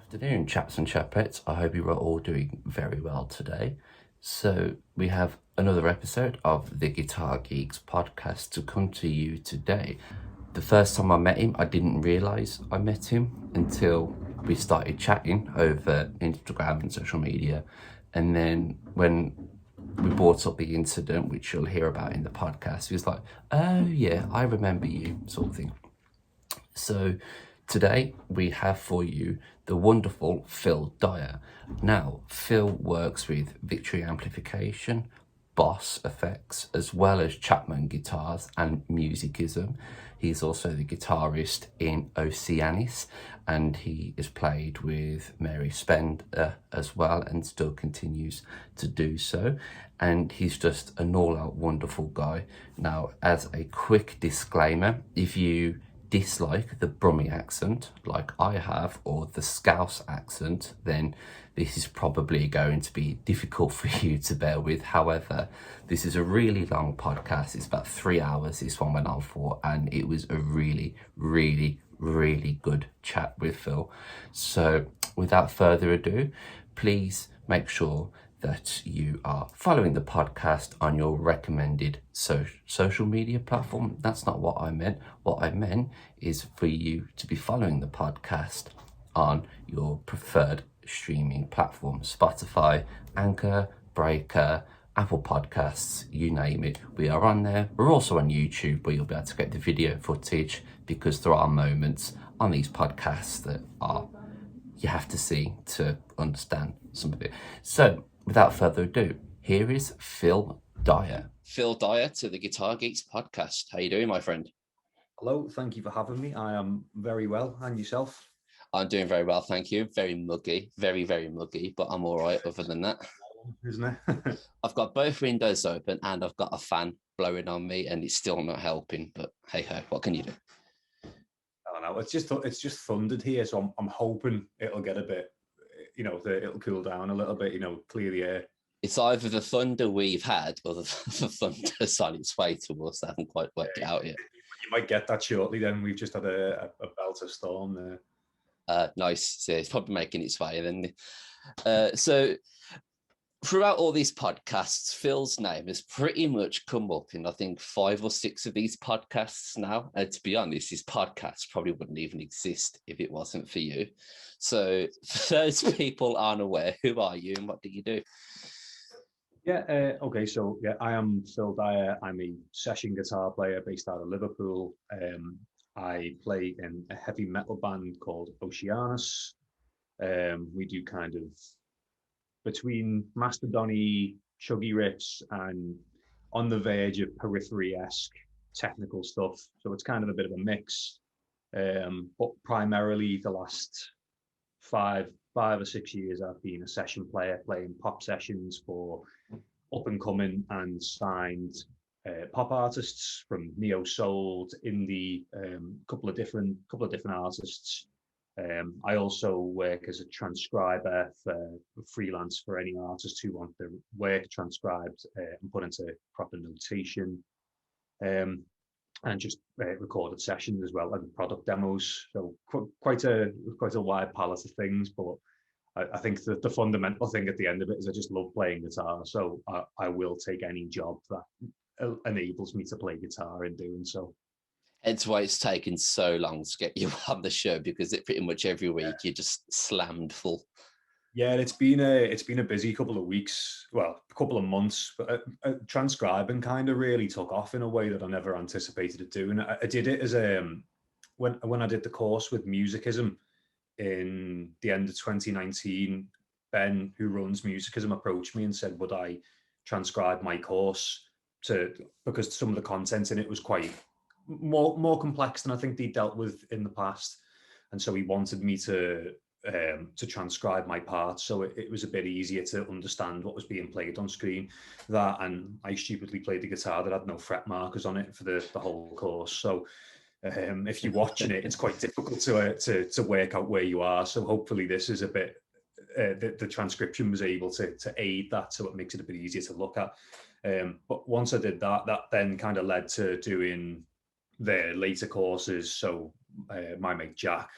Afternoon, chaps and chapettes. I hope you are all doing very well today. So we have another episode of the Guitar Geeks podcast to come to you today. The first time I met him, I didn't realise I met him until we started chatting over Instagram and social media. And then when we brought up the incident, which you'll hear about in the podcast, he was like, oh yeah, I remember you, sort of thing. So today we have for you the wonderful Phil Dyer. Now, Phil works with Victory Amplification, Boss Effects, as well as Chapman Guitars and Musicism. He's also the guitarist in Oceanis, and he has played with Mary Spender as well and still continues to do so. And he's just an all-out wonderful guy. Now, as a quick disclaimer, if you dislike the Brummie accent like I have, or the Scouse accent, then this is probably going to be difficult for you to bear with. However, this is a really long podcast. It's about 3 hours this one went on for, and it was a really good chat with Phil. So without further ado, please make sure that you are following the podcast on your recommended social media platform. That's not what I meant. What I meant is for you to be following the podcast on your preferred streaming platform. Spotify, Anchor, Breaker, Apple Podcasts, you name it. We are on there. We're also on YouTube, where you'll be able to get the video footage, because there are moments on these podcasts that you have to see to understand some of it. So, without further ado, here is Phil Dyer. Phil Dyer to the Guitar Geeks podcast. How you doing, my friend? Hello, thank you for having me. I am very well, and yourself? I'm doing very well, thank you. Very muggy, very muggy, but I'm all right other than that. Isn't it? I've got both windows open and I've got a fan blowing on me, and it's still not helping, but hey ho, what can you do? I don't know, it's just thundered here, so I'm hoping it'll get a bit, it'll cool down a little bit, clear the air. It's either the thunder we've had or the thunder's on its way to us. I haven't quite worked it out yet. You might get that shortly then. We've just had a belt of storm there. Nice. So it's probably making its way then. So throughout all these podcasts, Phil's name has pretty much come up in, I think, 5 or 6 of these podcasts now. And to be honest, these podcasts probably wouldn't even exist if it wasn't for you. So for those people aren't aware, who are you and what do you do? Yeah, okay, so yeah, I am Phil Dyer. I'm a session guitar player based out of Liverpool. I play in a heavy metal band called Oceanis. We do kind of between mastodon-y, chuggy riffs and on the verge of periphery-esque technical stuff. So it's kind of a bit of a mix. But primarily the last five or 6 years, I've been a session player playing pop sessions for up and coming and signed pop artists, from neo soul to indie, couple of different artists. I also work as a transcriber for freelance for any artists who want their work transcribed and put into proper notation, and just recorded sessions as well, and product demos. So quite a wide palette of things, but I think that the fundamental thing at the end of it is I just love playing guitar. So I will take any job that enables me to play guitar in doing so. It's why it's taken so long to get you on the show, because it pretty much every week you're just slammed full. Yeah, it's been a busy couple of weeks, well, a couple of months. But transcribing kind of really took off in a way that I never anticipated it doing. I did it as when I did the course with Musicism in the end of 2019. Ben, who runs Musicism, approached me and said, would I transcribe my course because some of the content in it was quite more complex than I think they dealt with in the past, and so he wanted me to transcribe my parts, so it was a bit easier to understand what was being played on screen. That, and I stupidly played the guitar that had no fret markers on it for the whole course. So if you're watching it, it's quite difficult to work out where you are. So hopefully this is a bit the transcription was able to aid that, so it makes it a bit easier to look at. But once I did that then kind of led to doing the later courses. So my mate Jack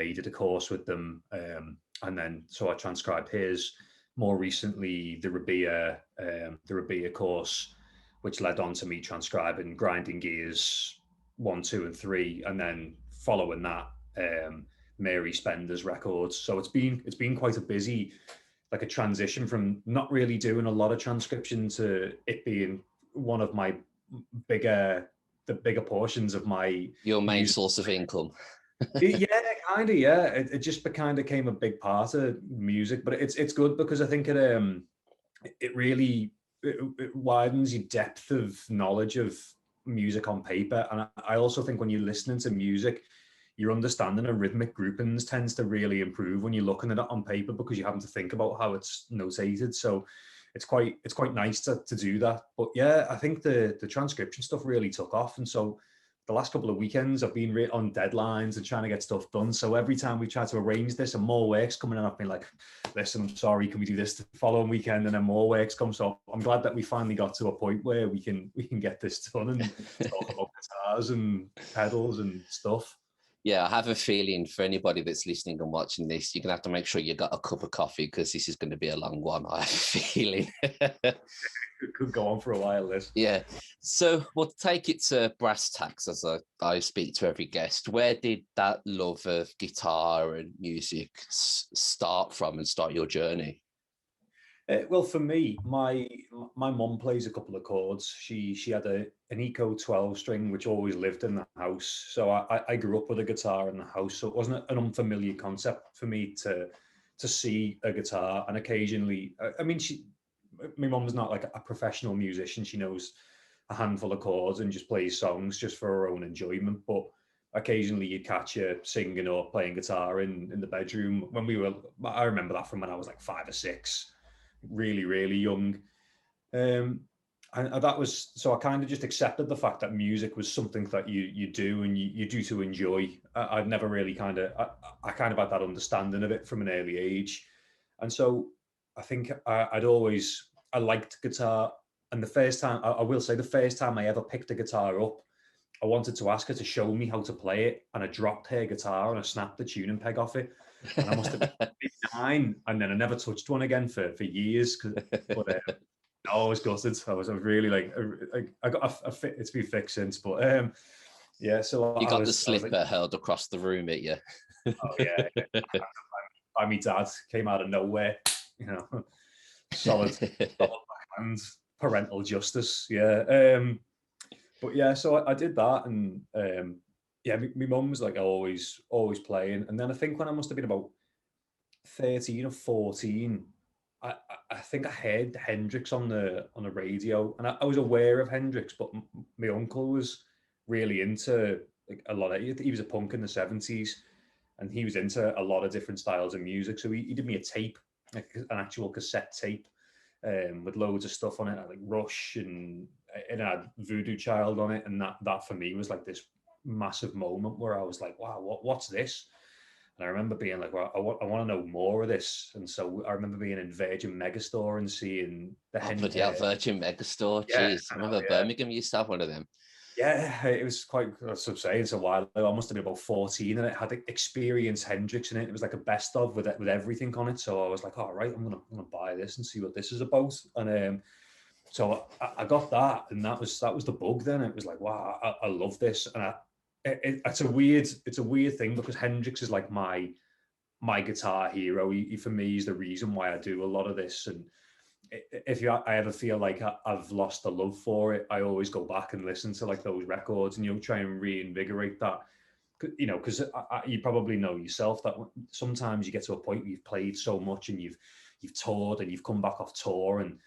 He did a course with them, and then so I transcribed his. More recently, the Rabia course, which led on to me transcribing Grinding Gears 1, 2, and 3, and then following that, Mary Spender's records. So it's been quite a busy, like a transition from not really doing a lot of transcription to it being one of my the bigger portions of my your main music. source of income. Yeah, kind of. Yeah, it just kind of became a big part of music, but it's good because I think it really it widens your depth of knowledge of music on paper, and I also think when you're listening to music, your understanding of rhythmic groupings tends to really improve when you're looking at it on paper because you're having to think about how it's notated. So it's quite nice to do that. But yeah, I think the transcription stuff really took off, and so the last couple of weekends I've been on deadlines and trying to get stuff done. So every time we try to arrange this and more work's coming in, I've been like, listen, I'm sorry, can we do this the following weekend? And then more work's come. So I'm glad that we finally got to a point where we can get this done and talk about guitars and pedals and stuff. Yeah, I have a feeling for anybody that's listening and watching this, you're going to have to make sure you got a cup of coffee because this is going to be a long one. I have a feeling. It could go on for a while, this. Yeah. So we'll take it to brass tacks as I speak to every guest. Where did that love of guitar and music start from and start your journey? Well, for me, my mum plays a couple of chords. She had an Eco 12 string, which always lived in the house. So I grew up with a guitar in the house. So it wasn't an unfamiliar concept for me to see a guitar. And occasionally, I mean, my mum's not like a professional musician. She knows a handful of chords and just plays songs just for her own enjoyment. But occasionally you'd catch her singing or playing guitar in the bedroom. I remember that from when I was like 5 or 6. Really, really young. And that was, so I kind of just accepted the fact that music was something that you do and you do to enjoy. I'd never really I kind of had that understanding of it from an early age. And so I think I liked guitar. And the first time, I will say the first time I ever picked a guitar up, I wanted to ask her to show me how to play it. And I dropped her guitar and I snapped the tuning peg off it. And I must have been 9, and then I never touched one again for years. But I was gutted. I was really like, I got a fit. It's been fixed since, but yeah. So you got the slipper held across the room at you. Oh yeah, by me dad came out of nowhere. You know, solid backhand, parental justice. Yeah. But yeah, so I did that, and yeah, my mum was like always playing. And then I think when I must have been about 13 or 14, I think I heard Hendrix on the radio, and I was aware of Hendrix, but my uncle was really into like a lot of. He was a punk in the 70s, and he was into a lot of different styles of music. So he did me a tape, like an actual cassette tape, with loads of stuff on it, like Rush, and it had Voodoo Child on it, and that for me was like this massive moment where I was like, wow, what's this? And I remember being like, well, I want to know more of this. And so I remember being in Virgin Megastore and seeing the Virgin Megastore. Yeah, jeez, I remember Birmingham used to have one of them. Yeah, it was quite, as I'm saying, it's a while ago. I must have been about 14, and it had Experience Hendrix in it. It was like a best of with everything on it. So I was like, all right, I'm gonna buy this and see what this is about. And so I got that, and that was the bug. Then it was like, wow, I love this, and it's a weird thing because Hendrix is like my guitar hero. He for me is the reason why I do a lot of this. And if I ever feel like I've lost the love for it, I always go back and listen to like those records, and try and reinvigorate that. Because you probably know yourself that sometimes you get to a point where you've played so much and you've toured and you've come back off tour, and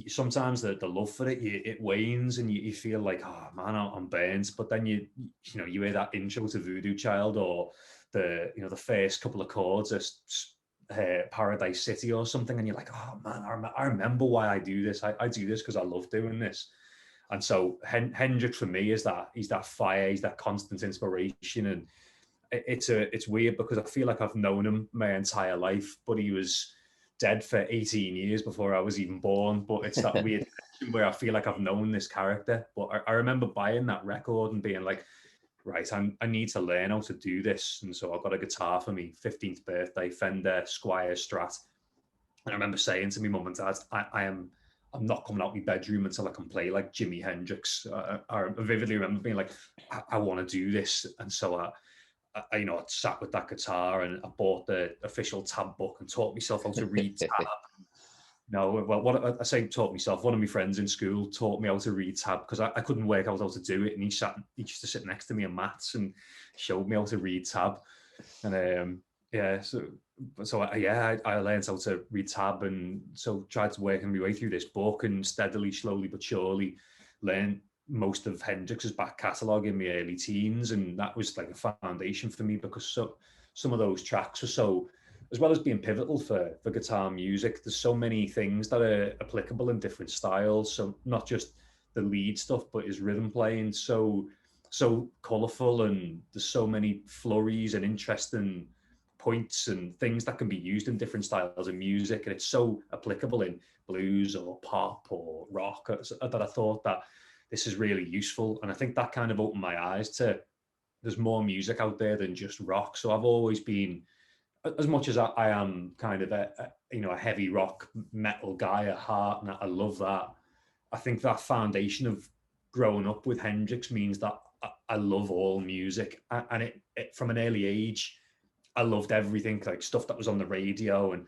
sometimes the love for it wanes, and you feel like, oh man, I'm burnt. But then you hear that intro to Voodoo Child, or the first couple of chords are Paradise City or something, and you're like, oh man, I remember why I do this. I do this because I love doing this. And so Hendrix for me is that he's that fire, he's that constant inspiration. And it's weird because I feel like I've known him my entire life, but he was dead for 18 years before I was even born. But it's that weird connection where I feel like I've known this character. But I remember buying that record and being like, right, I need to learn how to do this. And so I got a guitar for me 15th birthday, Fender Squire Strat. And I remember saying to my mum and dad, I'm not coming out of my bedroom until I can play like Jimi Hendrix. I vividly remember being like, I want to do this. And so I sat with that guitar and I bought the official tab book and taught myself how to read tab. No, well, what I say taught myself. One of my friends in school taught me how to read tab because I couldn't work out how to do it, and he used to sit next to me in maths and showed me how to read tab. And I learned how to read tab, and so tried to work my way through this book and steadily, slowly but surely, learned most of Hendrix's back catalogue in my early teens, and that was like a foundation for me because some of those tracks were so, as well as being pivotal for guitar music, there's so many things that are applicable in different styles. So not just the lead stuff, but his rhythm playing so colourful, and there's so many flurries and interesting points and things that can be used in different styles of music, and it's so applicable in blues or pop or rock that I thought that this is really useful. And I think that kind of opened my eyes to there's more music out there than just rock. So I've always been, as much as I am kind of a heavy rock metal guy at heart, and I love that, I think that foundation of growing up with Hendrix means that I love all music, and it from an early age, I loved everything, like stuff that was on the radio, and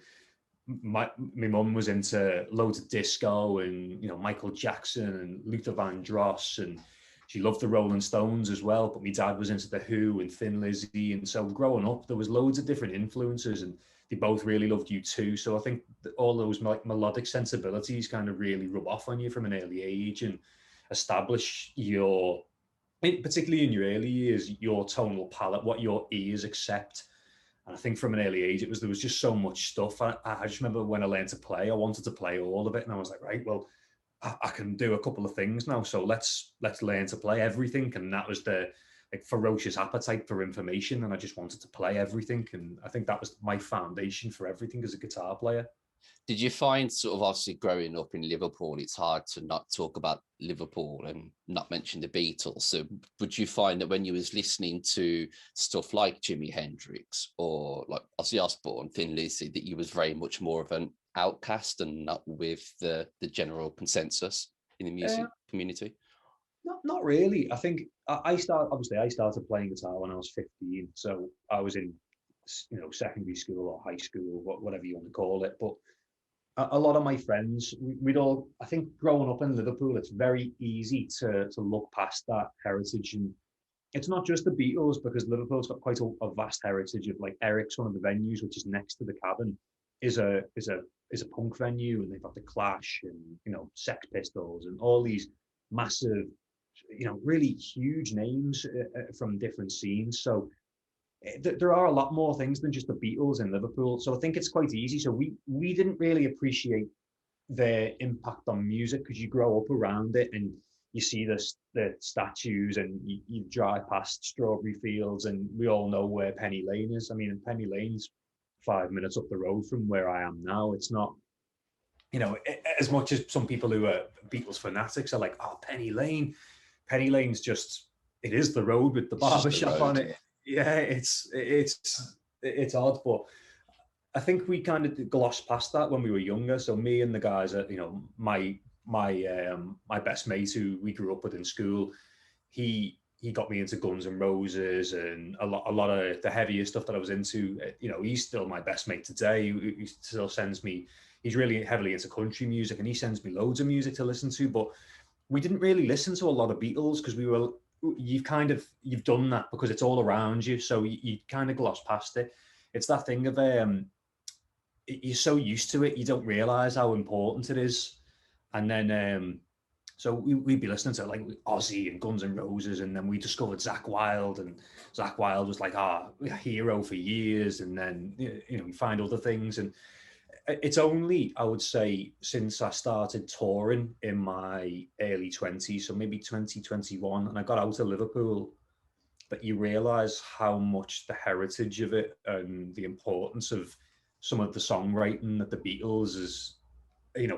my mum was into loads of disco and Michael Jackson and Luther Vandross, and she loved the Rolling Stones as well, but my dad was into The Who and Thin Lizzy. And so growing up, there was loads of different influences, and they both really loved U2. So I think all those like melodic sensibilities kind of really rub off on you from an early age and establish particularly in your early years, your tonal palette, what your ears accept. And I think from an early age, there was just so much stuff. I just remember when I learned to play, I wanted to play all of it. And I was like, right, well, I can do a couple of things now, so let's learn to play everything. And that was the ferocious appetite for information, and I just wanted to play everything. And I think that was my foundation for everything as a guitar player. Did you find, sort of, obviously growing up in Liverpool, it's hard to not talk about Liverpool and not mention the Beatles. So would you find that when you was listening to stuff like Jimi Hendrix or like Ozzy Osbourne, Thin Lizzy, that you was very much more of an outcast and not with the general consensus in the music community? Not really. I think I started playing guitar when I was 15, so I was in secondary school or high school, whatever you want to call it. But a lot of my friends, we'd all, I think growing up in Liverpool, it's very easy to look past that heritage. And it's not just the Beatles, because Liverpool's got quite a vast heritage of, like, Eric's, one of the venues, which is next to the Cabin, is a punk venue, and they've got the Clash and Sex Pistols and all these massive, really huge names from different scenes. So there are a lot more things than just the Beatles in Liverpool. So I think it's quite easy. So we didn't really appreciate their impact on music, because you grow up around it and you see the statues, and you drive past Strawberry Fields, and we all know where Penny Lane is. I mean, Penny Lane's 5 minutes up the road from where I am now. It's not, as much as some people who are Beatles fanatics are like, oh, Penny Lane's just, it is the road with the barbershop on it. Yeah, it's odd, but I think we kind of glossed past that when we were younger. So me and the guys at, my best mate who we grew up with in school, he got me into Guns N' Roses and a lot of the heavier stuff that I was into. He's still my best mate today. He still sends me, he's really heavily into country music, and he sends me loads of music to listen to. But we didn't really listen to a lot of Beatles because you've done that because it's all around you. So you kind of gloss past it. It's that thing of, you're so used to it, you don't realize how important it is. And then, so we'd be listening to like Ozzy and Guns N' Roses, and then we discovered Zakk Wylde, and Zakk Wylde was like our hero for years. And then, we find other things. And it's only, I would say, since I started touring in my early 20s, so maybe 2021, and I got out of Liverpool, that you realize how much the heritage of it and the importance of some of the songwriting that the Beatles is,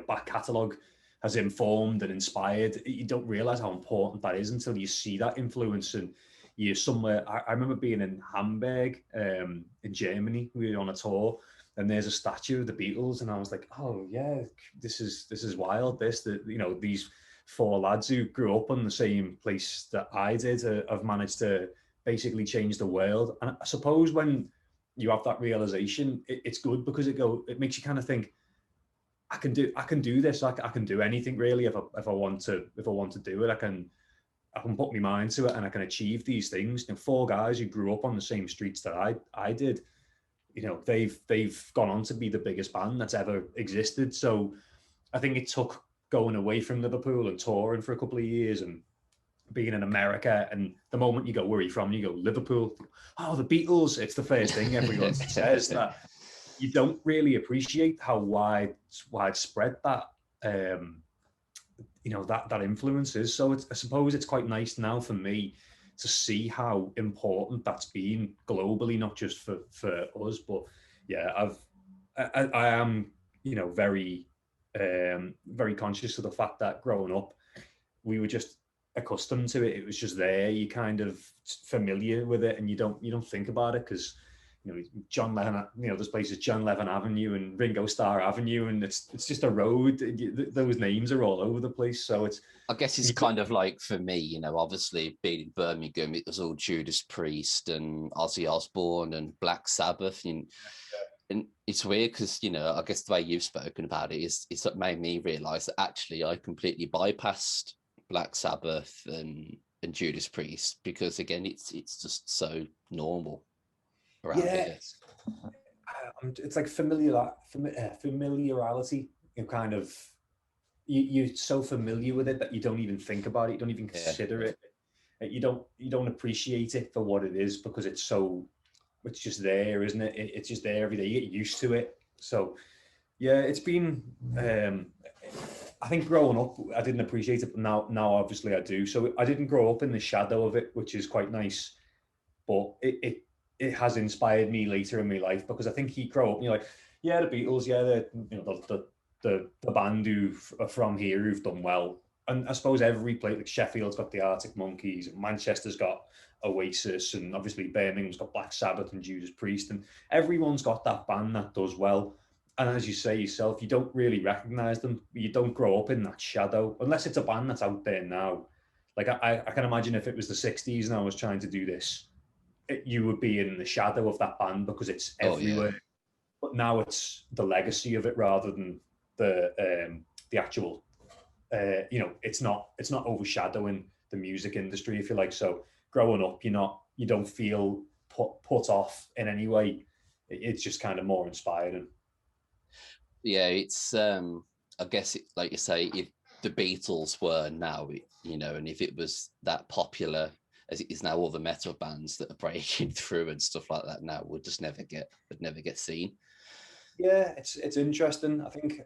back catalogue has informed and inspired. You don't realize how important that is until you see that influence, and you're somewhere. I remember being in Hamburg, in Germany. We were on a tour, and there's a statue of the Beatles, and I was like, oh yeah, this is wild. These four lads who grew up on the same place that I did have managed to basically change the world. And I suppose when you have that realization, it's good because it makes you kind of think, I can do this. I can do anything really if I want to do it. I can put my mind to it and I can achieve these things. Four guys who grew up on the same streets that I did, they've gone on to be the biggest band that's ever existed. So I think it took going away from Liverpool and touring for a couple of years and being in America, and the moment you go, where are you from? You go, Liverpool. Oh, the Beatles. It's the first thing everyone says. That you don't really appreciate how widespread that that influence is. So I suppose it's quite nice now for me to see how important that's been globally, not just for us, but yeah, I am very very conscious of the fact that growing up we were just accustomed to it. It was just there. You kind of familiar with it, and you don't think about it because John Lennon. There's places John Lennon Avenue and Ringo Starr Avenue, and it's just a road. Those names are all over the place. So I guess it's kind of like for me, obviously being in Birmingham, it was all Judas Priest and Ozzy Osbourne and Black Sabbath, and it's weird because I guess the way you've spoken about it is what made me realise that actually I completely bypassed Black Sabbath and Judas Priest because again it's just so normal around here. It's like familiarity. You're so familiar with it that you don't even think about it. You don't even consider it. You don't appreciate it for what it is because it's just there, isn't it? It's just there every day. You get used to it. So yeah, it's been. I think growing up, I didn't appreciate it, but now obviously I do. So I didn't grow up in the shadow of it, which is quite nice. But it has inspired me later in my life because I think you grow up and you're like, yeah, the Beatles, yeah, the band who are from here who've done well. And I suppose every place, like Sheffield's got the Arctic Monkeys, and Manchester's got Oasis, and obviously Birmingham's got Black Sabbath and Judas Priest, and everyone's got that band that does well. And as you say yourself, you don't really recognize them. You don't grow up in that shadow, unless it's a band that's out there now. Like I can imagine if it was the 60s and I was trying to do this, you would be in the shadow of that band because it's everywhere. Yeah. But now it's the legacy of it rather than the actual, it's not overshadowing the music industry, if you like. So growing up, you don't feel put off in any way. It's just kind of more inspiring. Yeah, it's I guess like you say, if the Beatles were now, and if it was that popular as it is now, all the metal bands that are breaking through and stuff like that now would never get seen. Yeah, it's interesting. I think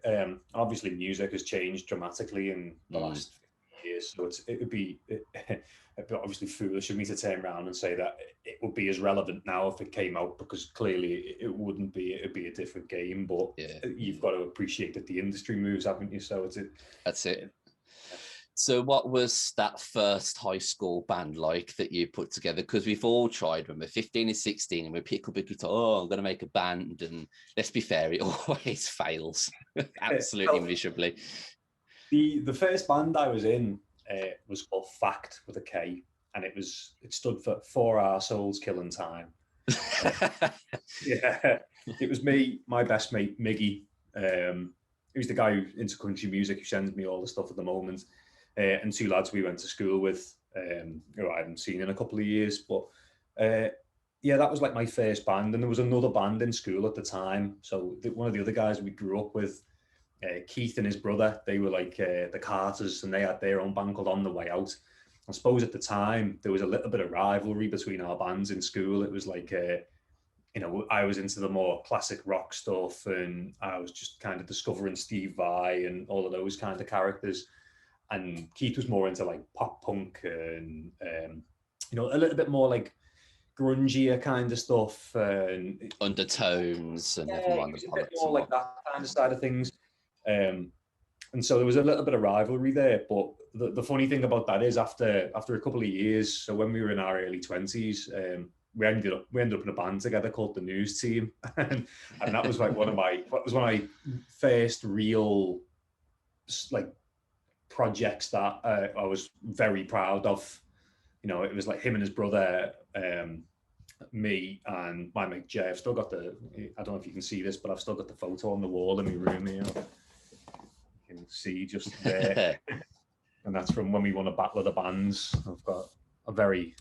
obviously music has changed dramatically in the last 50 years, so it would be obviously foolish of me to turn around and say that it would be as relevant now if it came out, because clearly it wouldn't be. It'd be a different game, but you've got to appreciate that the industry moves, haven't you? So that's it. So what was that first high school band like that you put together? Because we've all tried when we're 15 and 16 and we pick up a guitar, I'm going to make a band. And let's be fair, it always fails absolutely miserably. The first band I was in was called Fact with a K, and it stood for Four Arseholes Killing Time. Yeah, it was me, my best mate, Miggy, who's the guy who's into country music, who sends me all the stuff at the moment. And two lads we went to school with, who I haven't seen in a couple of years. But that was like my first band. And there was another band in school at the time. So one of the other guys we grew up with, Keith and his brother, they were like the Carters, and they had their own band called On the Way Out. I suppose at the time, there was a little bit of rivalry between our bands in school. It was like, I was into the more classic rock stuff, and I was just kind of discovering Steve Vai and all of those kind of characters. And Keith was more into like pop punk and, a little bit more like grungier kind of stuff. And undertones and a bit more like that kind of side of things. and so there was a little bit of rivalry there. But the funny thing about that is after a couple of years, so when we were in our early 20s, we ended up in a band together called the News Team, and that was like one of my first real like projects that I was very proud of. You know, it was like him and his brother, me and my mate Jay. I've still got I don't know if you can see this, but I've still got the photo on the wall in my room here. You can see just there. And that's from when we won a Battle of the Bands. I've got a very,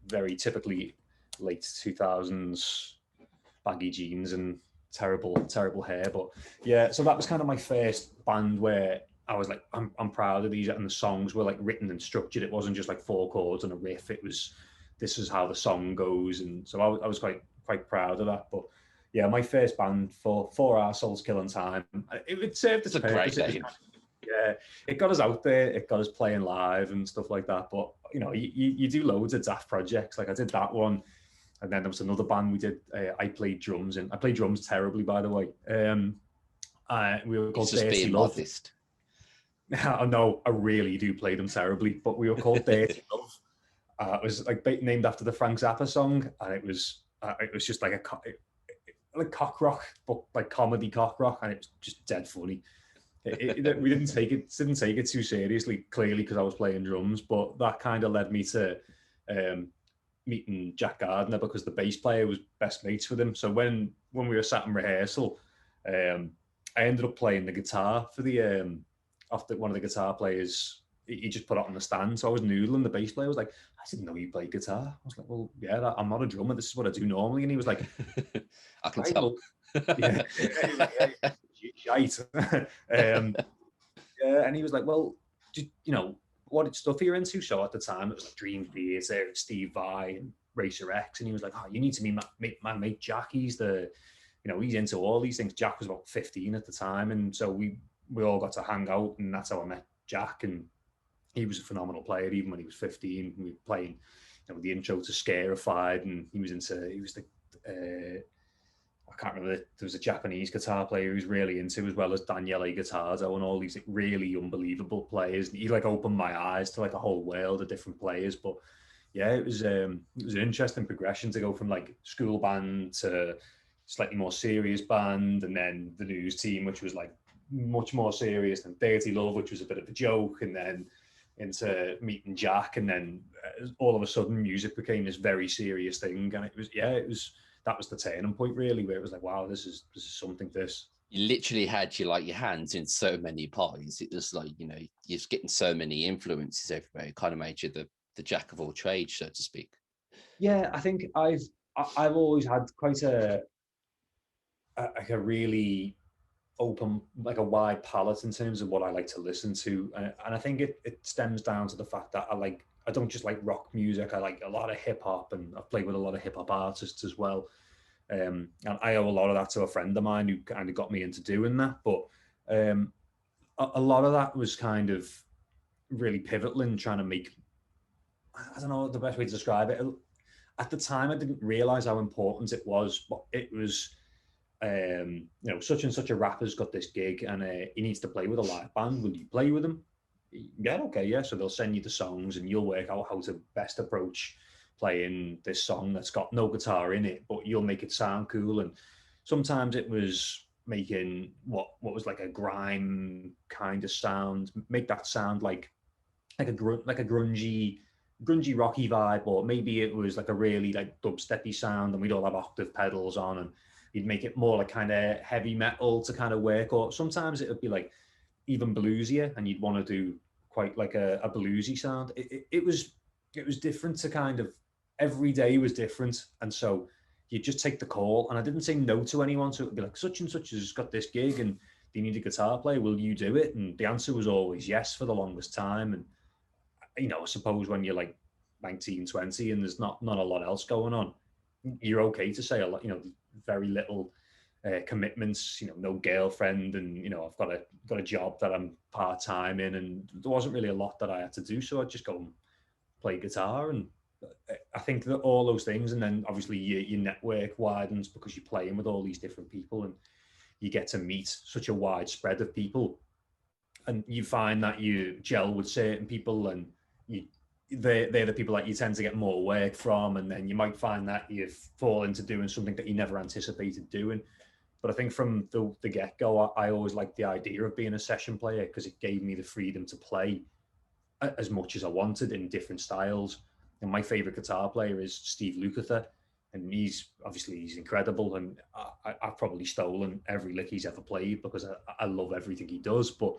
very typically late 2000s baggy jeans and terrible hair. But yeah, so that was kind of my first band where I was like, I'm proud of these, and the songs were like written and structured. It wasn't just like 4 chords and a riff. It was, this is how the song goes, and so I was quite proud of that. But yeah, my first band, for Our Souls Killing Time, it served its purpose. Yeah, it got us out there, it got us playing live and stuff like that. But you know, you do loads of daft projects. Like I did that one, and then there was another band we did. I played drums, and I played drums terribly, by the way. We were called Dirty Love. No, I really do play them terribly, but we were called Dirty Love. It was like named after the Frank Zappa song, and it was just like like cock rock, but like comedy cock rock, and it was just dead funny. We didn't take it too seriously, clearly, because I was playing drums, but that kind of led me to meeting Jack Gardner, because the bass player was best mates with him. So when we were sat in rehearsal, I ended up playing the guitar for the after one of the guitar players. He just put it on the stand, so I was noodling. The bass player was like, "I didn't know you played guitar." I was like, "Well, yeah, I'm not a drummer. This is what I do normally." And he was like, "I can tell." Yeah. Shite. Yeah, and he was like, "Well, you know, what stuff are you into?" So at the time, it was like Dream Theater, Steve Vai, and Racer X, and he was like, "Oh, you need to meet my mate Jack. He's he's into all these things." Jack was about 15 at the time, and so we all got to hang out, and that's how I met Jack. And he was a phenomenal player even when he was 15. We were playing, the intro to Scarified, and he was the I can't remember. There was a Japanese guitar player who's really into, as well as Daniele Guitardo, and all these really unbelievable players. He like opened my eyes to like a whole world of different players. But yeah, it was an interesting progression to go from like school band to slightly more serious band, and then the News Team, which was like much more serious, than Dirty Love, which was a bit of a joke, and then into meeting Jack, and then all of a sudden music became this very serious thing. And that was the turning point, really, where it was like, wow, this is something. You literally had your hands in so many pies. It was like, you're just getting so many influences everywhere. It kind of made you the jack of all trades, so to speak. Yeah, I think I've always had quite a really open, like a wide palette in terms of what I like to listen to, and I think it stems down to the fact that I don't just like rock music. I like a lot of hip hop, and I've played with a lot of hip hop artists as well. And I owe a lot of that to a friend of mine who kind of got me into doing that. But a lot of that was kind of really pivotal in trying to make, I don't know the best way to describe it. At the time, I didn't realize how important it was, but it was, such and such a rapper's got this gig, and he needs to play with a live band. Will you play with him? Yeah, okay, yeah. So they'll send you the songs, and you'll work out how to best approach playing this song that's got no guitar in it, but you'll make it sound cool. And sometimes it was making what was like a grime kind of sound, make that sound like a grungy rocky vibe, or maybe it was like a really like dubsteppy sound, and we'd all have octave pedals on, and you'd make it more like kind of heavy metal to kind of work. Or sometimes it would be like even bluesier, and you'd want to do quite like a bluesy sound. It was different to kind of, every day was different. And so you just take the call, and I didn't say no to anyone. So it would be like, such and such has got this gig and they need a guitar player. Will you do it? And the answer was always yes for the longest time. And, I suppose when you're like 19, 20 and there's not a lot else going on, you're okay to say a lot, very little commitments, no girlfriend, and I've got a job that I'm part-time in, and there wasn't really a lot that I had to do, so I'd just go and play guitar. And I think that all those things, and then obviously your network widens because you're playing with all these different people, and you get to meet such a wide spread of people and you find that you gel with certain people, and they're the people that you tend to get more work from, and then you might find that you fall into doing something that you never anticipated doing. But I think from the get-go, I always liked the idea of being a session player because it gave me the freedom to play as much as I wanted in different styles. And my favorite guitar player is Steve Lukather, and he's incredible. And I've probably stolen every lick he's ever played because I love everything he does. But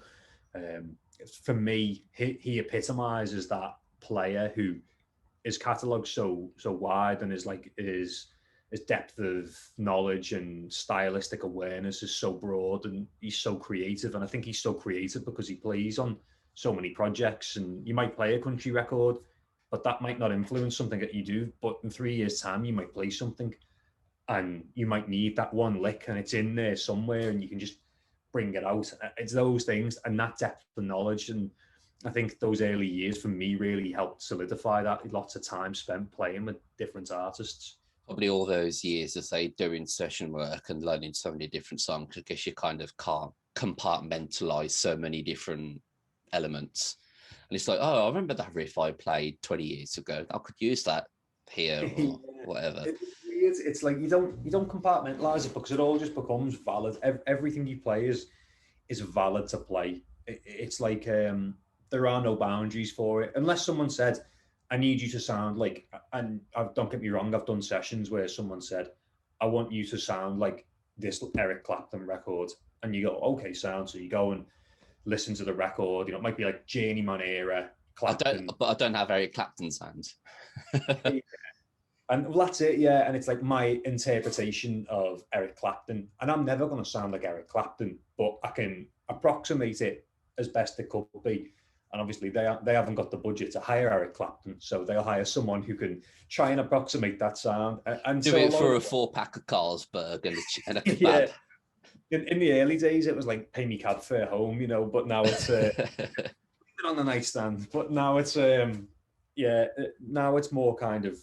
for me, he epitomizes that player who his catalog so wide, and his depth of knowledge and stylistic awareness is so broad, and he's so creative. And I think he's so creative because he plays on so many projects, and you might play a country record, but that might not influence something that you do. But in 3 years' time, you might play something and you might need that one lick, and it's in there somewhere, and you can just bring it out. It's those things and that depth of knowledge. And I think those early years for me really helped solidify that. Lots of time spent playing with different artists. Probably all those years, as they doing session work and learning so many different songs, I guess you kind of can't compartmentalize so many different elements. And it's like, oh, I remember that riff I played 20 years ago. I could use that here or whatever. It's like you don't compartmentalize it because it all just becomes valid. Everything you play is valid to play. It's like there are no boundaries for it unless someone said, I need you to sound like, and don't get me wrong, I've done sessions where someone said, I want you to sound like this Eric Clapton record, and you go, okay, sound. So you go and listen to the record. It might be like Journeyman era Clapton. But I don't have Eric Clapton sound. And that's it, yeah. And it's like my interpretation of Eric Clapton, and I'm never going to sound like Eric Clapton, but I can approximate it as best it could be. And obviously they haven't got the budget to hire Eric Clapton, so they'll hire someone who can try and approximate that sound. And do so it for a 4-pack of Carlsberg and a kebab. Yeah. In the early days, it was like pay me cab fare home, but now it's on the nightstand. But now it's now it's more kind of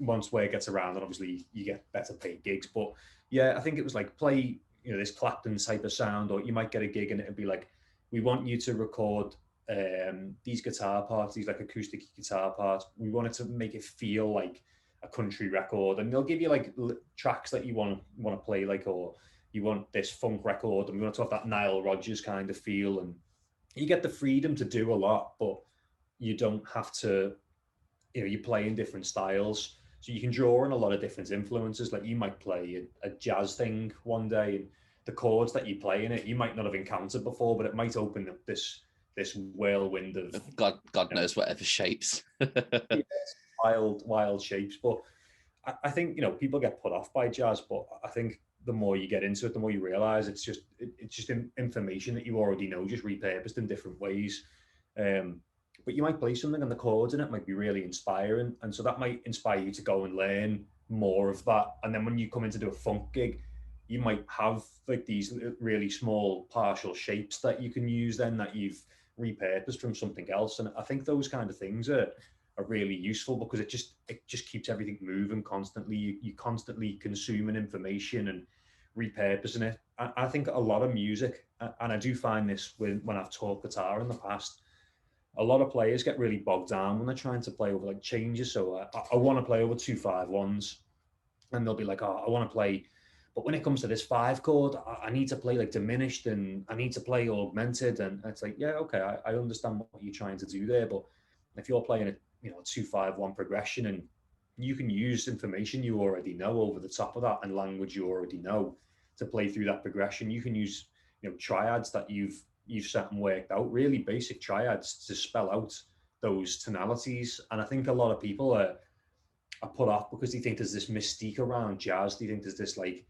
once work gets around, and obviously you get better paid gigs. But yeah, I think it was like play this Clapton type of sound, or you might get a gig and it'd be like, we want you to record these guitar parts, these like acoustic guitar parts. We wanted to make it feel like a country record, and they'll give you like tracks that you want to play, like, or you want this funk record, and we want to have that Nile Rodgers kind of feel. And you get the freedom to do a lot, but you don't have to, you play in different styles. So you can draw on a lot of different influences. Like you might play a jazz thing one day, and the chords that you play in it, you might not have encountered before, but it might open up this whirlwind of God knows whatever shapes. wild shapes. But I think, people get put off by jazz, but I think the more you get into it, the more you realize it's just information that you already know, just repurposed in different ways. But you might play something and the chords in it might be really inspiring. And so that might inspire you to go and learn more of that. And then when you come in to do a funk gig, you might have like these really small partial shapes that you can use then that you've repurposed from something else. And I think those kind of things are really useful because it just keeps everything moving constantly. You constantly consuming information and repurposing it. I think a lot of music, and I do find this when I've taught guitar in the past, a lot of players get really bogged down when they're trying to play over like changes. So I want to play over 2-5-1s, and they'll be like, oh, I want to play, but when it comes to this 5 chord, I need to play like diminished, and I need to play augmented. And it's like, yeah, okay, I understand what you're trying to do there, but if you're playing a 2-5-1 progression, and you can use information you already know over the top of that and language you already know to play through that progression. You can use triads that you've sat and worked out, really basic triads to spell out those tonalities. And I think a lot of people are put off because they think there's this mystique around jazz. They think there's this like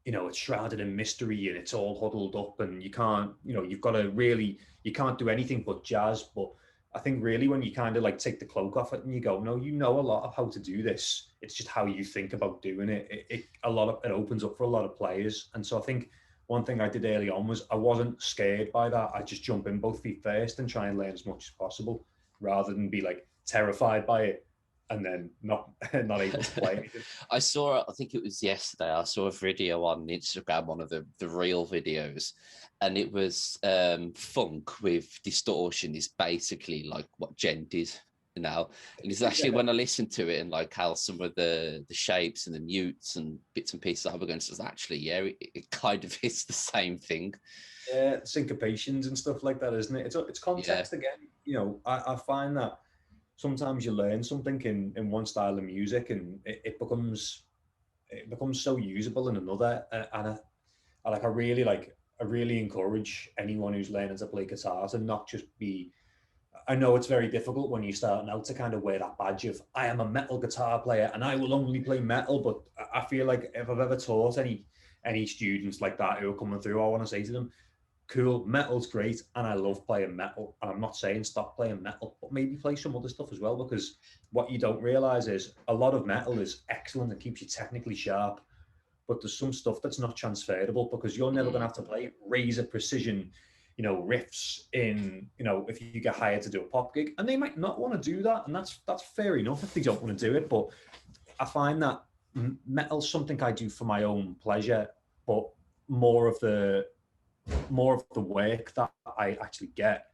it's shrouded in mystery and it's all huddled up, and you can't, you've got to really, you can't do anything but jazz. But I think really when you kind of like take the cloak off it and you go, no, you know a lot of how to do this. It's just how you think about doing it. It opens up for a lot of players. And so I think one thing I did early on was I wasn't scared by that. I just jump in both feet first and try and learn as much as possible rather than be like terrified by it. and then not not able to play anything. I think it was yesterday, I saw a video on Instagram, one of the real videos, and it was funk with distortion is basically like what gent is now. And it's actually when I listened to it and like how some of the shapes and the mutes and bits and pieces I were going to say, actually, yeah, it kind of is the same thing. Yeah, syncopations and stuff like that, isn't it? It's context again. You know, I find that sometimes you learn something in one style of music and it becomes so usable in another. And I really encourage anyone who's learning to play guitar to not just be. I know it's very difficult when you're starting out to kind of wear that badge of I am a metal guitar player and I will only play metal. But I feel like if I've ever taught any students like that who are coming through, I want to say to them, cool, metal's great and I love playing metal. And I'm not saying stop playing metal, but maybe play some other stuff as well, because what you don't realize is a lot of metal is excellent and keeps you technically sharp, but there's some stuff that's not transferable because you're never going to have to play razor precision, you know, riffs in, you know, if you get hired to do a pop gig, and they might not want to do that. And that's fair enough if they don't want to do it. But I find that metal's something I do for my own pleasure, but more of the work that I actually get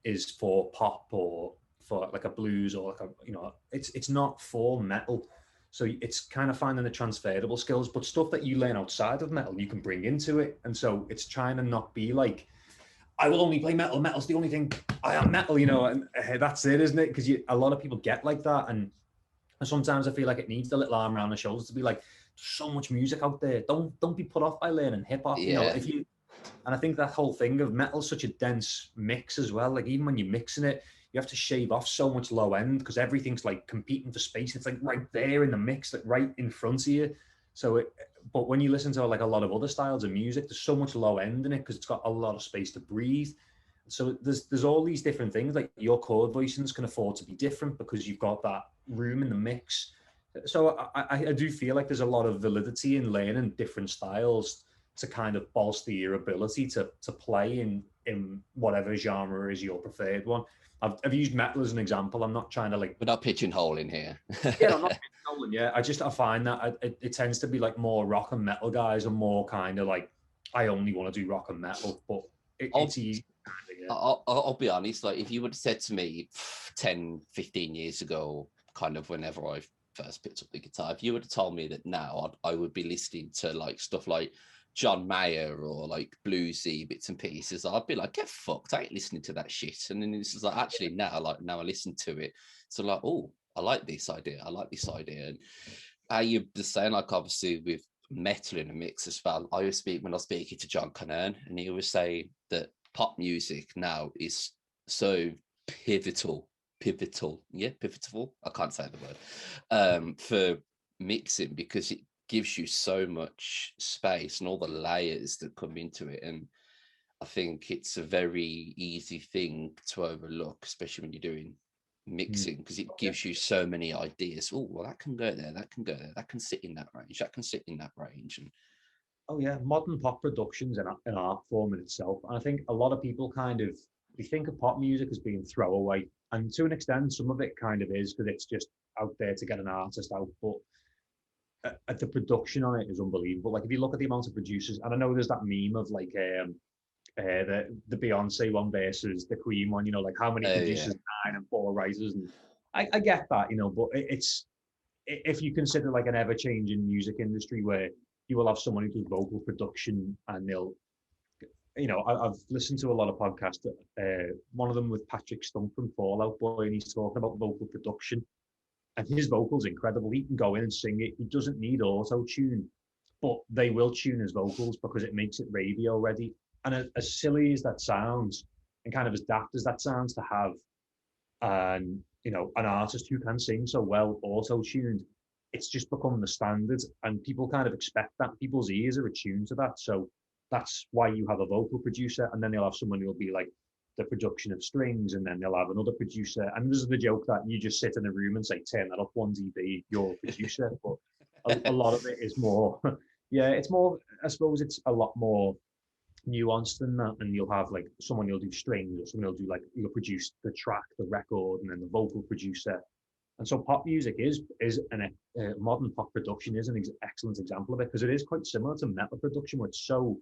is for pop or for like a blues or like a, you know, it's not for metal. So it's kind of finding the transferable skills, but stuff that you learn outside of metal, you can bring into it. And so it's trying to not be like, I will only play metal. Metal's the only thing. I am metal, you know, and that's it, isn't it? Because a lot of people get like that. And sometimes I feel like it needs the little arm around the shoulders to be like, so much music out there. Don't be put off by learning hip hop. You know, and I think that whole thing of metal's such a dense mix as well. Like even when you're mixing it, you have to shave off so much low end because everything's like competing for space. It's like right there in the mix, like right in front of you. So but when you listen to like a lot of other styles of music, there's so much low end in it because it's got a lot of space to breathe. So there's all these different things, like your chord voicings can afford to be different because you've got that room in the mix. So I do feel like there's a lot of validity in learning different styles to kind of bolster your ability to play in whatever genre is your preferred one. I've used metal as an example. I'm not trying to like... We're not pigeonholing here. Yeah, I'm not pigeonholing, yeah. I find that it tends to be like more rock and metal guys are more kind of like, I only want to do rock and metal, but it's easy. Yeah. I'll be honest, like if you would have said to me 10, 15 years ago, kind of whenever I first picked up the guitar, if you would have told me that now I would be listening to like stuff like John Mayer or like bluesy bits and pieces, I'd be like, get fucked, I ain't listening to that shit. And then it's like, actually now I listen to it, so like, oh, I like this idea. And you're just saying, like obviously with metal in a mix as well, I was speaking to John Canern, and he always say that pop music now is so pivotal. I can't say the word for mixing, because it gives you so much space and all the layers that come into it. And I think it's a very easy thing to overlook, especially when you're doing mixing, because it gives you so many ideas. Oh, well, that can go there, that can go there, that can sit in that range, that can sit in that range. And oh yeah, modern pop productions an art form in itself. And I think a lot of people kind of, they think of pop music as being throwaway, and to an extent some of it kind of is, because it's just out there to get an artist out. But the production on it is unbelievable. Like if you look at the amount of producers, and I know there's that meme of like the Beyonce one versus the Queen one, you know, like how many producers, 9 and 4 writers, and I get that, you know, but it's, if you consider like an ever-changing music industry where you will have someone who does vocal production and they'll, you know, I've listened to a lot of podcasts, one of them with Patrick Stump from Fall Out Boy, and he's talking about vocal production. And his vocal's incredible. He can go in and sing it. He doesn't need auto-tune, but they will tune his vocals because it makes it radio ready. And as silly as that sounds, and kind of as daft as that sounds to have, you know, an artist who can sing so well auto-tuned, it's just become the standard, and people kind of expect that. People's ears are attuned to that. So that's why you have a vocal producer, and then they'll have someone who'll be like the production of strings, and then they'll have another producer. And this is the joke that you just sit in a room and say, turn that up 1 dB, you're a producer. But a lot of it is more, yeah, it's more, I suppose it's a lot more nuanced than that. And you'll have like someone who'll do strings, or someone who'll do like, you'll produce the track, the record, and then the vocal producer. And so pop music is an modern pop production is an excellent example of it, because it is quite similar to metal production, where it's so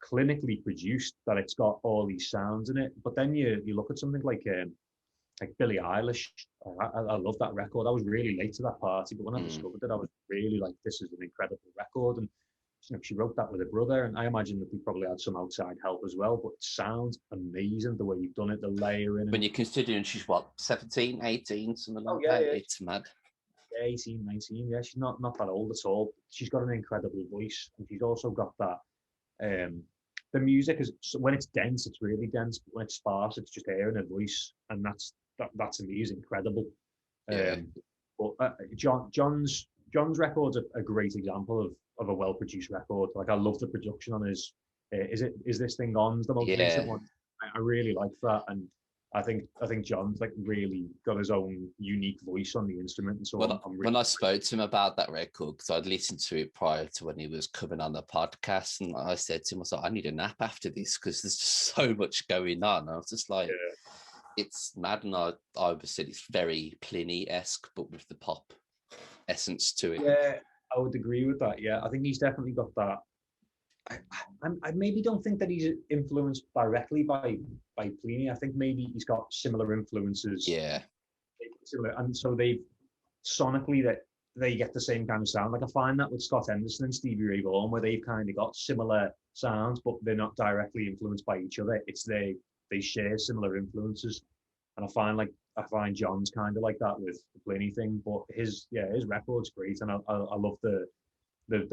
clinically produced that it's got all these sounds in it. But then you look at something like Billie Eilish. I love that record. I was really late to that party, but when I discovered it, I was really like, this is an incredible record. And she wrote that with her brother, and I imagine that they probably had some outside help as well, but it sounds amazing the way you've done it, the layering. When you're considering she's what, 17, 18, something like that, it's mad. 18, 19, yeah, she's not that old at all. She's got an incredible voice, and she's also got that, the music is, when it's dense, it's really dense, but when it's sparse, it's just air in her voice, and that's amazing, incredible. But John's record's a great example of a well-produced record. Like, I love the production on his Is This Thing On's the most recent one. I really like that, and I think John's like really got his own unique voice on the instrument. And so when I spoke to him about that record, because I'd listened to it prior to when he was coming on the podcast, and I said to him, I was like, I need a nap after this because there's just so much going on. I was just like, it's mad. And I said it's very Pliny-esque, but with the pop essence to it. Yeah, I would agree with that. Yeah, I think he's definitely got that. I maybe don't think that he's influenced directly by Pliny. I think maybe he's got similar influences. Yeah. Similar, and so sonically they get the same kind of sound. Like, I find that with Scott Henderson and Stevie Ray Vaughan, where they've kind of got similar sounds, but they're not directly influenced by each other. It's they share similar influences. And I find John's kind of like that with the Pliny thing, but his record's great, and I love the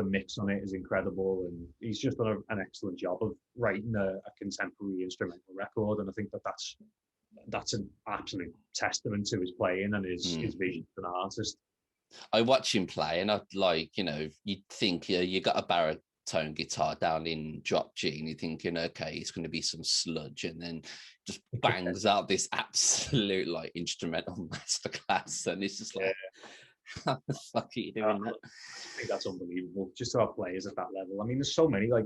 mix on it is incredible, and he's just done an excellent job of writing a contemporary instrumental record. And I think that's an absolute testament to his playing and his vision as an artist. I watch him play, and I you'd think you got a baritone guitar down in drop G, and you're thinking, okay, it's going to be some sludge, and then just bangs out this absolute like instrumental masterclass, and it's just like, how the fuck are you doing that? I think that's unbelievable, just to have players at that level. I mean, there's so many. Like,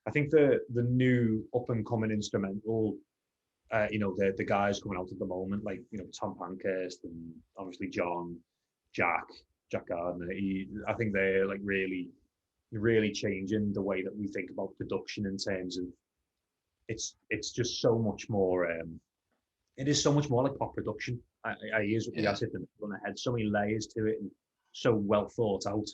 I think the new up and coming instrumental, the guys coming out at the moment, like Tom Pankhurst and obviously Jack Gardner. I think they're like really changing the way that we think about production, in terms of it's just so much more. It is so much more like pop production. I use the hit on the head. So many layers to it, and so well thought out.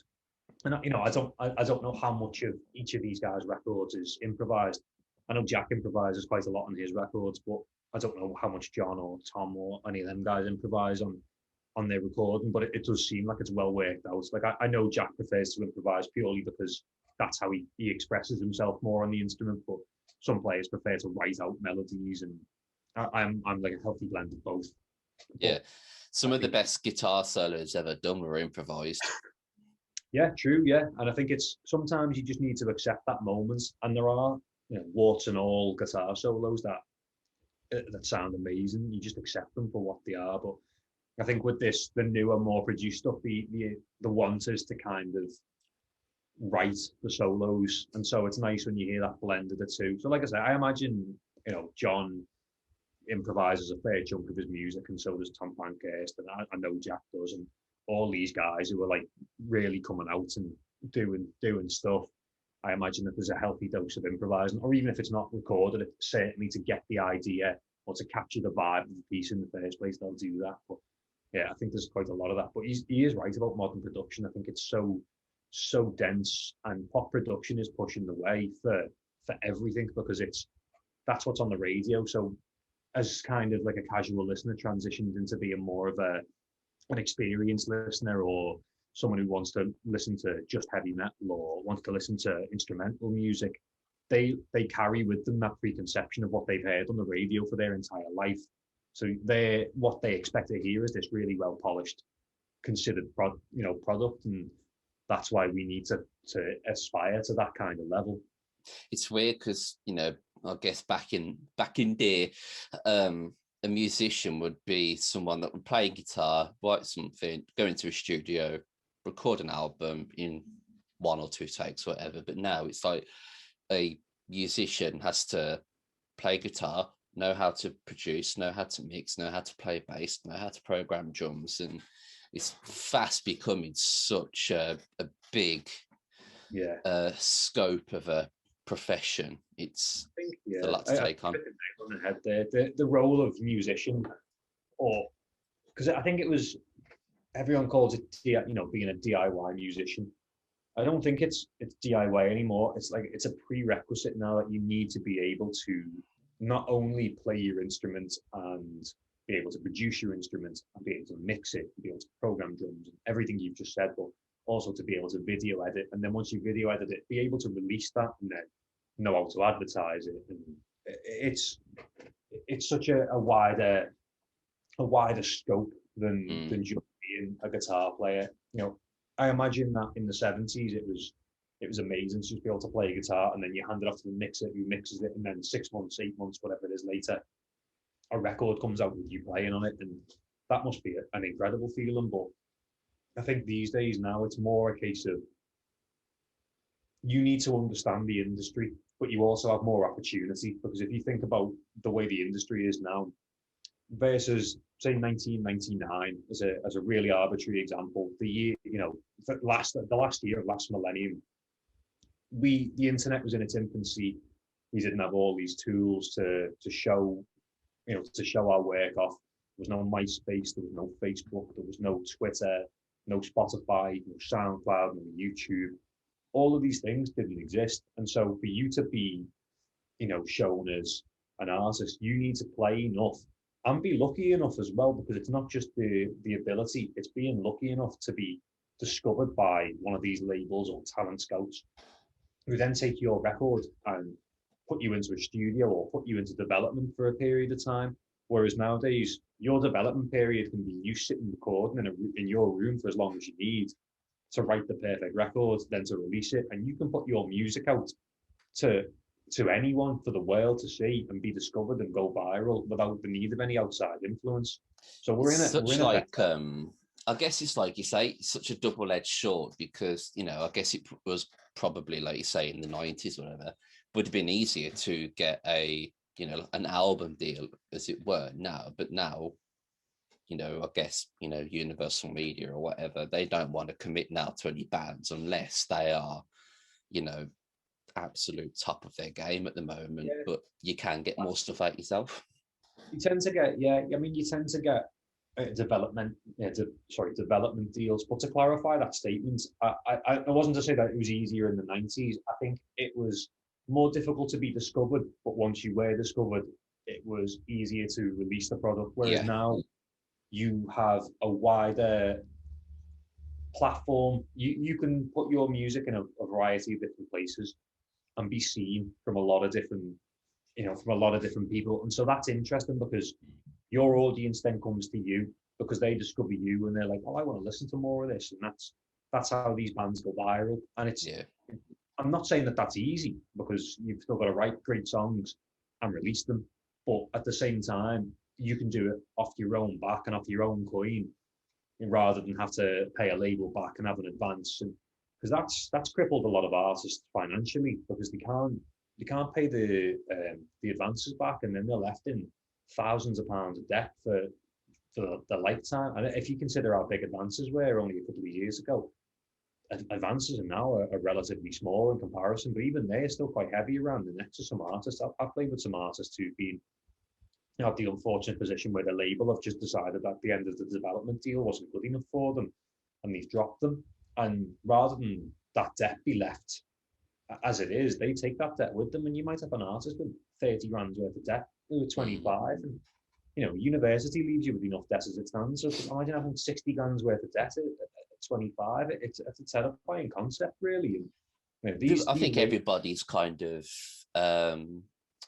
And I don't know how much of each of these guys' records is improvised. I know Jack improvises quite a lot on his records, but I don't know how much John or Tom or any of them guys improvise on their recording. But it does seem like it's well worked out. Like, I know Jack prefers to improvise purely because that's how he expresses himself more on the instrument. But some players prefer to write out melodies, and I'm like a healthy blend of both. Yeah, some of the best guitar solos ever done were improvised. Yeah, true. Yeah, and I think it's sometimes you just need to accept that moment, and there are warts and all guitar solos that sound amazing. You just accept them for what they are. But I think with this, the newer, more produced stuff, the want is to kind of write the solos, and so it's nice when you hear that blend of the two. So, like I said, I imagine John improvises a fair chunk of his music, and so does Tom Pankhurst, and I know Jack does, and all these guys who are like really coming out and doing stuff. I imagine that there's a healthy dose of improvising, or even if it's not recorded, it's certainly to get the idea or to capture the vibe of the piece in the first place, they'll do that. But yeah, I think there's quite a lot of that. But he is right about modern production. I think it's so dense, and pop production is pushing the way for everything, because that's what's on the radio. So as kind of like a casual listener transitioned into being more of an experienced listener, or someone who wants to listen to just heavy metal or wants to listen to instrumental music, they carry with them that preconception of what they've heard on the radio for their entire life. So what they expect to hear is this really well polished, considered product, and that's why we need to aspire to that kind of level. It's weird because I guess back in day, a musician would be someone that would play guitar, write something, go into a studio, record an album in 1 or 2 takes, whatever. But now it's like a musician has to play guitar, know how to produce, know how to mix, know how to play bass, know how to program drums, and it's fast becoming such a big scope of a profession. It's a lot to take on. The role of musician, or because I think it was, everyone calls it, being a DIY musician. I don't think it's DIY anymore. It's like, it's a prerequisite now that you need to be able to not only play your instrument and be able to produce your instrument and be able to mix it, be able to program drums and everything you've just said, but also to be able to video edit. And then once you video edit it, be able to release that and then know how to advertise it. And it's such a wider scope than just being a guitar player. I imagine that in the 70s it was amazing to just be able to play a guitar, and then you hand it off to the mixer who mixes it, and then 6 months, 8 months, whatever it is later, a record comes out with you playing on it, and that must be an incredible feeling. But I think these days now it's more a case of you need to understand the industry, but you also have more opportunity, because if you think about the way the industry is now versus say 1999 as a really arbitrary example, the last year of last millennium, the internet was in its infancy. We didn't have all these tools to show our work off. There was no MySpace, there was no Facebook, there was no Twitter, no Spotify, no SoundCloud, no YouTube. All of these things didn't exist. And so for you to be, shown as an artist, you need to play enough and be lucky enough as well, because it's not just the ability, it's being lucky enough to be discovered by one of these labels or talent scouts who then take your record and put you into a studio or put you into development for a period of time. Whereas nowadays, your development period can be you sitting recording in your room for as long as you need to write the perfect record, then to release it, and you can put your music out to anyone, for the world to see and be discovered and go viral without the need of any outside influence. So I guess it's like you say, such a double-edged sword, because I guess it was probably, like you say, in the 90s or whatever, would have been easier to get an album deal, as it were, now. But now, I guess, Universal Media or whatever, they don't want to commit now to any bands unless they are, absolute top of their game at the moment. But you can get more stuff out yourself. You tend to get development deals. But to clarify that statement, I wasn't to say that it was easier in the 90s. I think it was more difficult to be discovered, but once you were discovered, it was easier to release the product. Whereas now you have a wider platform. You can put your music in a variety of different places and be seen from a lot of different people. And so that's interesting, because your audience then comes to you because they discover you and they're like, oh, I want to listen to more of this. And that's how these bands go viral. And I'm not saying that that's easy, because you've still got to write great songs and release them. But at the same time, you can do it off your own back and off your own coin, rather than have to pay a label back and have an advance. And because that's crippled a lot of artists financially, because they can't pay the advances back, and then they're left in thousands of pounds of debt for the lifetime. And if you consider how big advances were only a couple of years ago, advances are now are relatively small in comparison, but even they're still quite heavy around the necks of some artists. I've played with some artists who've been have the unfortunate position where the label have just decided that the end of the development deal wasn't good enough for them, and they've dropped them. And rather than that debt be left as it is, they take that debt with them. And you might have an artist with 30 grand worth of debt who are 25, and university leaves you with enough debt as it stands. So imagine having 60 grand's worth of debt at 25. It's a terrifying concept, really. And I think everybody's kind of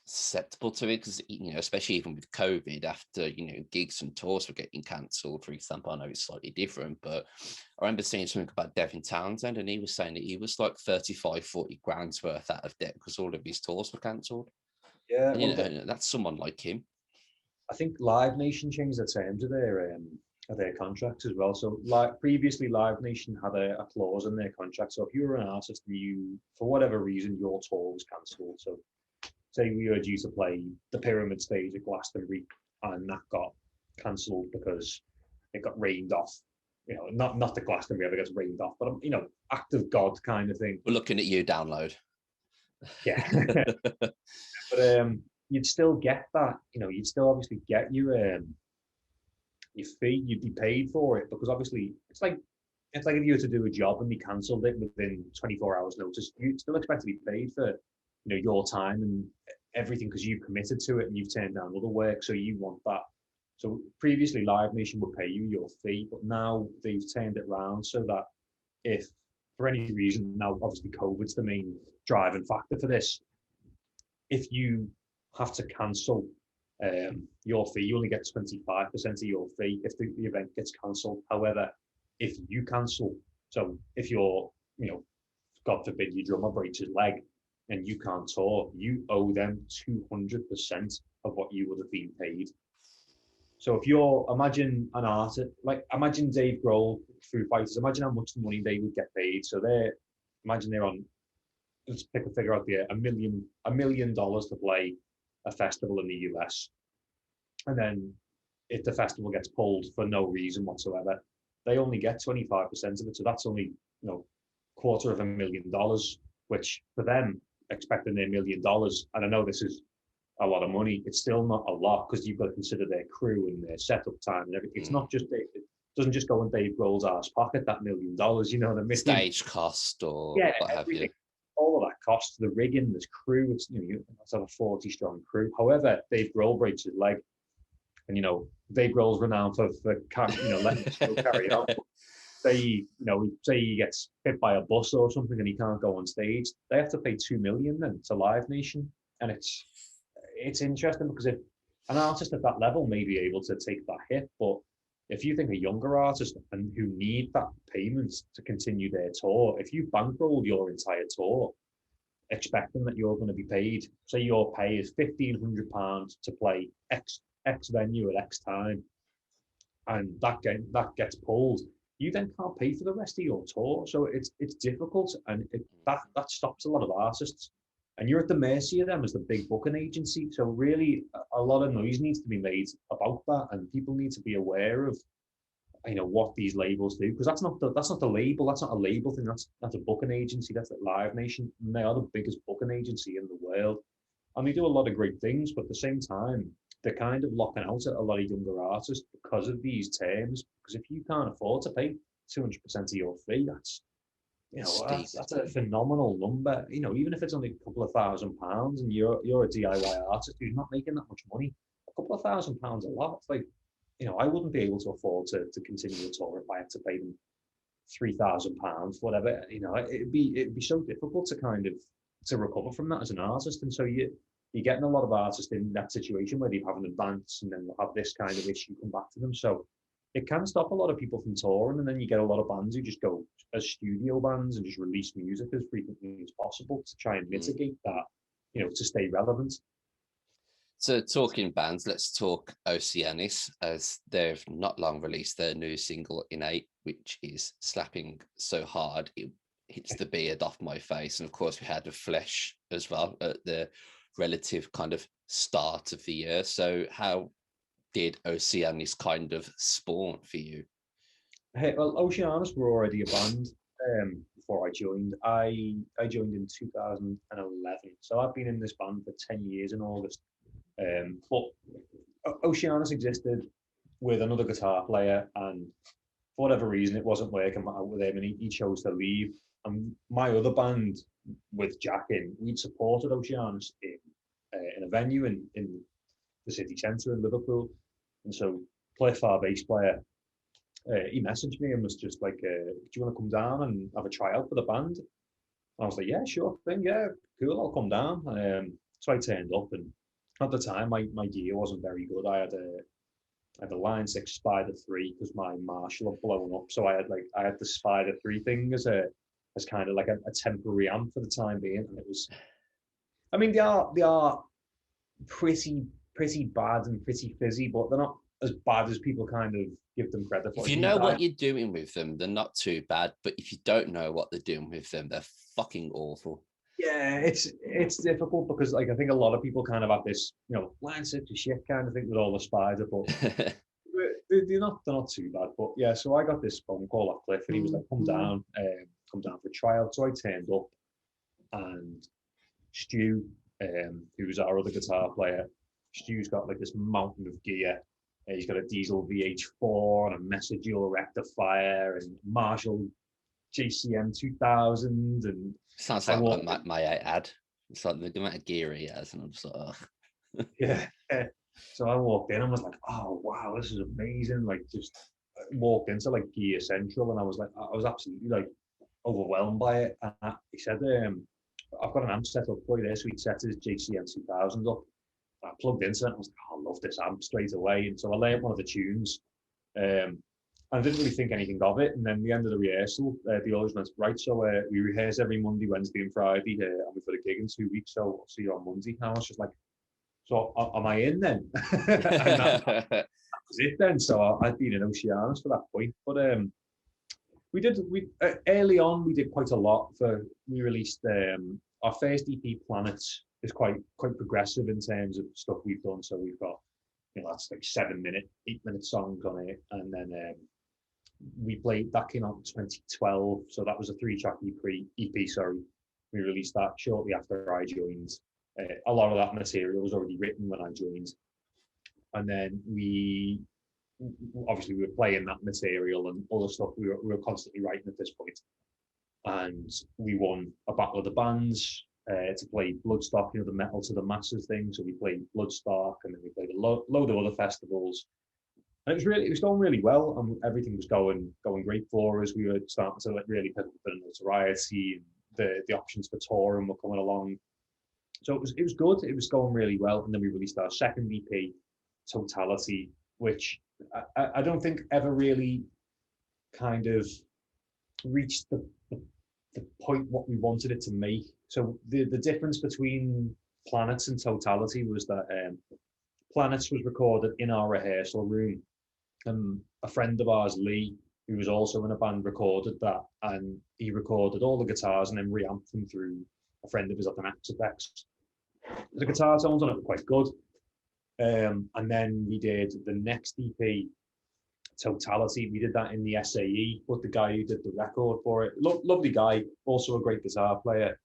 susceptible to it, because especially even with COVID, after gigs and tours were getting cancelled, for example. I know it's slightly different, but I remember seeing something about Devin Townsend, and he was saying that he was like 35-40 grand's worth out of debt because all of his tours were cancelled. And, that's someone like him. I think Live Nation changed the terms of their contracts as well. So previously Live Nation had a clause in their contract. So if you were an artist and you, for whatever reason, your tour was cancelled, so say we were due to play the Pyramid stage at Glastonbury and that got cancelled because it got rained off not the Glastonbury ever gets rained off, but act of God kind of thing. We're looking at you, download. Yeah. But you'd still get that, you'd still obviously get your fee, you'd be paid for it, because obviously it's like if you were to do a job and you cancelled it within 24 hours notice, you'd still expect to be paid for your time and everything, because you've committed to it and you've turned down other work, so you want that. So previously Live Nation would pay you your fee, but now they've turned it around so that if for any reason, now obviously COVID's the main driving factor for this, if you have to cancel your fee, you only get 25% of your fee if the event gets cancelled. However, if you cancel, so if you're, God forbid your drummer breaks his leg and you can't tour, you owe them 200% of what you would have been paid. So if imagine an artist, imagine Dave Grohl, Foo Fighters, imagine how much money they would get paid. So imagine they're on, let's pick a figure out there, $1 million to play a festival in the US. And then if the festival gets pulled for no reason whatsoever, they only get 25% of it. So that's only, $250,000, which for them, expecting their $1 million, and I know this is a lot of money, it's still not a lot, because you've got to consider their crew and their setup time and everything. It's not just, it doesn't just go in Dave Grohl's arse pocket, that $1 million, you know what I mean? Stage cost or what have you. All of that costs, the rigging, there's crew, it's, you have a 40 strong crew. However, Dave Grohl breaks his leg, and Dave Grohl's renowned for letting the show carry on. Say he gets hit by a bus or something and he can't go on stage, they have to pay $2 million then to Live Nation. And it's interesting, because if an artist at that level may be able to take that hit, but if you think a younger artist and who need that payment to continue their tour, if you bankroll your entire tour expecting that you're going to be paid, say your pay is £1,500 to play X venue at X time, and that gets pulled, you then can't pay for the rest of your tour. So it's difficult, and that stops a lot of artists, and you're at the mercy of them as the big booking agency. So really, a lot of noise needs to be made about that, and people need to be aware of what these labels do, because that's not the label, that's not a label thing, that's a booking agency, that's at Live Nation, and they are the biggest booking agency in the world, and they do a lot of great things, but at the same time they're kind of locking out a lot of younger artists because of these terms. Because if you can't afford to pay 200% of your fee, that's a phenomenal number. Even if it's only a couple of £1,000 and you're a DIY artist who's not making that much money, a couple of £1,000 a lot. It's like, I wouldn't be able to afford to continue a tour if I had to pay them £3,000, whatever. It'd be so difficult to recover from that as an artist. And so you're getting a lot of artists in that situation where they have an advance and then they'll have this kind of issue come back to them. So it can stop a lot of people from touring, and then you get a lot of bands who just go as studio bands and just release music as frequently as possible to try and mitigate that, to stay relevant. So talking bands, let's talk Oceanis, as they've not long released their new single Innate, which is slapping so hard it hits the beard off my face. And of course we had The Flesh as well at the relative kind of start of the year. So how did Oceanis kind of spawn for you? Hey, well, Oceanis were already a band before I joined. I joined in 2011, so I've been in this band for 10 years in August. But Oceanis existed with another guitar player, and for whatever reason it wasn't working out with him, and he chose to leave. And my other band with Jack we'd supported Oceanis in a venue in the city centre in Liverpool. And so Cliff, our bass player, he messaged me and was just like, do you want to come down and have a tryout for the band? And I was like, yeah, sure thing, yeah, cool, I'll come down. So I turned up, and at the time my gear wasn't very good. I had a Line 6 Spider 3 because my Marshall had blown up. So I had the Spider 3 thing as kind of like a temporary amp for the time being. And it was, I mean, they are pretty bad and pretty fizzy, but they're not as bad as people kind of give them credit for. If you know what you're doing with them, they're not too bad. But if you don't know what they're doing with them, they're fucking awful. Yeah, it's difficult because I think a lot of people kind of have this, Line 6 is shit kind of thing with all the Spider, but they're not too bad. But yeah, so I got this phone call off Cliff, and he was like, come down for a trial. So I turned up, and Stu, who was our other guitar player, Stu's got like this mountain of gear. He's got a diesel VH4 and a Messager rectifier and Marshall JCM 2000. And sounds like my ad. It's like the amount of gear he has, and I'm just like, oh. Yeah. So I walked in and was like, oh wow, this is amazing. Like, just walked into like Gear Central, and I was absolutely like overwhelmed by it. And he said, I've got an amp set up for you there, so he set his JCM 2000 up. I plugged into it and I was like, oh, I love this amp straight away. And so I learned one of the tunes. And I didn't really think anything of it. And then the end of the rehearsal, they always went, right, so we rehearse every Monday, Wednesday and Friday, and we've got a gig in 2 weeks, so I'll see you on Monday. And I was just like, so am I in then? And that was it then. So I'd been in Oceanis for that point. But we early on, we did quite a lot. We released our first EP, Planets, is quite progressive in terms of stuff we've done. So we've got, that's like 7-minute, 8-minute songs on it. And then we played, that came out in 2012. So that was a 3-track EP, sorry. We released that shortly after I joined. A lot of that material was already written when I joined. And then we were playing that material and other stuff we were constantly writing at this point. And we won a Battle of the Bands to play Bloodstock, the Metal to the Masses thing. So we played Bloodstock, and then we played a load of other festivals. And it was going really well, and everything was going great for us. We were starting to really pick up a bit of notoriety, and the options for touring were coming along. So it was good. It was going really well. And then we released our second EP, Totality, which I don't think ever really kind of reached the point what we wanted it to make. So the difference between Planets and Totality was that Planets was recorded in our rehearsal room. A friend of ours, Lee, who was also in a band, recorded that, and he recorded all the guitars and then reamped them through a friend of his up an Axe. The guitar tones on it were quite good. And then we did the next EP, Totality. We did that in the SAE, but the guy who did the record for it, lovely guy, also a great guitar player.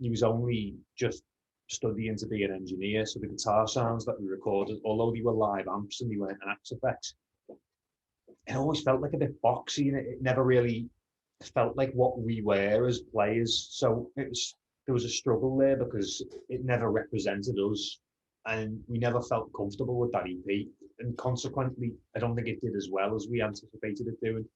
He was only just studying to be an engineer, so the guitar sounds that we recorded, although they were live amps and they weren't an Axe effects, it always felt like a bit boxy, and it never really felt like what we were as players. So there was a struggle there because it never represented us, and we never felt comfortable with that EP, and consequently I don't think it did as well as we anticipated it doing.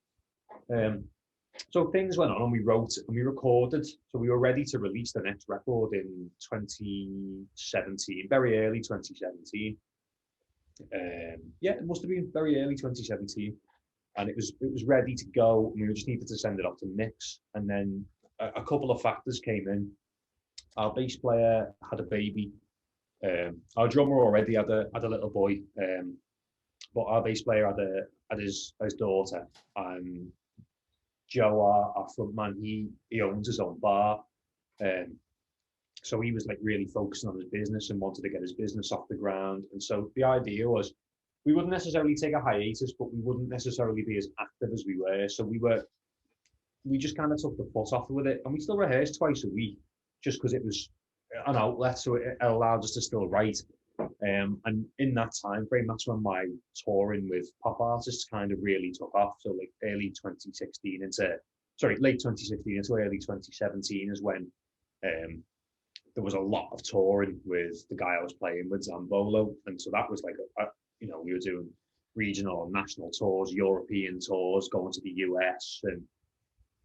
So things went on, and we wrote and we recorded, so we were ready to release the next record in 2017, very early 2017. It must have been very early 2017, and it was ready to go, and we just needed to send it off to mix. And then a couple of factors came in. Our bass player had a baby. Our drummer already had a little boy, but our bass player had his daughter. And Joe, our frontman, he owns his own bar, so he was like really focusing on his business and wanted to get his business off the ground. And so the idea was we wouldn't necessarily take a hiatus, but we wouldn't necessarily be as active as we were. So we just kind of took the foot off with it, and we still rehearsed twice a week, just because it was an outlet, so it allowed us to still write. And in that time frame, that's when my touring with pop artists kind of really took off. So like late 2016 into early 2017 is when there was a lot of touring with the guy I was playing with, Zambolo. And so that was like, we were doing regional and national tours, European tours, going to the US, and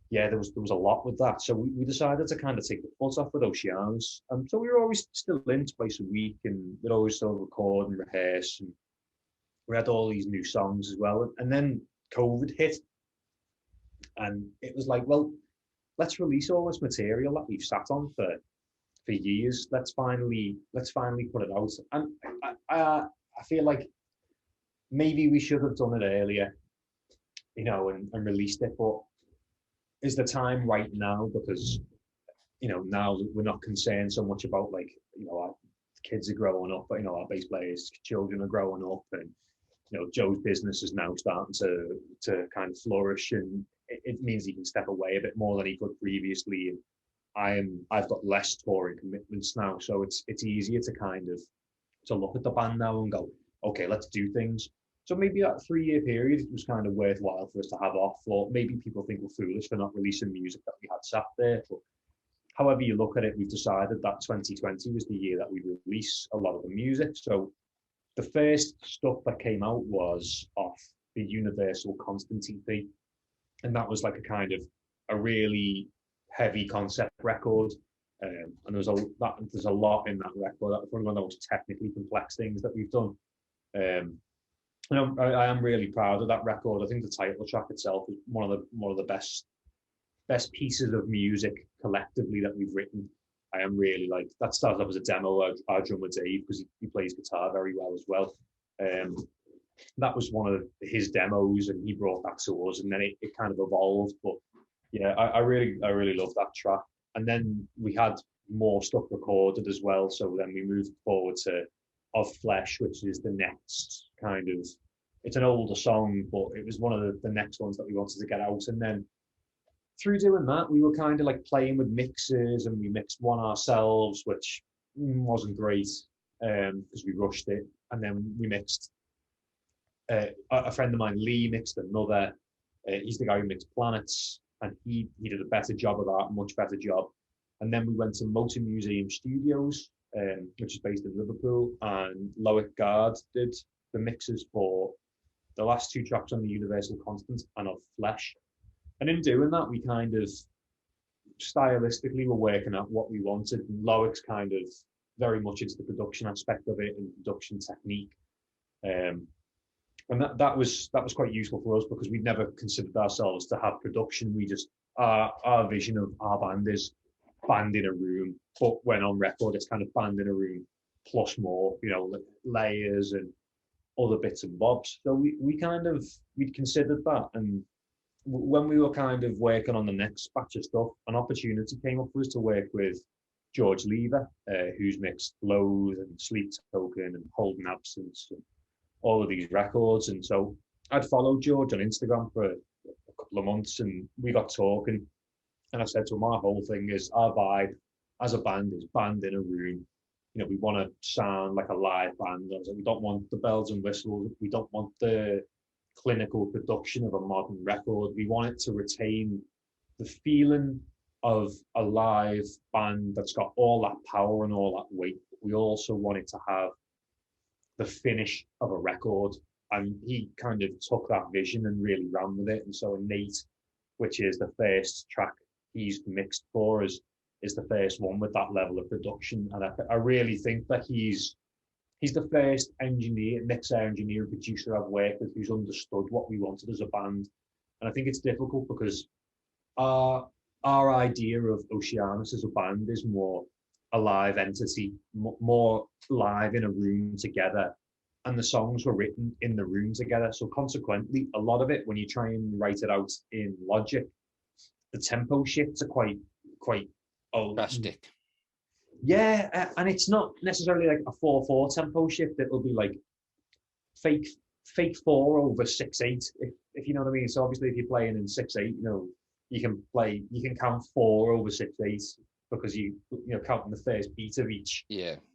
yeah, there was a lot with that. So we decided to kind of take the foot off with Oceanis. So we were always still in twice a week, and we'd always still record and rehearse. And we had all these new songs as well. And then COVID hit, and it was like, well, let's release all this material that we've sat on for years. Let's finally put it out. And I feel like maybe we should have done it earlier, and released it, but is the time right now? Because now we're not concerned so much about our kids are growing up, but our bass players' children are growing up, and Joe's business is now starting to kind of flourish, and it means he can step away a bit more than he could previously. And I've got less touring commitments now, so it's easier to kind of to look at the band now and go, okay, let's do things. So maybe that 3-year period was kind of worthwhile for us to have off, or maybe people think we're foolish for not releasing music that we had sat there. But however you look at it, we've decided that 2020 was the year that we release a lot of the music. So the first stuff that came out was off the Universal Constant EP, and that was like a kind of a really heavy concept record. And there's a lot in that record. That's one of the most technically complex things that we've done. I am really proud of that record. I think the title track itself is one of the best pieces of music collectively that we've written. I am really like that. Started off as a demo. Our drummer Dave, because he plays guitar very well as well. That was one of his demos, and he brought that to us, and then it kind of evolved. But yeah, I really love that track. And then we had more stuff recorded as well. So then we moved forward to Of Flesh, which is the next kind of, it's an older song, but it was one of the next ones that we wanted to get out. And then through doing that, we were kind of like playing with mixes, and we mixed one ourselves, which wasn't great because we rushed it. And then we mixed, a friend of mine, Lee, mixed another. He's the guy who mixed Planets, and he did a better job of that, much better job. And then we went to Motor Museum Studios, which is based in Liverpool, and Loic Gard did the mixes for the last 2 tracks on the Universal Constant and Of Flesh. And in doing that, we kind of stylistically were working out what we wanted. And Loic's kind of very much into the production aspect of it and production technique. And that was quite useful for us, because we'd never considered ourselves to have production. We just, our vision of our band is band in a room, but when on record, it's kind of band in a room plus more, layers and other bits and bobs. So we'd considered that. And when we were kind of working on the next batch of stuff, an opportunity came up for us to work with George Lever, who's mixed Loathe and Sleep Token and Holding Absence and all of these records. And so I'd followed George on Instagram for a couple of months, and we got talking, and I said to him, our whole thing is, our vibe as a band is band in a room. We want to sound like a live band. I was like, we don't want the bells and whistles. We don't want the clinical production of a modern record. We want it to retain the feeling of a live band that's got all that power and all that weight. We also want it to have the finish of a record. And he kind of took that vision and really ran with it. And so Innate, which is the first track he's mixed for us, is the first one with that level of production. And I really think that he's the first mixer engineer and producer I've worked with who's understood what we wanted as a band. And I think it's difficult because our idea of Oceanis as a band is more a live entity, more live in a room together. And the songs were written in the room together. So consequently, a lot of it, when you try and write it out in Logic, the tempo shifts are quite drastic. Yeah, and it's not necessarily like a 4/4 tempo shift. It'll be like fake 4 over 6/8, if you know what I mean. So obviously, if you're playing in 6/8, you can count 4 over 6/8 because you counting the first beat of each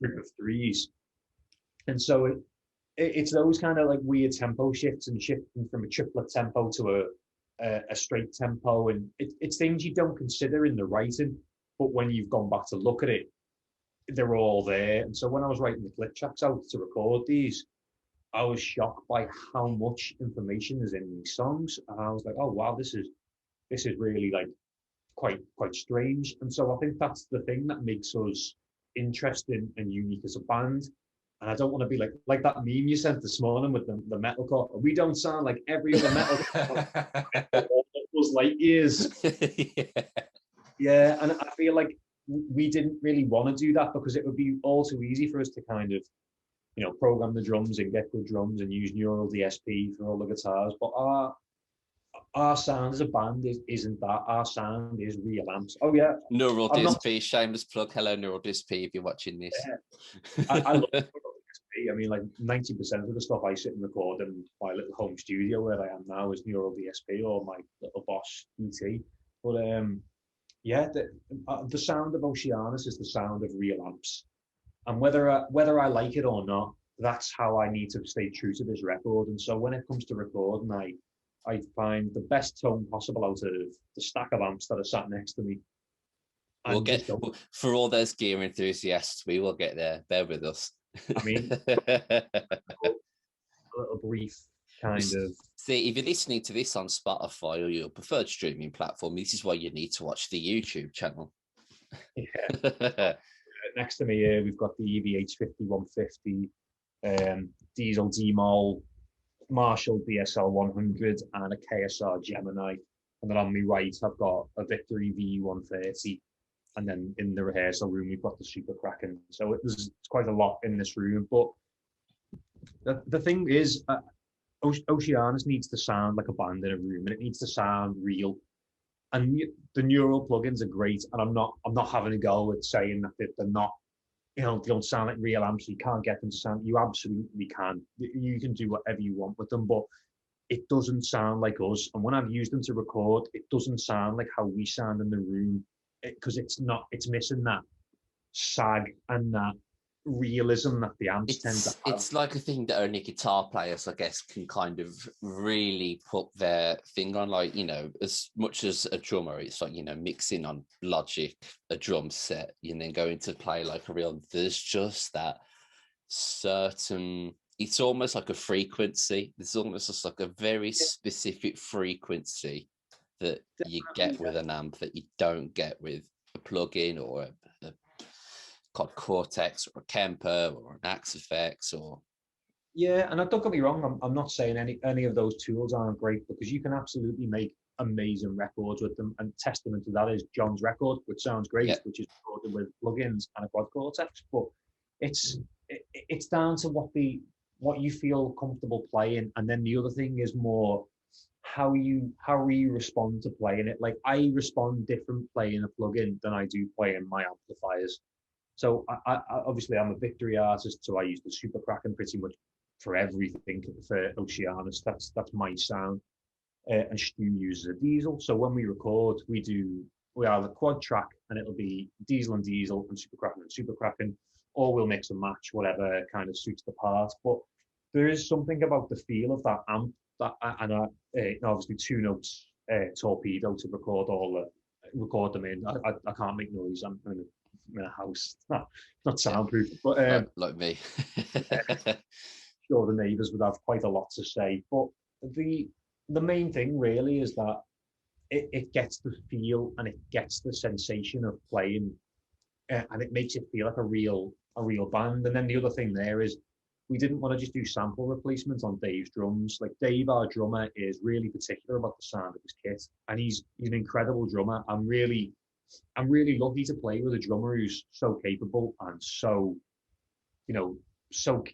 group of threes. And so it's those kind of like weird tempo shifts, and shifting from a triplet tempo to a straight tempo, and it's things you don't consider in the writing, but when you've gone back to look at it, they're all there. And so when I was writing the click tracks out to record these, I was shocked by how much information is in these songs, and I was like, oh wow, this is really like quite strange. And so I think that's the thing that makes us interesting and unique as a band. And I don't want to be like that meme you sent this morning with the metalcore. We don't sound like every other metalcore. Was light years. Yeah, and I feel like we didn't really want to do that because it would be all too easy for us to kind of, program the drums and get good drums and use neural DSP for all the guitars. But our sound as a band isn't that. Our sound is real amps. Oh yeah, neural DSP. Shameless plug. Hello, neural DSP. If you're watching this, I love neural DSP. I mean, like 90% of the stuff I sit and record in my little home studio where I am now is Neural DSP or my little Boss ET. But yeah, the sound of Oceanis is the sound of real amps, and whether I like it or not, that's how I need to stay true to this record. And so when it comes to recording, I find the best tone possible out of the stack of amps that are sat next to me. For all those gear enthusiasts, we will get there. Bear with us. I mean, a little brief kind of. See, if you're listening to this on Spotify or your preferred streaming platform, this is why you need to watch the YouTube channel. Yeah. Next to me here, we've got the EVH 5150, Diesel D-Mol, Marshall DSL 100, and a KSR Gemini. And then on my right, I've got a Victory V130. And then in the rehearsal room, we've got the Super Kraken. So there's quite a lot in this room. But the thing is, Oceanis needs to sound like a band in a room, and it needs to sound real. And the neural plugins are great, and I'm not having a go at saying that they're not, they don't sound like real amps. You can't get them to sound. You absolutely can. You can do whatever you want with them, but it doesn't sound like us. And when I've used them to record, it doesn't sound like how we sound in the room, because it's missing that sag and that realism that the amps tend to have. It's like a thing that only guitar players, I guess, can kind of really put their finger on. Like, as much as a drummer, it's like, mixing on Logic, a drum set, and then going to play like a real, there's just that certain, it's almost like a frequency. It's almost just like a very specific frequency that you get with an amp that you don't get with a plugin or a Cortex or a Kemper or an Axe Effects or. Yeah, and don't get me wrong, I'm not saying any of those tools aren't great, because you can absolutely make amazing records with them. And testament to that is John's record, which sounds great, which is recorded with plugins and a quad Cortex. But it's down to what you feel comfortable playing, and then the other thing is more how you respond to playing it. Like, I respond different playing a plugin than I do playing my amplifiers. So I obviously I'm a Victory artist, so I use the Super Kraken pretty much for everything for Oceanis. That's my sound. And Stu uses a Diesel. So when we record, we have a quad track, and it'll be Diesel and Diesel and Super Kraken, or we'll mix and match whatever kind of suits the part. But there is something about the feel of that amp and obviously 2 notes torpedo to record them in. I can't make noise. I'm in a house. It's not soundproof, but like me. Sure, the neighbours would have quite a lot to say. But the main thing really is that it gets the feel and it gets the sensation of playing, and it makes it feel like a real band. And then the other thing there is, we didn't want to just do sample replacements on Dave's drums. Like, Dave, our drummer, is really particular about the sound of his kit, and he's an incredible drummer. I'm really lucky to play with a drummer who's so capable and so, so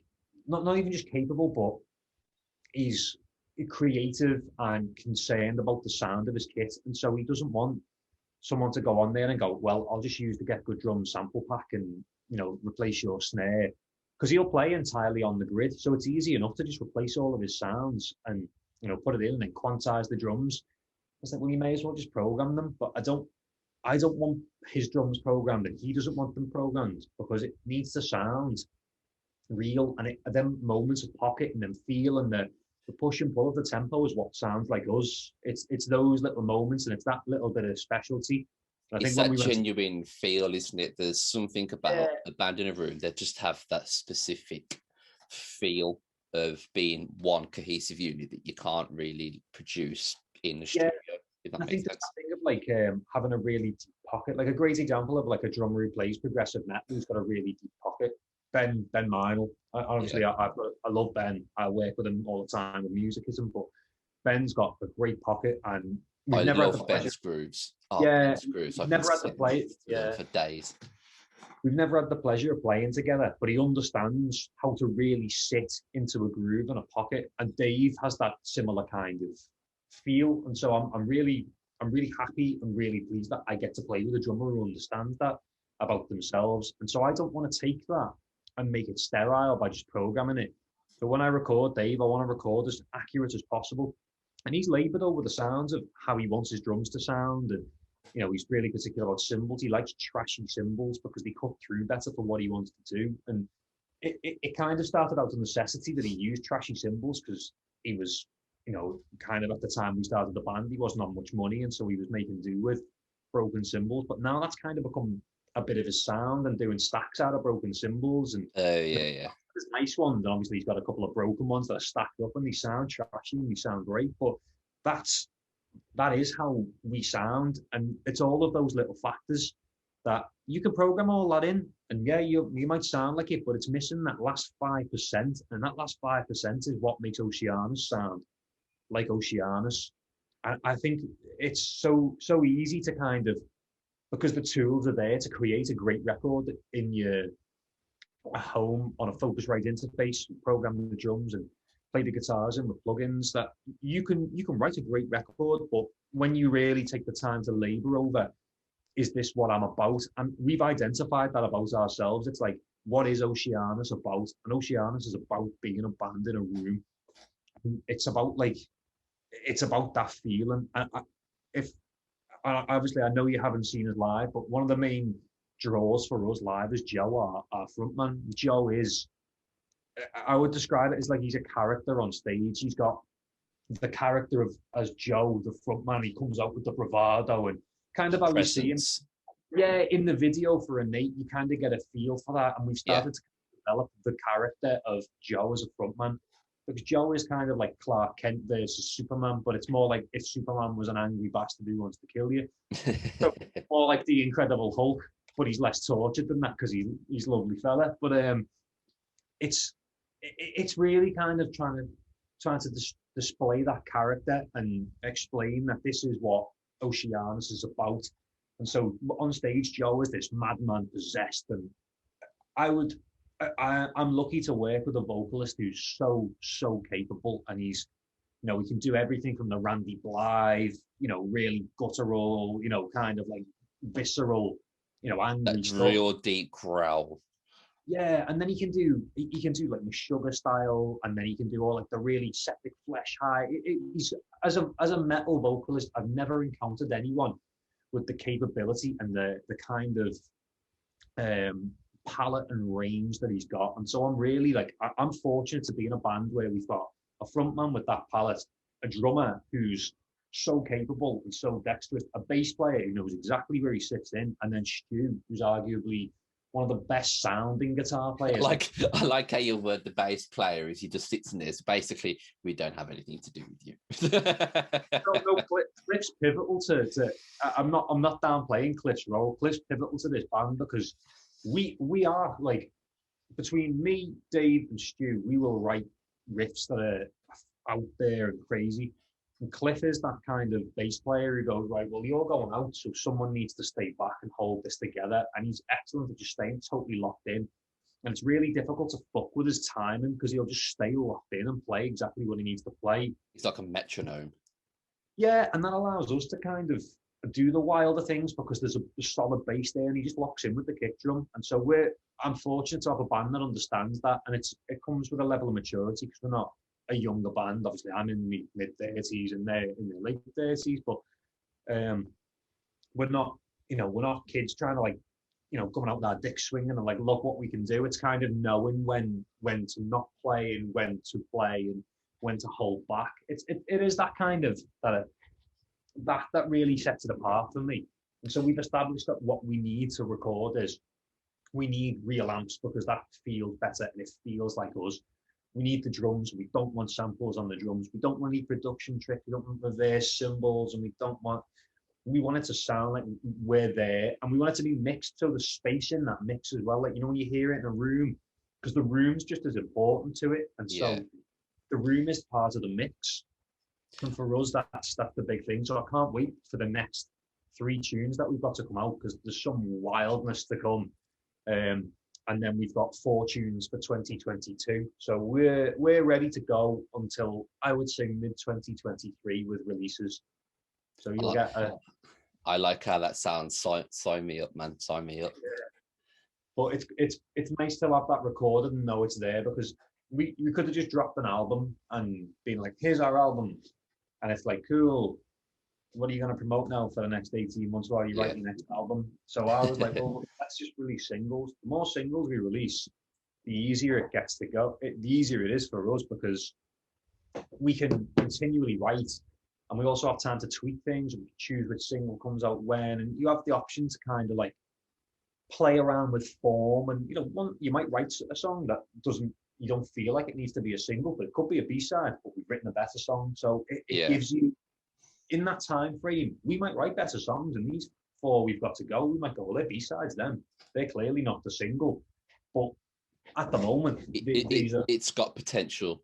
not even just capable, but he's creative and concerned about the sound of his kit. And so he doesn't want someone to go on there and go, well, I'll just use the Get Good Drum sample pack and, replace your snare. Because he'll play entirely on the grid. So it's easy enough to just replace all of his sounds and, put it in and then quantize the drums. It's like, well, you may as well just program them. But I don't want his drums programmed, and he doesn't want them programmed, because it needs to sound real. And them moments of pocket and then feel and the push and pull of the tempo is what sounds like us. It's those little moments, and it's that little bit of specialty. It's that genuine feel, isn't it? There's something about a band in a room that just have that specific feel of being one cohesive unit that you can't really produce in the studio. If that makes sense. I think of like having a really deep pocket. Like, a great example of like a drummer who plays progressive metal who's got a really deep pocket. Ben Meinl. I love Ben. I work with him all the time with musicism, but Ben's got a great pocket, and I love Ben's grooves. Ben's grooves. I've never had to play it for days. We've never had the pleasure of playing together, but he understands how to really sit into a groove and a pocket. And Dave has that similar kind of feel. And so I'm really happy and really pleased that I get to play with a drummer who understands that about themselves. And so I don't want to take that and make it sterile by just programming it. So when I record Dave, I want to record as accurate as possible. And he's laboured over the sounds of how he wants his drums to sound. And, you know, he's really particular about cymbals. He likes trashy cymbals because they cut through better for what he wants to do. And it kind of started out of necessity that he used trashy cymbals because he was, you know, kind of at the time we started the band, he wasn't on much money. And so he was making do with broken cymbals. But now that's kind of become a bit of his sound and doing stacks out of broken cymbals. And yeah. there's nice ones, and obviously he's got a couple of broken ones that are stacked up and they sound trashy and they sound great, but that is how we sound. And it's all of those little factors that you can program all that in, and yeah, you might sound like it, but it's missing that last 5%, and that last 5% is what makes Oceanis sound like Oceanis. And I think it's so easy to kind of, because the tools are there to create a great record in your at home on a Focusrite interface, program the drums and play the guitars in with plugins, that you can write a great record. But when you really take the time to labor over, is this what I'm about? And we've identified that about ourselves. It's like, what is Oceanis about? And Oceanis is about being a band in a room. It's about that feeling. And obviously I know you haven't seen us live, but one of the main draws for us live is Joe, our frontman. Joe is, I would describe it as like he's a character on stage. He's got the character of as Joe, the frontman. He comes out with the bravado and kind of how you see him. Yeah, in the video for Innate, you kind of get a feel for that. And we've started to develop the character of Joe as a frontman. Because Joe is kind of like Clark Kent versus Superman, but it's more like if Superman was an angry bastard who wants to kill you. So, more like the Incredible Hulk, but he's less tortured than that because he's a lovely fella. But it's really kind of trying to display that character and explain that this is what Oceanis is about. And so on stage, Joe is this madman possessed, and I'm lucky to work with a vocalist who's so capable, and he's, you know, he can do everything from the Randy Blythe, you know, really guttural, you know, kind of like visceral, you know, angry that stuff. real deep growl. Yeah, and then he can do like the Sugar style, and then he can do all like the really septic flesh high. He's as a metal vocalist, I've never encountered anyone with the capability and the kind of palette and range that he's got. And so I'm really like, I'm fortunate to be in a band where we've got a frontman with that palette, a drummer who's so capable and so dexterous, a bass player who knows exactly where he sits in, and then Stu, who's arguably one of the best sounding guitar players. I like how your word the bass player is, he just sits in there. So basically, we don't have anything to do with you. no, Cliff's pivotal to I'm not downplaying Cliff's role. Cliff's pivotal to this band because we are like, between me, Dave, and Stu, we will write riffs that are out there and crazy. And Cliff is that kind of bass player who goes, right, well, you're going out, so someone needs to stay back and hold this together. And he's excellent at just staying totally locked in. And it's really difficult to fuck with his timing because he'll just stay locked in and play exactly what he needs to play. He's like a metronome. Yeah, and that allows us to kind of do the wilder things because there's a solid bass there and he just locks in with the kick drum. And so I'm fortunate to have a band that understands that, and it comes with a level of maturity because we're not a younger band. Obviously, I'm in my mid-30s and they're in their late 30s, but we're not kids trying to like, you know, coming out with our dick swinging and like, look what we can do. It's kind of knowing when to not play and when to play and when to hold back. It is that kind of that really sets it apart for me. And so we've established that what we need to record is we need real amps because that feels better and it feels like us. We need the drums. We don't want samples on the drums. We don't want any production tricks. We don't want reverse cymbals, and we want it to sound like we're there, and we want it to be mixed. So the space in that mix as well, like, you know, when you hear it in a room, because the room's just as important to it, and so the room is part of the mix. And for us, that's the big thing. So I can't wait for the next 3 tunes that we've got to come out because there's some wildness to come. And then we've got 4 tunes for 2022. So we're ready to go until I would say mid-2023 with releases. So you'll get I like how that sounds. Sign me up, man. Sign me up. But it's nice to have that recorded and know it's there, because we could have just dropped an album and been like, here's our album, and it's like, cool, what are you going to promote now for the next 18 months while you write your next album? So I was like, well, let's just release singles. The more singles we release, the easier it gets to go. The easier it is for us, because we can continually write, and we also have time to tweak things, and we choose which single comes out when, and you have the option to kind of like play around with form. And you might write a song that you don't feel like it needs to be a single, but it could be a B-side, but we've written a better song. So it gives you, in that time frame, we might write better songs, and these 4 we've got to go, we might go, well, they're B-sides then. They're clearly not the single. But at the moment, it's got potential.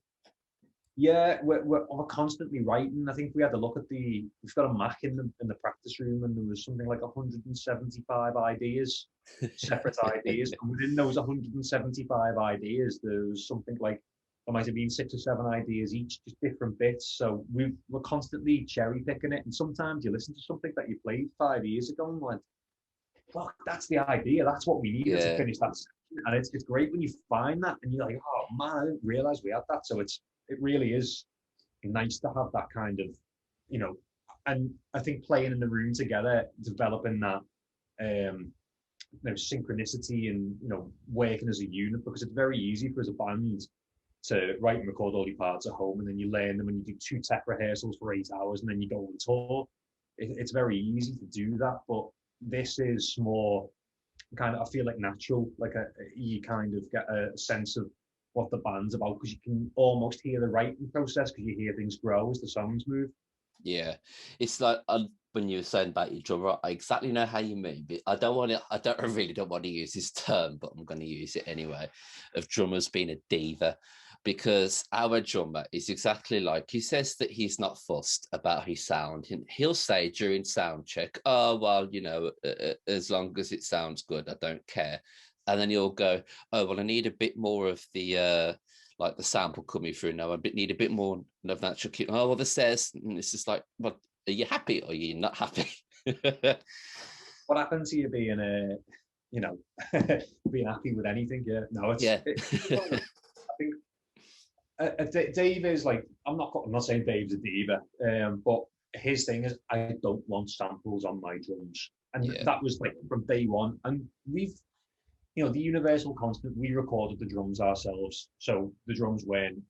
Yeah, we're constantly writing. I think we had a look at we've got a Mac in the practice room, and there was something like 175 ideas, separate ideas. And within those 175 ideas, there was something like, there might have been 6 or 7 ideas each, just different bits. So we're constantly cherry picking it. And sometimes you listen to something that you played 5 years ago and went, look, that's the idea. That's what we needed to finish that section. And it's great when you find that and you're like, oh man, I didn't realize we had that. So it really is nice to have that kind of, and I think playing in the room together, developing that synchronicity and working as a unit, because it's very easy for as a band to write and record all your parts at home, and then you learn them and you do 2 tech rehearsals for 8 hours, and then you go on tour. It's very easy to do that, but this is more kind of, I feel like, natural. Like you kind of get a sense of what the band's about, because you can almost hear the writing process, because you hear things grow as the songs move. Yeah, it's like when you were saying about your drummer, I exactly know how you mean, but I really don't want to use this term, but I'm going to use it anyway, of drummers being a diva, because our drummer is exactly like, he says that he's not fussed about his sound. He'll say during sound check, oh, well, as long as it sounds good, I don't care. And then you'll go, oh, well, I need a bit more of the like the sample coming through now. I need a bit more of natural kick. Oh, well, this says, and it's just like, well, are you happy or are you not happy? What happened to you being being happy with anything? Yeah, no, it's I think Dave is like, I'm not saying Dave's a diva, but his thing is, I don't want samples on my drums, and that was like from day one. And we've, the universal constant, we recorded the drums ourselves, so the drums weren't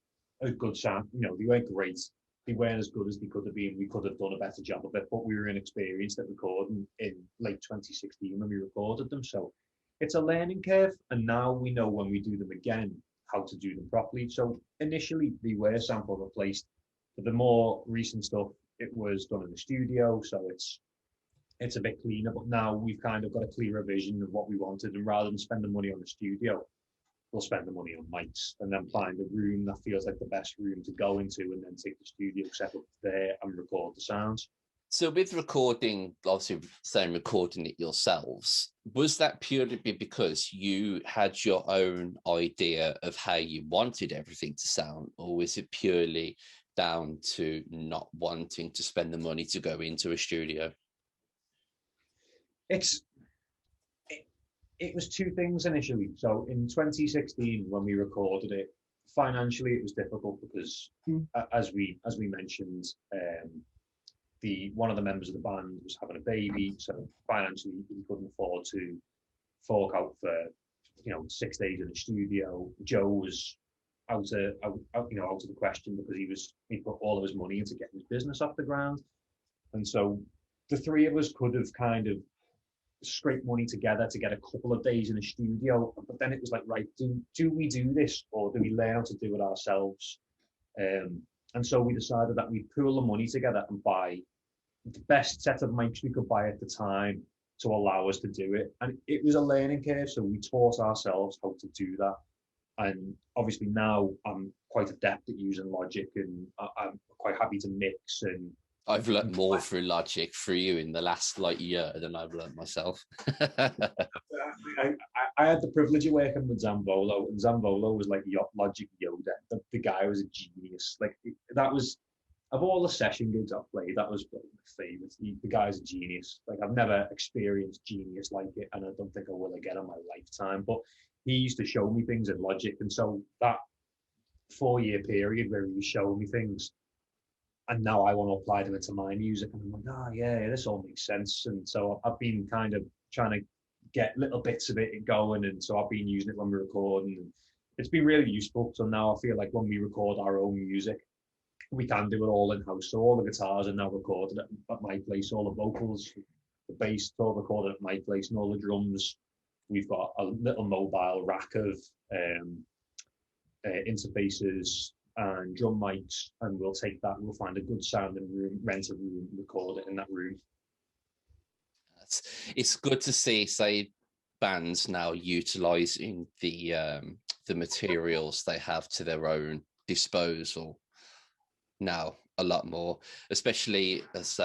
a good sound. They weren't great. They weren't as good as they could have been. We could have done a better job of it, but we were inexperienced at recording in late 2016 when we recorded them. So it's a learning curve, and now we know when we do them again how to do them properly. So initially they were sample replaced. For the more recent stuff, it was done in the studio, so it's a bit cleaner. But now we've kind of got a clearer vision of what we wanted, and rather than spend the money on the studio, we'll spend the money on mics and then find a room that feels like the best room to go into, and then take the studio setup there and record the sounds. So with recording, obviously saying recording it yourselves, was that purely because you had your own idea of how you wanted everything to sound, or was it purely down to not wanting to spend the money to go into a studio? It was 2 things initially. So in 2016, when we recorded it, financially it was difficult because, as we mentioned, one of the members of the band was having a baby, so financially he couldn't afford to fork out for 6 days in the studio. Joe was out of the question, because he put all of his money into getting his business off the ground, and so the 3 of us could have kind of scrape money together to get a couple of days in the studio. But then it was like, right, do we do this, or do we learn how to do it ourselves? And so we decided that we'd pool the money together and buy the best set of mics we could buy at the time to allow us to do it. And it was a learning curve, so we taught ourselves how to do that. And obviously now I'm quite adept at using Logic, and I'm quite happy to mix. And I've learned more through Logic through you in the last year than I've learned myself. I had the privilege of working with Zambolo, and Zambolo was like Logic Yoda. The guy was a genius. Like, that was, of all the session gigs I've played, that was my favourite. The guy's a genius. Like, I've never experienced genius like it, and I don't think I will again in my lifetime. But he used to show me things in Logic, and so that 4-year period where he was showing me things, and now I want to apply them into my music, and I'm like, oh yeah, this all makes sense. And so I've been kind of trying to get little bits of it going, and so I've been using it when we're recording, and it's been really useful. So now I feel like when we record our own music, we can do it all in house. So all the guitars are now recorded at my place, all the vocals, the bass, it's all recorded at my place, and all the drums. We've got a little mobile rack of interfaces and drum mics, and we'll take that, we'll find a good sounding room, rent a room, record it in that room. It's good to see, say, bands now utilizing the materials they have to their own disposal now a lot more, especially as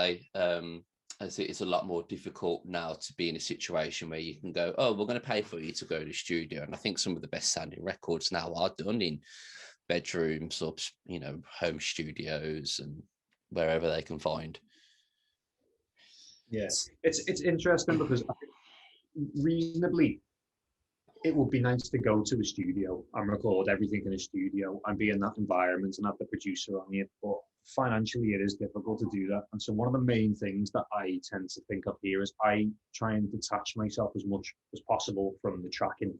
it is a lot more difficult now to be in a situation where you can go, oh, we're going to pay for you to go to the studio. And I think some of the best sounding records now are done in bedrooms or, you know, home studios and wherever they can find. Yeah, it's interesting because I think reasonably it would be nice to go to a studio and record everything in a studio and be in that environment and have the producer on you, but financially it is difficult to do that. And so one of the main things that I tend to think of here is I try and detach myself as much as possible from the tracking.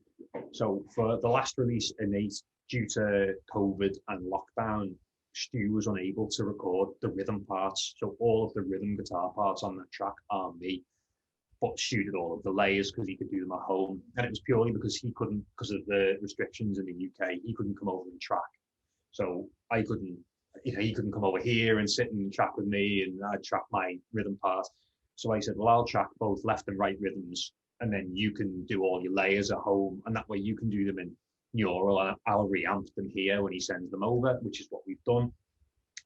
So for the last release, Innate, due to COVID and lockdown, Stu was unable to record the rhythm parts. So all of the rhythm guitar parts on that track are me. But Stu did all of the layers because he could do them at home. And it was purely because he couldn't, because of the restrictions in the UK, he couldn't come over and track. So I couldn't, you know, he couldn't come over here and sit and track with me, and I'd track my rhythm part. So I said, well, I'll track both left and right rhythms, and then you can do all your layers at home, and that way you can do them in neural, and I'll reamp them here when he sends them over, which is what we've done.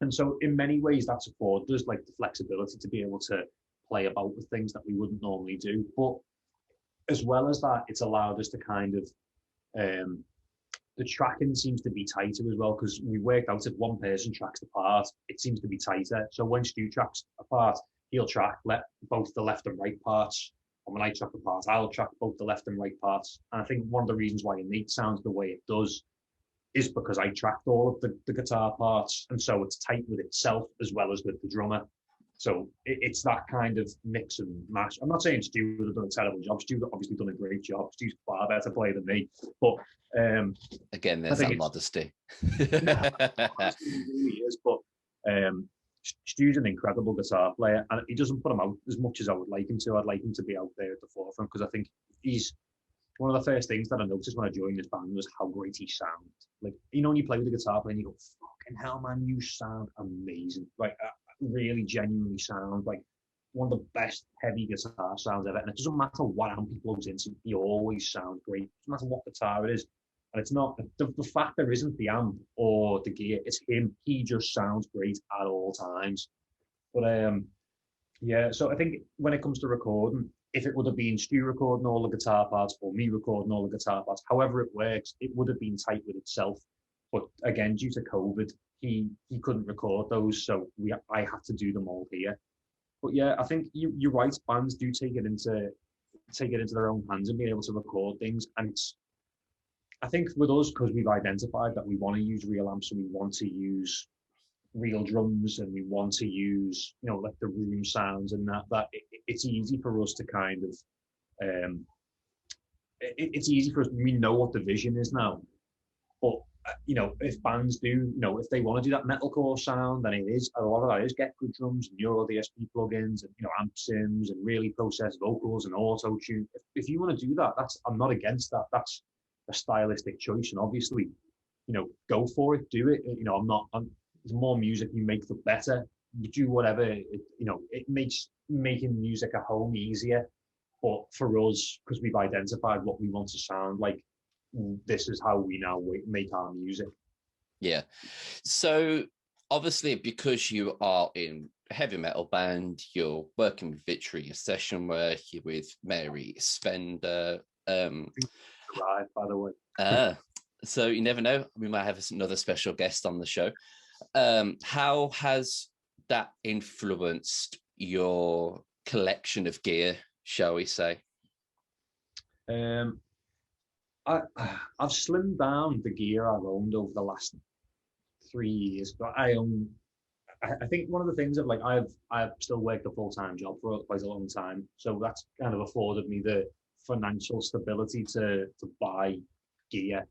And so in many ways that's afforded us like the flexibility to be able to play about with things that we wouldn't normally do. But as well as that, it's allowed us to kind of the tracking seems to be tighter as well, because we worked out if one person tracks the part, it seems to be tighter. So when Stu tracks a part, he'll track both the left and right parts, and when I track the part, I'll track both the left and right parts. And I think one of the reasons why Innate sounds the way it does is because I tracked all of the guitar parts, and so it's tight with itself as well as with the drummer. So it's that kind of mix and mash. I'm not saying Stu would have done a terrible job. Stu's obviously done a great job. Stu's far better player than me. But again, there's that modesty. He really is. But Stu's an incredible guitar player, and he doesn't put him out as much as I would like him to. I'd like him to be out there at the forefront, because I think he's one of the first things that I noticed when I joined this band was how great he sounds. Like, you know, when you play with the guitar player and you go, fucking hell, man, you sound amazing. Like, really genuinely sound like one of the best heavy guitar sounds ever. And it doesn't matter what amp he plugs into, he always sounds great. It doesn't matter what guitar it is. And it's not, the fact there isn't the amp or the gear, it's him. He just sounds great at all times. But yeah, so I think when it comes to recording, if it would have been Stu recording all the guitar parts or me recording all the guitar parts, however it works, it would have been tight with itself. But again, due to COVID, he couldn't record those, so I had to do them all here. But yeah, I think you're right. Bands do take it into their own hands and be able to record things. And I think with us, because we've identified that we want to use real amps and we want to use real drums and we want to use, you know, like the room sounds and that it's easy for us to kind of it's easy for us. We know what the vision is now, but you know, if bands do, you know, if they want to do that metalcore sound, then it is a lot of that is get good drums and neural DSP plugins and, you know, amp sims and really processed vocals and auto tune. If you want to do that, I'm not against that. That's a stylistic choice, and obviously, you know, go for it, do it. You know, the more music you make, the better. You do whatever. You know, it makes making music at home easier. But for us, because we've identified what we want to sound like, this is how we now make our music. Yeah. So obviously, because you are in a heavy metal band, you're working with Victory, your session work, you're with Mary Spender. Right, by the way. So you never know, we might have another special guest on the show. How has that influenced your collection of gear, shall we say? I've slimmed down the gear I've owned over the last 3 years, but I think one of the things of like I've still worked a full-time job for quite a long time, so that's kind of afforded me the financial stability to buy gear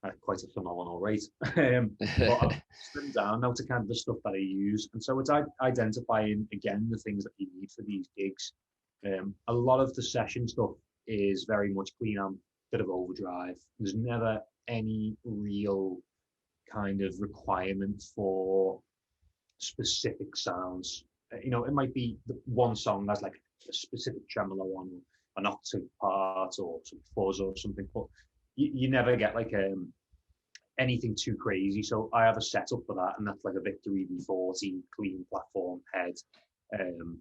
at quite a phenomenal rate. But I've slimmed down now to kind of the stuff that I use, and so it's identifying again the things that you need for these gigs. A lot of the session stuff is very much clean amp, bit of overdrive. There's never any real kind of requirement for specific sounds. You know, it might be one song that's like a specific tremolo on an octave part or some fuzz or something, but you never get like anything too crazy. So I have a setup for that, and that's like a Victory V40 clean platform head, and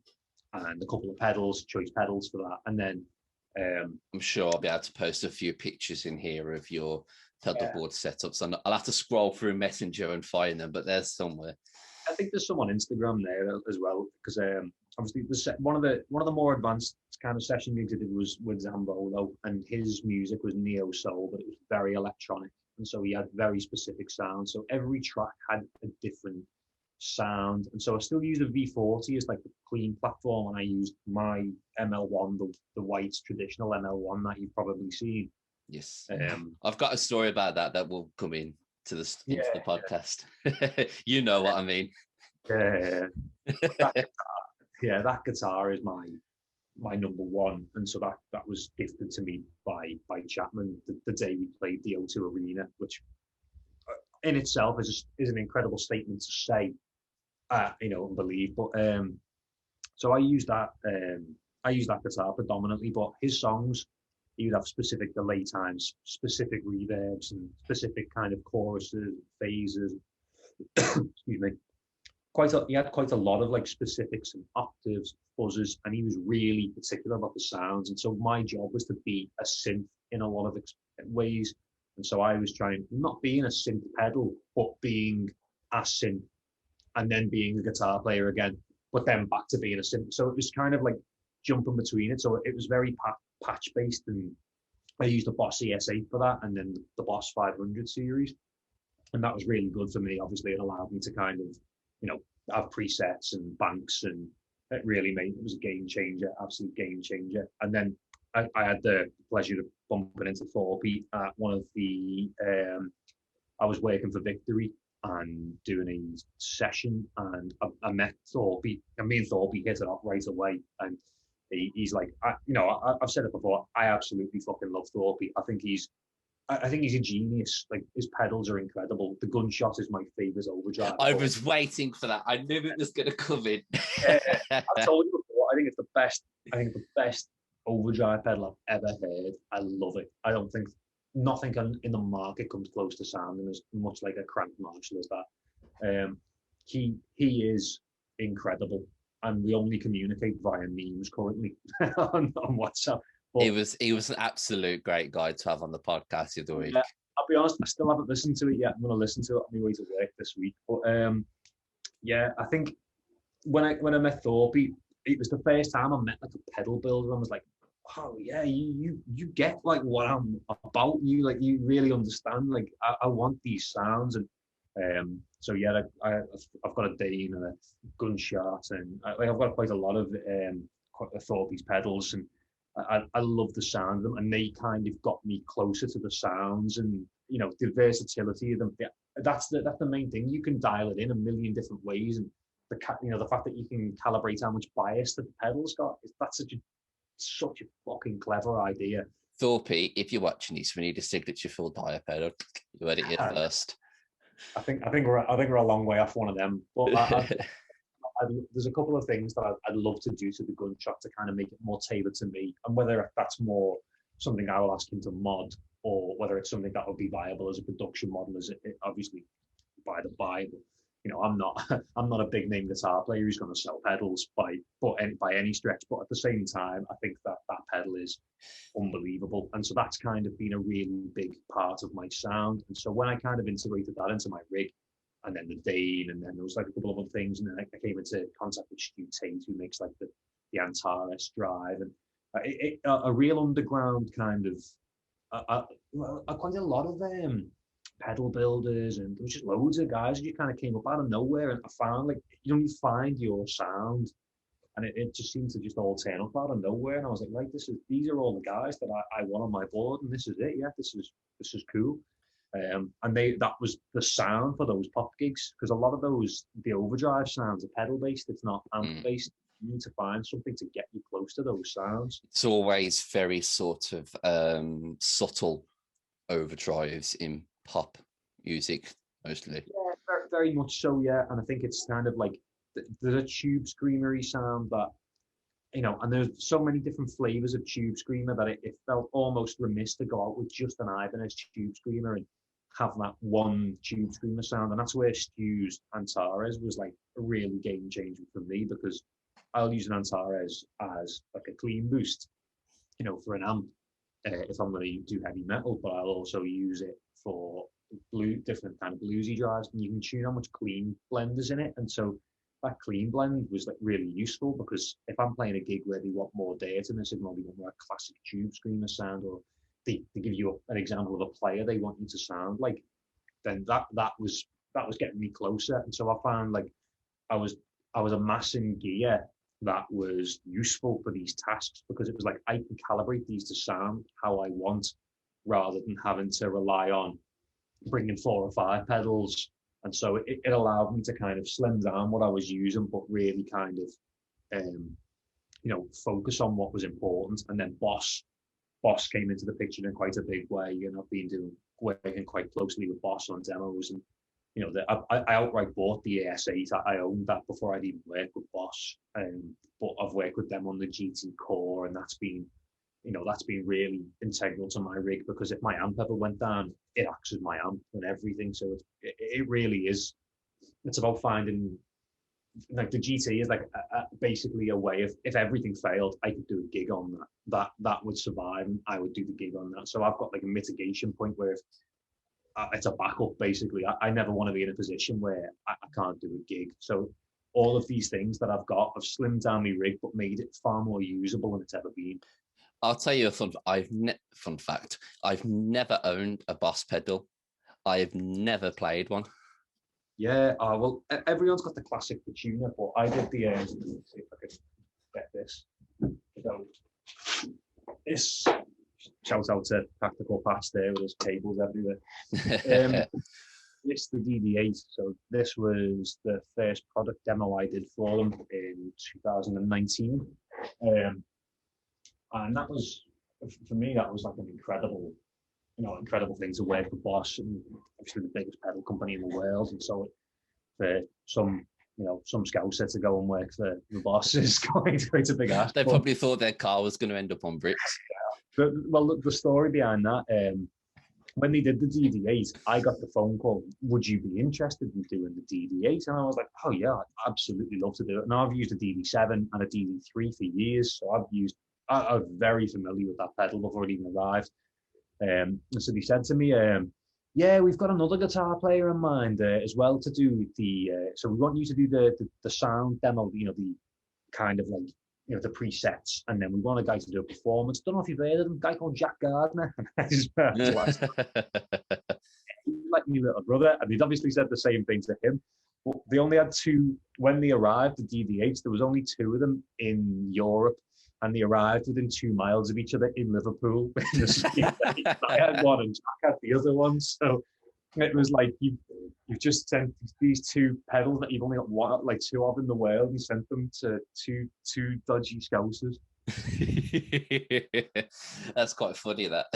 a couple of pedals, choice pedals for that, and then I'm sure I'll be able to post a few pictures in here of your pedalboard setups, and I'll have to scroll through Messenger and find them, but there's somewhere. I think there's some on Instagram there as well, because obviously one of the more advanced kind of session gigs I did was with Zambolo, and his music was neo soul, but it was very electronic, and so he had very specific sounds. So every track had a different sound, and so I still use a V40 as like the clean platform, and I used my ML1, the white traditional ML1 that you've probably seen. Yes, I've got a story about that will come in to into the podcast. You know what I mean. That guitar is my number one, and so that was gifted to me by Chapman the day we played the O2 Arena, which in itself is an incredible statement to say, and believe. But so I use that guitar predominantly, but his songs, he would have specific delay times, specific reverbs, and specific kind of choruses, phases. Excuse me. He had quite a lot of like specifics and octaves, buzzes, and he was really particular about the sounds. And so my job was to be a synth in a lot of ways. And so I was trying not being a synth pedal, but being a synth, and then being a guitar player again, but then back to being a synth. So it was kind of like jumping between it. So it was very patch based, and I used the Boss ES8 for that, and then the Boss 500 series, and that was really good for me. Obviously, it allowed me to kind of, have presets and banks, and it was a game changer, absolute game changer. And then I had the pleasure of bumping into Thorpe at one of the, I was working for Victory and doing a session, and I met Thorpe, and me and Thorpe hit it off right away. And he's like, I've said it before, I absolutely fucking love Thorpe. I think he's a genius. Like, his pedals are incredible. The Gunshot is my favorite overdrive. I was waiting for that. I knew it was going to come in. I told you before, I think it's the best overdrive pedal I've ever heard. I love it. I don't think nothing in the market comes close to sounding as much like a Crank Marshall as that. He is incredible, and we only communicate via memes currently on WhatsApp. But he was an absolute great guy to have on the podcast the other week. Yeah, I'll be honest, I still haven't listened to it yet. I'm going to listen to it on my way to work this week. But I think when I met Thorpe, it was the first time I met like a pedal builder, and I was like, oh yeah, you get like what I'm about. You like, you really understand. Like, I want these sounds. And so yeah, I've got a Dane and a Gunshot, and I've got quite a lot of Thorpe's pedals, and I love the sound of them, and they kind of got me closer to the sounds, and the versatility of them. Yeah, that's the main thing. You can dial it in a million different ways, and the fact that you can calibrate how much bias the pedals got, that's such a fucking clever idea. Thorpe, if you're watching this, we need a signature full Dyer pedal. You heard it here first. I think we're a long way off one of them, but there's a couple of things that I'd love to do to the Gunshot to kind of make it more tailored to me, and whether that's more something I will ask him to mod, or whether it's something that would be viable as a production model, as it obviously by the by. I'm not a big name guitar player who's going to sell pedals by any stretch, but at the same time, I think that pedal is unbelievable, and so that's kind of been a really big part of my sound. And so when I kind of integrated that into my rig, and then the Dane, and then there was like a couple of other things, and then I came into contact with Stu Tate, who makes like the Antares drive, and a real underground kind of quite a lot of pedal builders, and there was just loads of guys who just kind of came up out of nowhere, and I found like you find your sound, and it just seemed to just all turn up out of nowhere, and I was like, right, these are all the guys that I want on my board, and this is it, yeah, this is cool. And that was the sound for those pop gigs, because a lot of the overdrive sounds are pedal based, it's not amp based. You need to find something to get you close to those sounds. It's always very sort of subtle overdrives in pop music, mostly. Yeah, very, very much so, yeah. And I think it's kind of like there's a tube screamery sound that, and there's so many different flavors of tube screamer that it felt almost remiss to go out with just an Ibanez tube screamer and have that one tube screamer sound. And that's where Stu's Antares was like a really game changer for me, because I'll use an Antares as like a clean boost, for an amp, if I'm going to do heavy metal, but I'll also use it for different kind of bluesy drives, and you can tune how much clean blend is in it. And so that clean blend was like really useful, because if I'm playing a gig where they want more data in the signal, they want more classic tube screamer sound, or they give you an example of a player they want you to sound like, then that was getting me closer. And so I found like I was amassing gear that was useful for these tasks, because it was like I can calibrate these to sound how I want, rather than having to rely on bringing 4 or 5 pedals. And so it allowed me to kind of slim down what I was using, but really kind of focus on what was important. And then Boss came into the picture in quite a big way, and I've been working quite closely with Boss on demos, and I outright bought the AS8. I owned that before I'd even worked with Boss, but I've worked with them on the GT Core, and that's been really integral to my rig, because if my amp ever went down, it acts as my amp and everything. So it really is. It's about finding, like, the GT is like basically a way of, if everything failed, I could do a gig on that would survive, and I would do the gig on that. So I've got like a mitigation point where if it's a backup, basically. I never want to be in a position where I can't do a gig. So all of these things that I've got, I've slimmed down my rig, but made it far more usable than it's ever been. I'll tell you a fun fact. I've never owned a Boss pedal. I have never played one. Yeah, well, everyone's got the classic tuner, but I did the, let's see if I can get this. So, this, shout out to Practical Patch there with his cables everywhere. This, the DD8, so this was the first product demo I did for them in 2019. And that was, for me, that was like an incredible thing to work with Boss, and obviously the biggest pedal company in the world. And so for some scouser to go and work for the Boss is quite a big ask. They probably thought their car was going to end up on bricks. But, well, look, the story behind that, when they did the DD8, I got the phone call, would you be interested in doing the DD8? And I was like, oh yeah, I'd absolutely love to do it. And I've used a DD7 and a DD3 for years, so I'm very familiar with that pedal before it even arrived. And so they said to me, yeah, we've got another guitar player in mind as well to do the, so we want you to do the sound demo, the kind of like, the presets, and then we want a guy to do a performance. Don't know if you've heard of him, a guy called Jack Gardner. Like me little brother, and they'd obviously said the same thing to him. But they only had 2, when they arrived, the DD8s, there was only 2 of them in Europe, and they arrived within 2 miles of each other in Liverpool. I had one and Jack had the other one, so it was like you've just sent these 2 pedals that you've only got 2 of in the world, and sent them to two dodgy scousers. That's quite funny, that.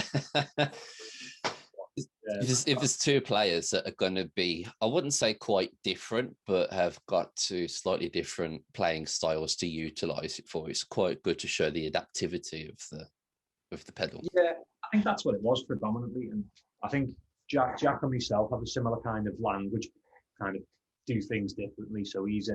If there's 2 players that are going to be, I wouldn't say quite different, but have got 2 slightly different playing styles to utilize it for, it's quite good to show the adaptivity of the pedal. Yeah, I think that's what it was predominantly, and I think Jack and myself have a similar kind of language, kind of do things differently. So he's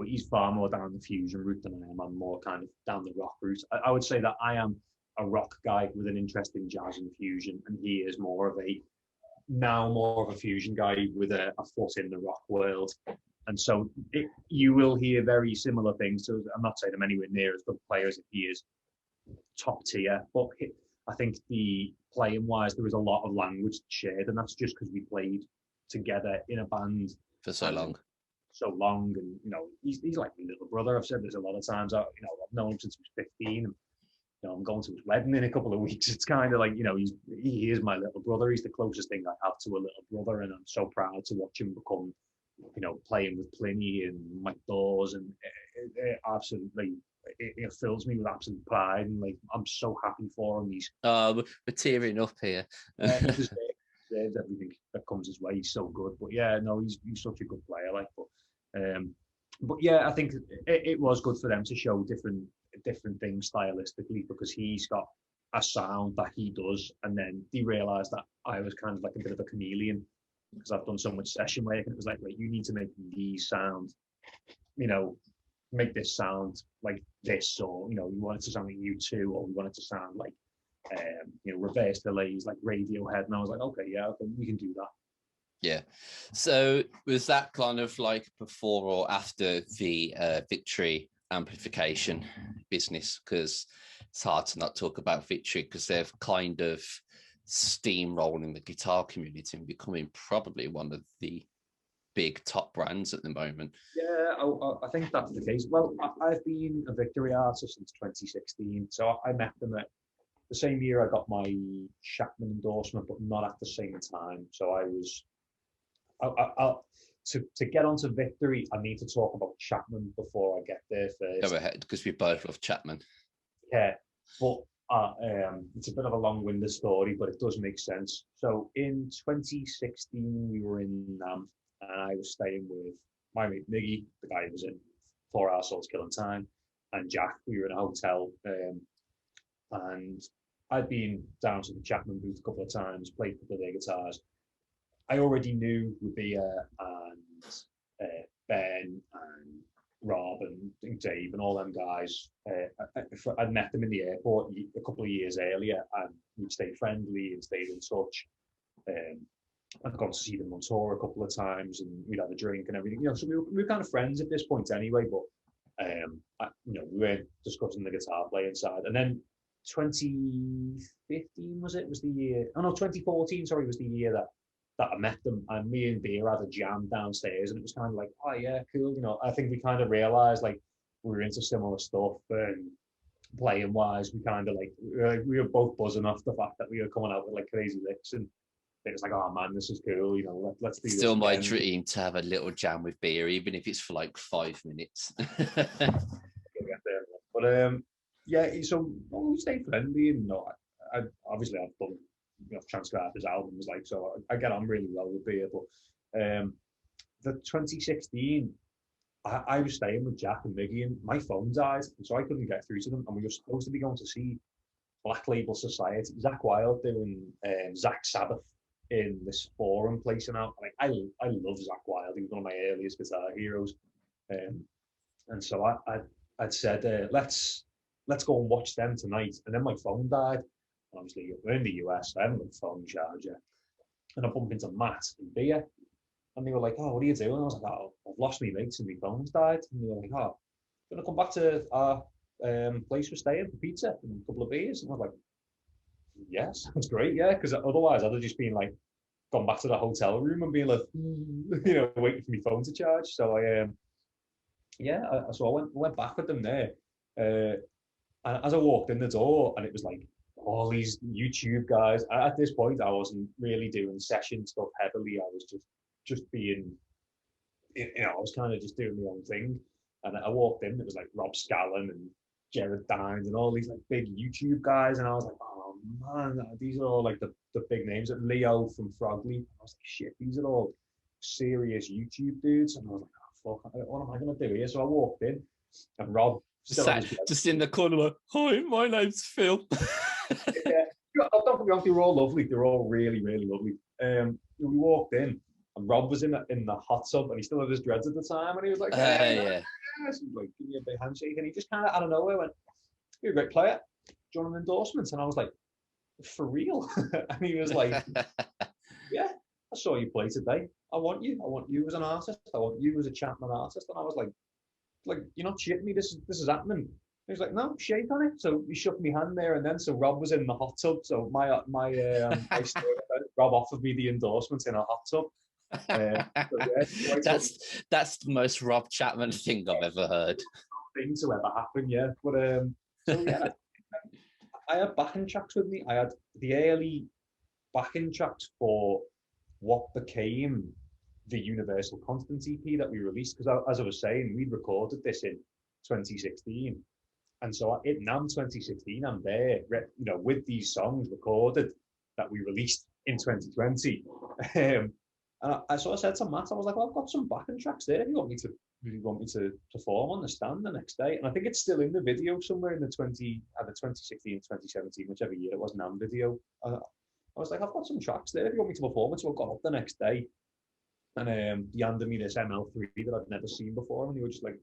he's far more down the fusion route than I am. I'm more kind of down the rock route. I would say that I am a rock guy with an interest in jazz and fusion, and he is more of a now more of a fusion guy with a foot in the rock world. And so you will hear very similar things. So I'm not saying I'm anywhere near as good a player as he is top tier, but I think the playing wise, there is a lot of language shared, and that's just because we played together in a band for so long. And he's like my little brother. I've said this a lot of times. I've known him since he was 15. And, I'm going to his wedding in a couple of weeks. It's kind of like, he is my little brother. He's the closest thing I have to a little brother, and I'm so proud to watch him become, playing with Pliny and Mike Dawes, and it absolutely, it fills me with absolute pride, and like I'm so happy for him. We're tearing up here. He deserves everything that comes his way. He's so good. But yeah, no, he's such a good player. Like, but yeah, I think it was good for them to show different things stylistically, because he's got a sound that he does, and then they realised that I was kind of like a bit of a chameleon, because I've done so much session work, and it was like, right, you need to make these sound, make this sound like this, or you want it to sound like U2, or we want it to sound like reverse delays like Radiohead, and I was like, okay, we can do that. Yeah. So was that kind of like before or after the Victory amplification business? Because it's hard to not talk about Victory, because they've kind of steamrolling the guitar community and becoming probably one of the big top brands at the moment. Yeah, I think that's the case. Well, I've been a Victory artist since 2016, so I met them at the same year I got my Chapman endorsement, but not at the same time. So to get onto Victory, I need to talk about Chapman before I get there first. Go ahead, because we both love Chapman. Yeah, but it's a bit of a long-winded story, but it does make sense. So in 2016, we were in NAMM, and I was staying with my mate Miggy, the guy who was in 4 Hour Souls Killing Time, and Jack. We were in a hotel, and I'd been down to the Chapman booth a couple of times, played a couple of their guitars. I already knew Rubia and Ben and Rob and Dave and all them guys. I'd met them in the airport a couple of years earlier, and we'd stayed friendly and stayed in touch. I'd gone to see them on tour a couple of times, and we'd had a drink and everything. So we were kind of friends at this point anyway. But we were discussing the guitar playing side, and then 2015 was the year. Oh no, 2014. Sorry, was the year that I met them, and me and Dyer had a jam downstairs, and it was kind of like, oh yeah, cool. I think we kind of realized like we were into similar stuff, and playing wise, we kind of like we were both buzzing off the fact that we were coming out with like crazy licks, and it was like, oh man, this is cool. Let's do this. Still my dream to have a little jam with Dyer, even if it's for like 5 minutes. But yeah, so we stayed friendly, and I've done transcribed his albums, like, so I get on really well with Dyer. But the 2016, I was staying with Jack and Miggy, and my phone died, and so I couldn't get through to them, and we were supposed to be going to see Black Label Society, Zach Wilde doing Zach Sabbath in this forum place, and like I love Zach Wilde. He was one of my earliest guitar heroes, and so I'd said let's go and watch them tonight, and then my phone died. Obviously, we're in the US, I haven't got a phone charger, and I bumped into Matt and Dyer, and they were like, "Oh, what are you doing?" I was like, "Oh, I've lost my mates and my phone's died." And they were like, "Oh, gonna come back to our place we're staying for pizza and a couple of beers?" And I was like, "Yes, that's great, yeah," because otherwise I'd have just been like, gone back to the hotel room and being like, waiting for my phone to charge. So I went back with them there, and as I walked in the door, and it was like all these YouTube guys. At this point, I wasn't really doing session stuff heavily. I was just being, I was kind of just doing my own thing. And I walked in, it was like Rob Scallon and Jared Dines and all these like big YouTube guys, and I was like, oh man, these are all like the big names. And Leo from Frogly, I was like, shit, these are all serious YouTube dudes. And I was like, oh fuck, what am I gonna do here? So I walked in, and Rob just in the corner like, hi, my name's Phil. Yeah, don't get me wrong, they were all lovely. They were all really, really lovely. We walked in, and Rob was in the hot tub, and he still had his dreads at the time, and he was like, yeah. So like, give me a big handshake, and he just kind of out of nowhere went, "You're a great player. Do you want an endorsement?" And I was like, "For real?" And he was like, "Yeah." saw you play today. I want you as an artist. I want you as a Chapman artist. And I was like, you're not shitting me. This is happening. He was like, no, shake on it. So he shook my hand there, and then so Rob was in the hot tub. So my Rob offered me the endorsement in a hot tub. That's the most Rob Chapman thing I've ever heard. Thing to ever happen, yeah. But so yeah, I had backing tracks with me. I had the early backing tracks for what became the Universal Constant EP that we released. Because as I was saying, we'd recorded this in 2016. And so in NAMM 2016, I'm there, with these songs recorded that we released in 2020. And I sort of said to Matt, I was like, well, I've got some backing tracks there. If you want me to perform on the stand the next day. And I think it's still in the video somewhere in the 2016, 2017, whichever year it was, NAMM video. I was like, I've got some tracks there if you want me to perform it. So I got up the next day, and he handed me this ML3 that I'd never seen before. And he was just like,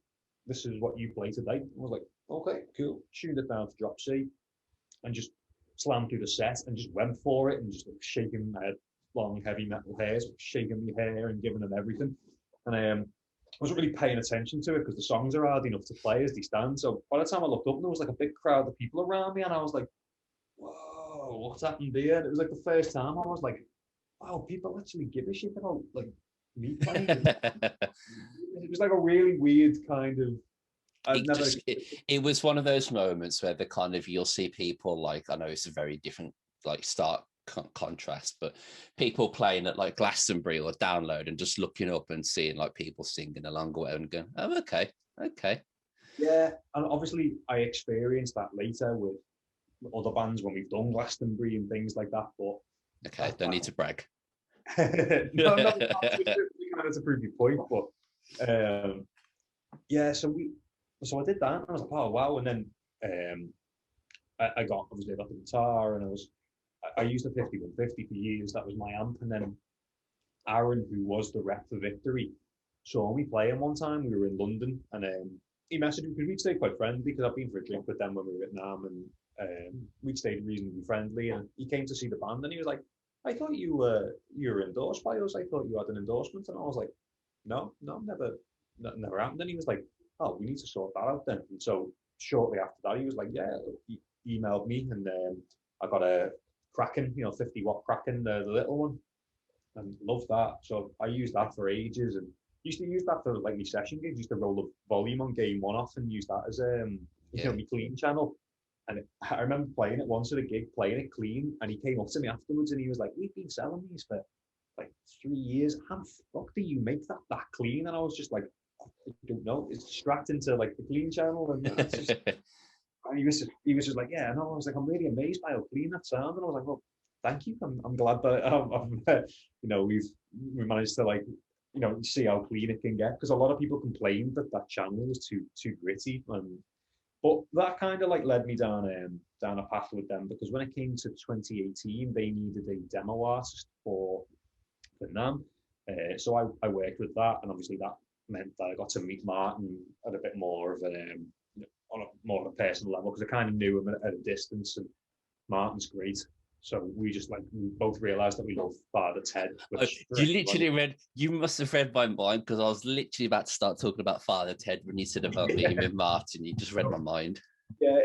this is what you play today. And I was like, okay, cool. Tuned it down to drop C and just slammed through the set and just went for it and just like shaking my long, heavy metal hairs, shaking my hair and giving them everything. And I wasn't really paying attention to it because the songs are hard enough to play as they stand. So by the time I looked up, there was like a big crowd of people around me, and I was like, whoa, what's happened here? And it was like the first time I was like, wow, people actually give a shit about like me playing. It was like a really weird kind of. It was one of those moments where the kind of you'll see people like, I know it's a very different like stark contrast, but people playing at like Glastonbury or Download and just looking up and seeing like people singing along and going, oh, okay. Yeah, and obviously I experienced that later with other bands when we've done Glastonbury and things like that. But okay, don't need to brag. no, kind of to prove your point, but yeah. So I did that, and I was like, oh wow, and then I got the guitar, and I used a 5150 for years. That was my amp, and then Aaron, who was the rep for Victory, saw me playing one time. We were in London, and he messaged me because we'd stayed quite friendly because I've been for a drink with them when we were at NAMM, and we'd stayed reasonably friendly. And he came to see the band, and he was like, I thought you were endorsed by us. I thought you had an endorsement. And I was like, no, never happened. And he was like, oh, we need to sort that out then. And so shortly after that, he was like, yeah, he emailed me, and I got a Kraken, 50-watt Kraken, the little one, and loved that. So I used that for ages, and used to use that for like my session gigs. Used to roll the volume on gain one off and use that as my clean channel. And I remember playing it once at a gig, playing it clean, and he came up to me afterwards and he was like, we've been selling these for like 3 years. How the fuck do you make that clean? And I was just like, I don't know. It's distracting to like the clean channel, and it's just, and he was just like, yeah. And I was like, I'm really amazed by how clean that sounds. And I was like, well, thank you. I'm glad that we managed to like see how clean it can get, because a lot of people complained that channel was too gritty. But that kind of like led me down a path with them, because when it came to 2018, they needed a demo artist for NAMM. So I worked with that, and obviously that meant that I got to meet Martin at a bit more of on a more of a personal level, because I kind of knew him at a distance, and Martin's great. So we both realised that we love Father Ted. You must have read my mind, because I was literally about to start talking about Father Ted when you said about meeting with Martin. You just read my mind. Yeah,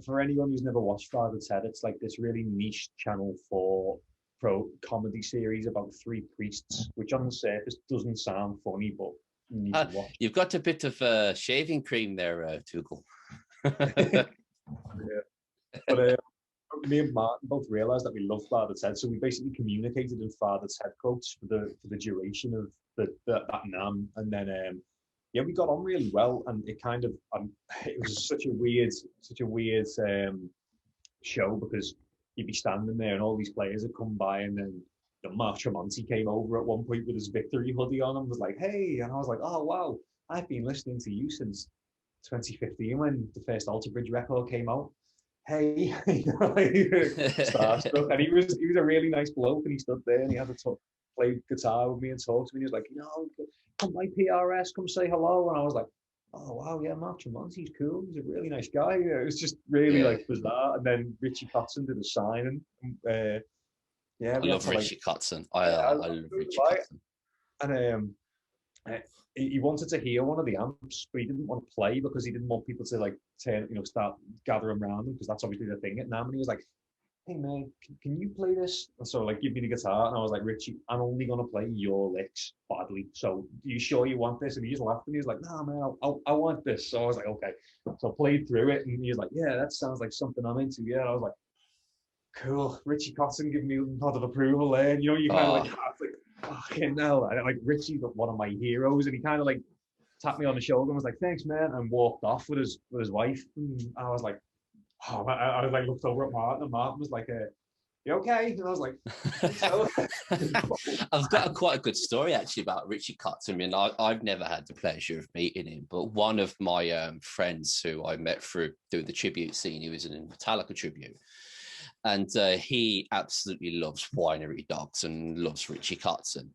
for anyone who's never watched Father Ted, it's like this really niche Channel 4 pro comedy series about 3 priests, which on the surface doesn't sound funny, but you need to watch. You've got a bit of shaving cream there, Tuchel. Yeah. But me and Martin both realised that we love Father Ted, so we basically communicated in Father Ted quotes for the duration of that NAMM, and then we got on really well, and it kind of it was such a weird show, because you'd be standing there and all these players had come by, and then Mark Tremonti came over at one point with his Victory hoodie on and was like, hey, and I was like, oh wow, I've been listening to you since 2015 when the first Alter Bridge record came out. Hey, starstruck. And he was a really nice bloke, and he stood there and he had to play guitar with me and talk to me. He was like, come by PRS, come say hello. And I was like, oh wow, yeah, Mark Tremonti's cool. He's a really nice guy. It was just really like bizarre. And then Richie Kotzen did a signing Yeah, I we had love to, like, Richie Kotzen. yeah, I love Richie right. Kotzen. And he wanted to hear one of the amps, but he didn't want to play because he didn't want people to, like, start gathering around him, because that's obviously the thing at NAMM. And he was like, "Hey man, can you play this?" And so, like, give me the guitar, and I was like, "Richie, I'm only gonna play your licks badly. So, are you sure you want this?" And he just laughed, and he was like, "Nah, man, I want this." So I was like, "Okay." So I played through it, and he was like, "Yeah, that sounds like something I'm into." Yeah, and I was like, "Cool." Richie Kotzen giving me a nod of approval there, and you kind of like, fucking hell. And, like, Richie's one of my heroes, and he kind of, like, tapped me on the shoulder and was like, "Thanks, man," and walked off with his wife. And I was like, oh, I was like, looked over at Martin, and Martin was like, "You okay?" And I was like, so. I've got quite a good story actually about Richie Kotzen. I mean, I've never had the pleasure of meeting him, but one of my friends who I met through doing the tribute scene, he was in a Metallica tribute. And he absolutely loves Winery Dogs and loves Richie Kotzen.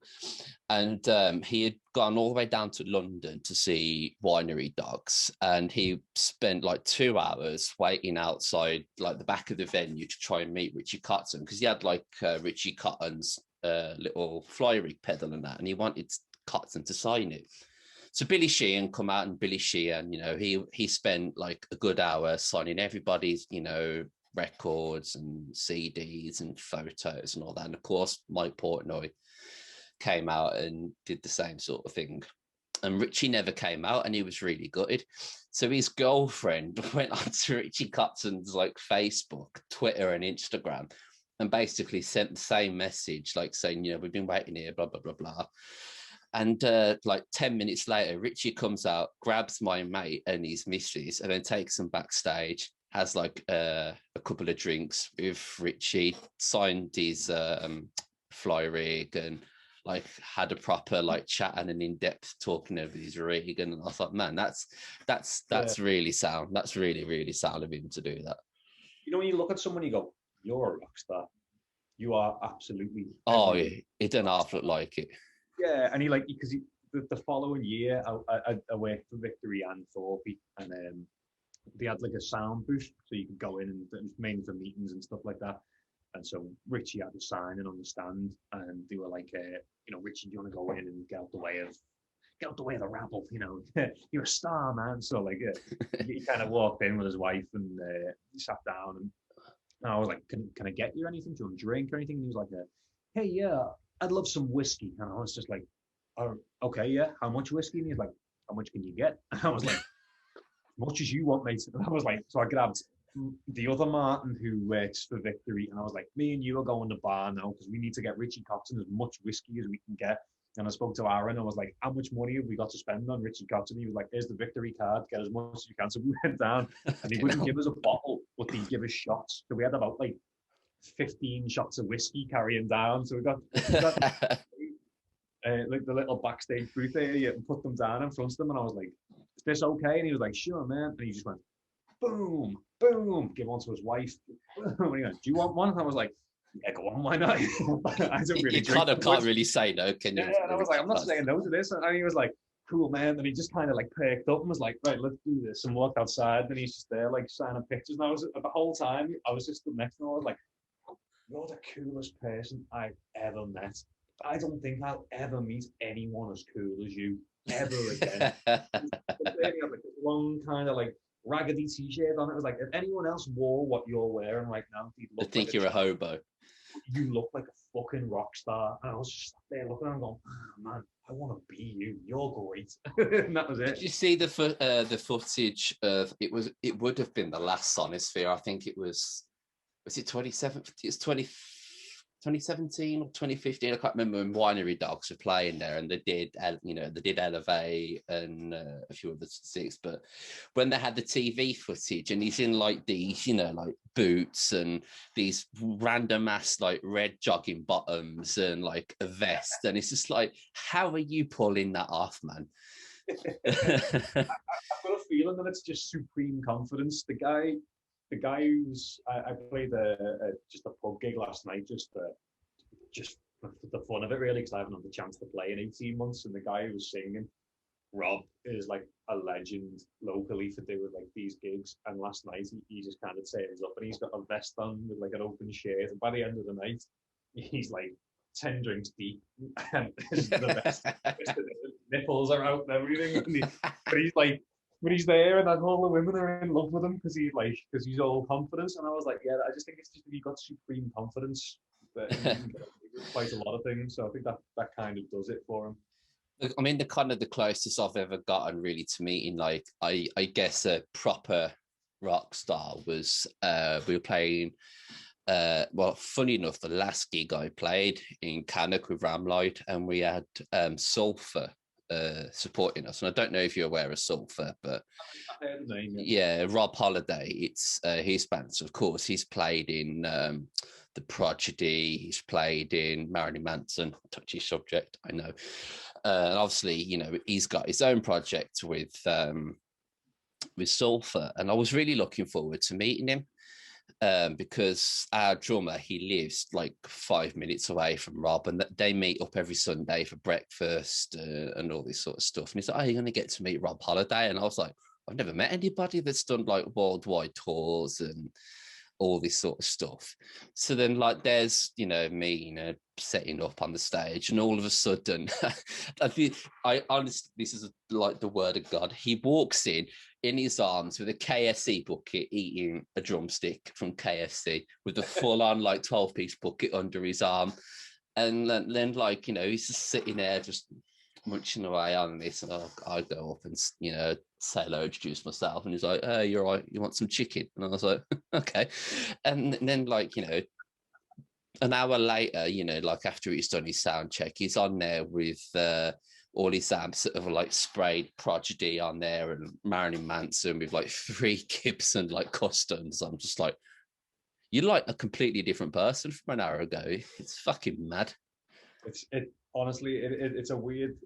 And he had gone all the way down to London to see Winery Dogs. And he spent like 2 hours waiting outside like the back of the venue to try and meet Richie Kotzen, because he had like Richie Kotten's little fly rig pedal and that, and he wanted Kotzen to sign it. So Billy Sheehan come out, and Billy Sheehan, he spent like a good hour signing everybody's, records and CDs and photos and all that. And of course, Mike Portnoy came out and did the same sort of thing. And Richie never came out, and he was really gutted. So his girlfriend went onto Richie Kotzen's like Facebook, Twitter, and Instagram, and basically sent the same message, like saying, "We've been waiting here, blah, blah, blah, blah." And like 10 minutes later, Richie comes out, grabs my mate and his missus, and then takes them backstage, has like a couple of drinks with Richie, signed his fly rig, and like had a proper like chat and an in-depth talking over his rig. And I thought, man, that's really sound. That's really, really sound of him to do that. When you look at someone, you go, "You're a rock star. You are absolutely." Oh, yeah, it doesn't half look like it. Yeah, and because the following year, I worked for Victory and Thorpe, and they had like a sound booth, so you could go in, and it was mainly for meetings and stuff like that. And so Richie had a signing on the stand, and they were like, "Richie, do you want to go in and get out the way of the rabble? You're a star, man." So like, he kind of walked in with his wife, and he sat down, and I was like, "Can I get you anything? Do you want to drink or anything?" And he was like, "Hey, yeah, I'd love some whiskey." And I was just like, "Oh, okay, yeah. How much whiskey?" And he's like, "How much can you get?" And I was like, "As much as you want, mate." And I was like, so I grabbed the other Martin who works for Victory, and I was like, "Me and you are going to bar now, because we need to get Richie Kotzen as much whiskey as we can get." And I spoke to Aaron, and I was like, "How much money have we got to spend on Richie Kotzen?" He was like, "Here's the Victory card, get as much as you can." So we went down, and he wouldn't give us a bottle, but he'd give us shots. So we had about like 15 shots of whiskey carrying down. So we got like the little backstage booth area, and put them down in front of them. And I was like, "Is this okay?" And he was like, "Sure, man." And he just went, boom, boom, give one to his wife. When he went, "Do you want one?" And I was like, "Yeah, go on, why not?" I don't really you can't really say no, can you? Yeah, and I was like, "I'm not saying no to this." And he was like, "Cool, man." And he just kind of like perked up and was like, "Right, let's do this," and walked outside. And he's just there like signing pictures. And the whole time I was just next to him, I was like, "You're the coolest person I've ever met. I don't think I'll ever meet anyone as cool as you ever again." He had like this long kind of like raggedy t-shirt on. It was like, if anyone else wore what you're wearing right now, I think you're a hobo. You look like a fucking rock star. And I was just there looking at him going, "Oh, man, I want to be you. You're great." And that was it. Did you see the footage of it? It would have been the last Sonosphere. I think it was it 2017 or 2015? I can't remember, when Winery Dogs were playing there, and they did Elevate and a few other six. But when they had the TV footage, and he's in like these, like boots and these random ass like red jogging bottoms and like a vest, and it's just like, how are you pulling that off, man? I've got a feeling that it's just supreme confidence. The guy who's I played just a pub gig last night, just for the fun of it, really, because I haven't had the chance to play in 18 months. And the guy who was singing, Rob, is like a legend locally for doing like these gigs. And last night he just kind of turns up, and he's got a vest on with like an open shirt. And by the end of the night, he's like 10 drinks deep, and this is the best. Nipples are out and everything, but he's there, and like all the women are in love with him because he's all confidence. And I was like, yeah, I just think it's just he got supreme confidence that he can get away with quite a lot of things. So I think that kind of does it for him. I mean, the closest I've ever gotten really to meeting, like, I guess a proper rock star was we were playing. Well, funny enough, the last gig I played in Cannock with Ramlight, and we had Sulphur supporting us. And I don't know if you're aware of Sulphur, but yeah, Rob Holiday, it's his band. So of course, he's played in The Prodigy, he's played in Marilyn Manson, touchy subject, I know. And obviously, you know, he's got his own project with Sulphur, and I was really looking forward to meeting him. Because our drummer, he lives like 5 minutes away from Rob, and they meet up every Sunday for breakfast and all this sort of stuff. And he's like, "Oh, you're going to get to meet Rob Holiday?" And I was like, "I've never met anybody that's done like worldwide tours and all this sort of stuff." So then, like, there's, you know, me, you know, setting up on the stage, and all of a sudden, I honestly, this is like the word of God. He walks in his arms with a KFC bucket, eating a drumstick from KFC with a full-on like 12-piece bucket under his arm, and then like, you know, he's just sitting there just munching away on this, and I go up and, you know, say hello, introduce myself, and he's like, "You're right, you want some chicken?" And I was like, "Okay." And then, like, you know, an hour later, you know, like after he's done his sound check, he's on there with all his amps that have like sprayed Prodigy on there and Marilyn Manson with like 3 Gibson like customs. I'm just like, you're like a completely different person from an hour ago. It's fucking mad. Honestly, it's a weird.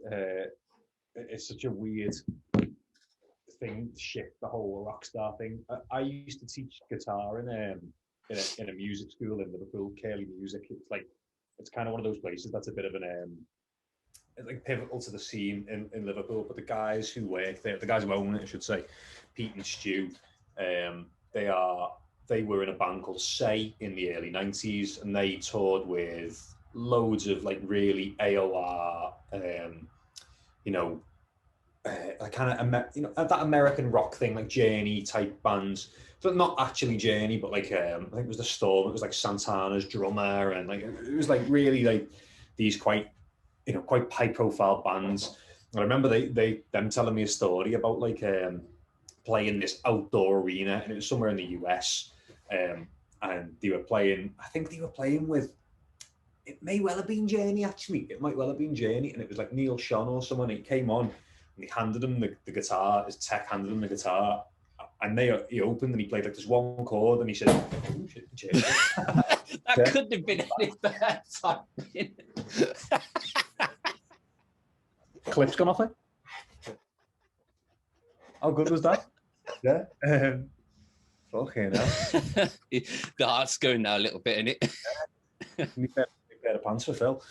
It's such a weird thing to shift the whole rock star thing. I used to teach guitar in a music school in Liverpool, Curly Music. It's kind of one of those places that's a bit of an like pivotal to the scene in Liverpool. But the guys who work there, the guys who own it, I should say, Pete and Stu, they were in a band called Say in the early 90s, and they toured with loads of like really AOR, you know, kind of, you know, that American rock thing, like Journey type bands, but not actually Journey, but like I think it was The Storm. It was like Santana's drummer, and like it was like really like these quite, you know, quite high profile bands. And I remember them telling me a story about like playing this outdoor arena, and it was somewhere in the US, and they were playing. I think they were playing with. It may well have been Journey, actually. It might well have been Journey, and it was like Neil Schon or someone. He came on, and he handed him the guitar. His tech handed him the guitar, and he opened and he played like this one chord, and he said, "Oh shit, Journey." That couldn't have been any better timing. Clip's gone off it. How good was that? Yeah. Okay, now the heart's going now a little bit, innit? New pair of pants for Phil.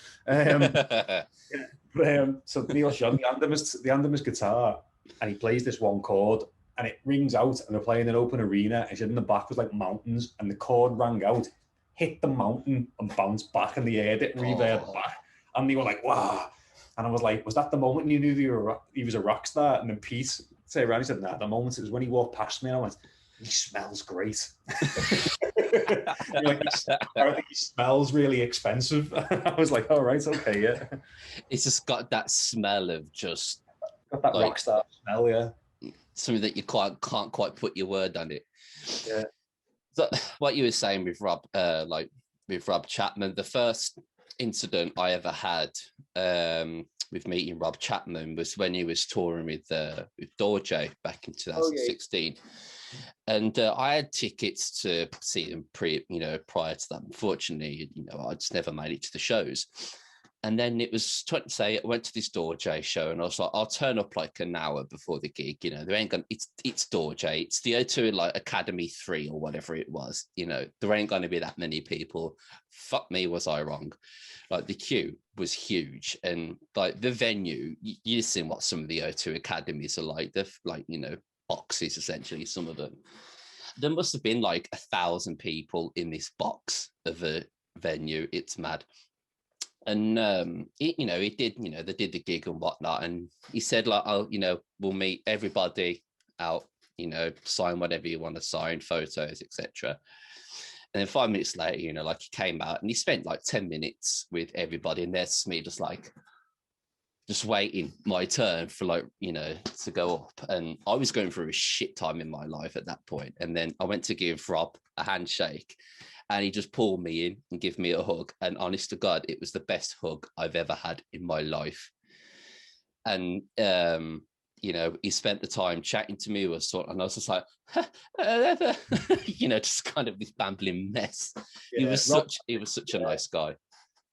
So Neil Schon, the hand him his guitar, and he plays this one chord, and it rings out, and they're playing an open arena. And in the back was like mountains, and the chord rang out, hit the mountain, and bounced back, and the air did reverb back, and they were like, "Wow!" And I was like, "Was that the moment you knew he was a rock star?" And then Pete said, "He said, nah, the moment it was when he walked past me, and I went, he smells great." Like, I think he smells really expensive. I was like, "All right, okay, yeah." It's just got that smell of just got that like, rock star smell, yeah. Something that you can't quite put your word on it. Yeah. So what you were saying with Rob, like with Rob Chapman, the first incident I ever had with meeting Rob Chapman was when he was touring with Dyer back in 2016. And I had tickets to see them prior to that. Unfortunately, you know, I just never made it to the shows. And then it was, I went to this Dyer show, and I was like, I'll turn up like an hour before the gig. You know, there ain't gonna, it's Dyer, it's the O2 like Academy 3 or whatever it was. You know, there ain't going to be that many people. Fuck me, was I wrong? Like the queue was huge, and like the venue, you've seen what some of the O2 academies are like. They're like, you know, boxes essentially, some of them. There must have been like 1,000 people in this box of a venue. It's mad. And he did, they did the gig and whatnot, and he said like, "Oh, we'll meet everybody out, sign whatever you want to sign, photos, etc." And then 5 minutes later, like he came out and he spent like 10 minutes with everybody, and there's me just waiting my turn for to go up. And I was going through a shit time in my life at that point. And then I went to give Rob a handshake, and he just pulled me in and gave me a hug. And honest to God, it was the best hug I've ever had in my life. And, he spent the time chatting to me, and I was just like, just kind of this bambling mess. Yeah, he was such a nice guy.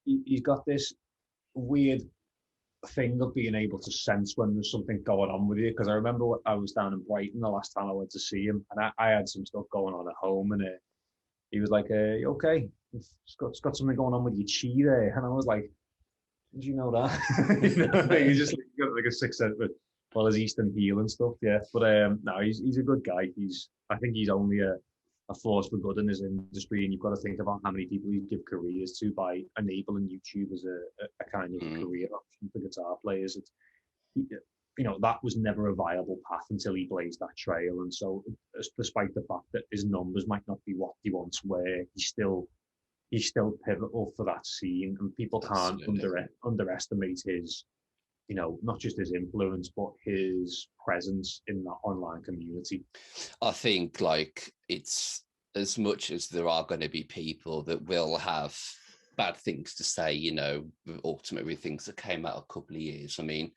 He's got this weird thing of being able to sense when there's something going on with you. Because I remember I was down in Brighton the last time I went to see him, and I had some stuff going on at home, and he was like, okay, it's got something going on with your chi there. And I was like, did you know that? He's just got like a sixth sense with his Eastern heel and stuff. Yeah. But no, he's a good guy. I think he's only a force for good in his industry. And you've got to think about how many people you give careers to by enabling YouTube as a kind of career option for guitar players. That was never a viable path until he blazed that trail. And so despite the fact that his numbers might not be what he once were, he's still pivotal for that scene, and people can't underestimate his, not just his influence, but his presence in that online community. I think it's as much as there are going to be people that will have bad things to say, ultimately things that came out a couple of years. I mean,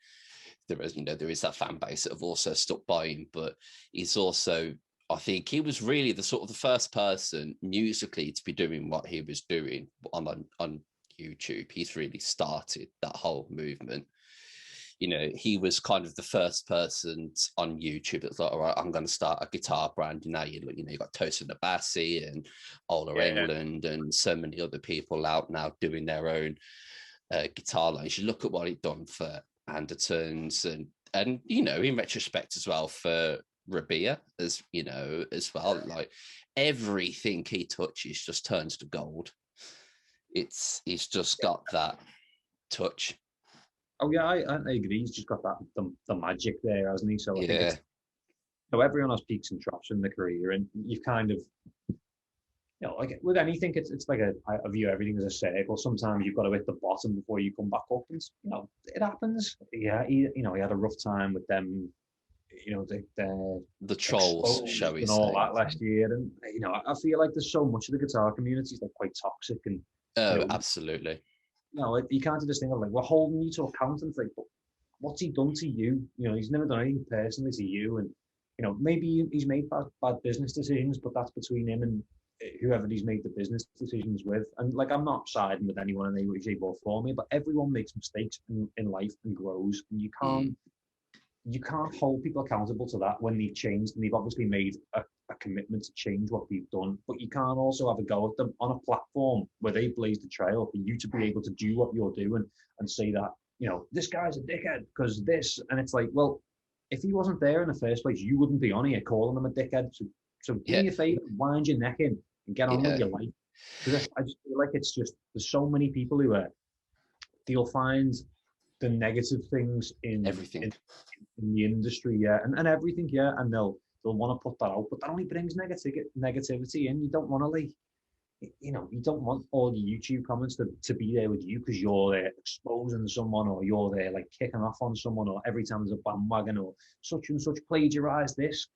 there is that fan base that have also stuck by him, but he's also, I think he was really the first person musically to be doing what he was doing on YouTube. He's really started that whole movement. He was kind of the first person on YouTube that's like, all right, I'm going to start a guitar brand. You got Tosin Abasi and Ola England and so many other people out now doing their own guitar lines. You look at what he'd done for Andertons and in retrospect as well for Rabia as well, like everything he touches just turns to gold. He's just got that touch. Oh yeah, I agree. He's just got that the magic there, hasn't he? So I think everyone has peaks and troughs in the career, and you kind of, like with anything, it's like I view everything as a circle. Sometimes you've got to hit the bottom before you come back up, and it happens. Yeah, he had a rough time with them. The trolls, shall we and say, all that last year, and I feel like there's so much of the guitar community that's quite toxic, and absolutely. You can't just think of we're holding you to account, and it's like, but what's he done to you? He's never done anything personally to you, and maybe he's made bad business decisions, but that's between him and whoever he's made the business decisions with. And I'm not siding with anyone in any way, shape, or form here, but everyone makes mistakes in life and grows, and you can't hold people accountable to that when they've changed, and they've obviously made a commitment to change what they've done. But you can't also have a go at them on a platform where they blazed the trail for you to be able to do what you're doing and say that, this guy's a dickhead because this. And it's like, well, if he wasn't there in the first place, you wouldn't be on here calling him a dickhead. So do me a favor, wind your neck in and get on with your life. Because I just feel like it's just, there's so many people who they'll find the negative things in everything in the industry, and everything, and they'll want to put that out, but that only brings negativity in. You don't want to you don't want all your YouTube comments to be there with you because you're there exposing someone, or you're there kicking off on someone, or every time there's a bandwagon or such and such plagiarized this.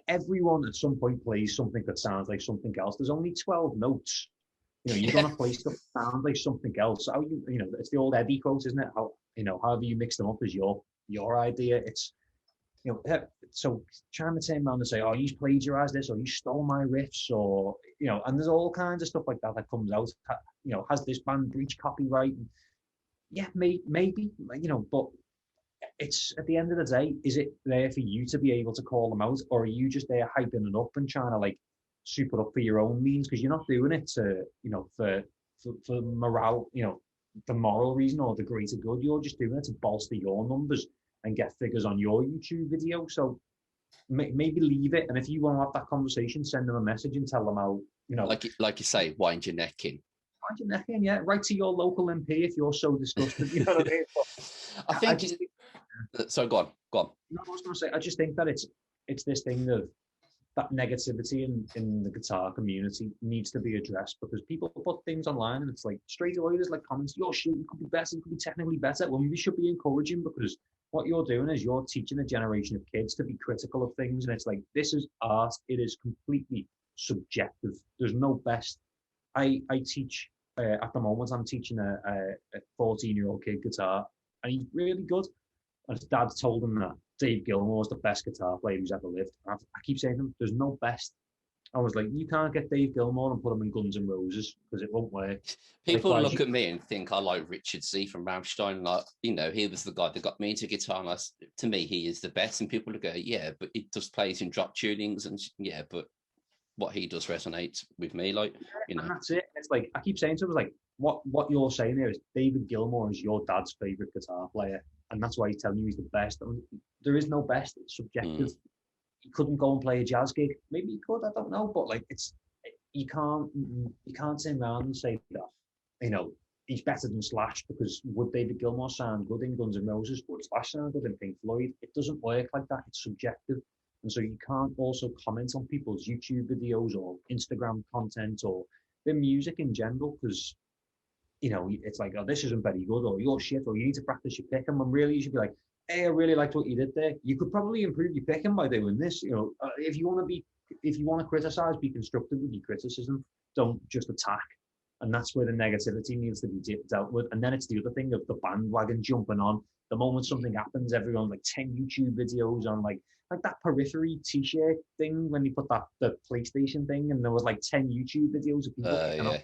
Everyone at some point plays something that sounds like something else. There's only 12 notes. You're gonna play stuff that sounds like something else. How it's the old Eddie quote, isn't it? How however you mix them up is your idea. It's so trying to turn around and say, oh, you plagiarized this, or you stole my riffs, or and there's all kinds of stuff like that comes out. Has this band breached copyright? Yeah, maybe, but it's at the end of the day, is it there for you to be able to call them out, or are you just there hyping it up and trying to soup it up for your own means? Because you're not doing it to for morale, the moral reason or the greater good. You're just doing it to bolster your numbers and get figures on your YouTube video. So maybe leave it, and if you want to have that conversation, send them a message and tell them how, like you say, wind your neck in. Mind your neck in, yeah. Write to your local MP if you're so disgusted. You know what I mean? I think. So go on. No, I was going to say, I just think that it's this thing of that negativity in the guitar community needs to be addressed, because people put things online and it's like straight away there's like comments, your shit, you could be better, you could be technically better. Well, we should be encouraging, because what you're doing is you're teaching a generation of kids to be critical of things, and it's like, this is art. It is completely subjective. There's no best. I teach at the moment. I'm teaching a 14-year-old kid guitar, and he's really good. And his dad told him that Dave Gilmour is the best guitar player who's ever lived. I keep saying to him, there's no best. I was like, you can't get Dave Gilmour and put him in Guns N' Roses, because it won't work. People look at me and think I like Richard Z from Rammstein. Like, he was the guy that got me into guitar. And to me, he is the best. And people go, yeah, but he just plays in drop tunings. And yeah, but what he does resonates with me. Like, And that's it. It's like, I keep saying to him, like, what you're saying there is David Gilmour is your dad's favorite guitar player, and that's why he's telling you he's the best. I mean, there is no best. It's subjective. He couldn't go and play a jazz gig. Maybe he could. I don't know. But like, you can't turn around and say that he's better than Slash, because would David Gilmour sound good in Guns N' Roses? Would Slash sound good in Pink Floyd? It doesn't work like that. It's subjective. And so you can't also comment on people's YouTube videos or Instagram content or their music in general, because it's like, oh, this isn't very good, or you're shit, or you need to practice your picking. And really, you should be like, hey, I really liked what you did there. You could probably improve your picking by doing this. If you want to criticize, be constructive with your criticism. Don't just attack. And that's where the negativity needs to be dealt with. And then it's the other thing of the bandwagon jumping on. The moment something happens, everyone like 10 YouTube videos on like that Periphery t-shirt thing, when they put the PlayStation thing, and there was like 10 YouTube videos of people picking up.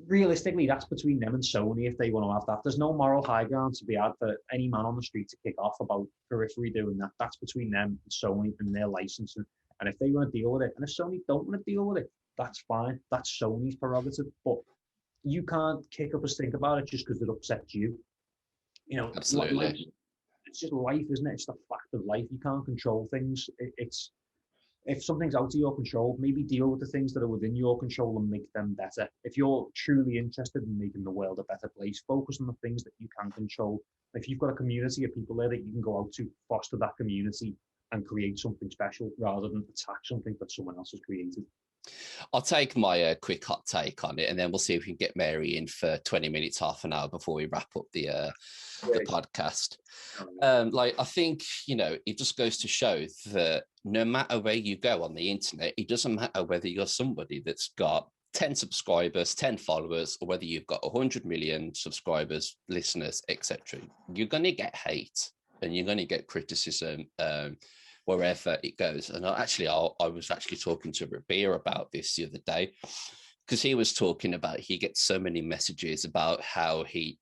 Realistically, that's between them and Sony if they want to have that. There's no moral high ground to be had for any man on the street to kick off about Periphery doing that. That's between them and Sony and their licensing. And if they want to deal with it, and if Sony don't want to deal with it, that's fine. That's Sony's prerogative. But you can't kick up a stink about it just because it upsets you. Absolutely. It's just life, isn't it? It's the fact of life. You can't control things. If something's out of your control, maybe deal with the things that are within your control and make them better. If you're truly interested in making the world a better place, focus on the things that you can control. If you've got a community of people there that you can go out to, foster that community and create something special rather than attack something that someone else has created. I'll take my quick hot take on it, and then we'll see if we can get Mary in for 20 minutes, half an hour before we wrap up the podcast. I think, it just goes to show that no matter where you go on the internet, it doesn't matter whether you're somebody that's got 10 subscribers, 10 followers, or whether you've got 100 million subscribers, listeners, etc. You're going to get hate and you're going to get criticism wherever it goes. And I was actually talking to Rabir about this the other day, because he was talking about, he gets so many messages about how he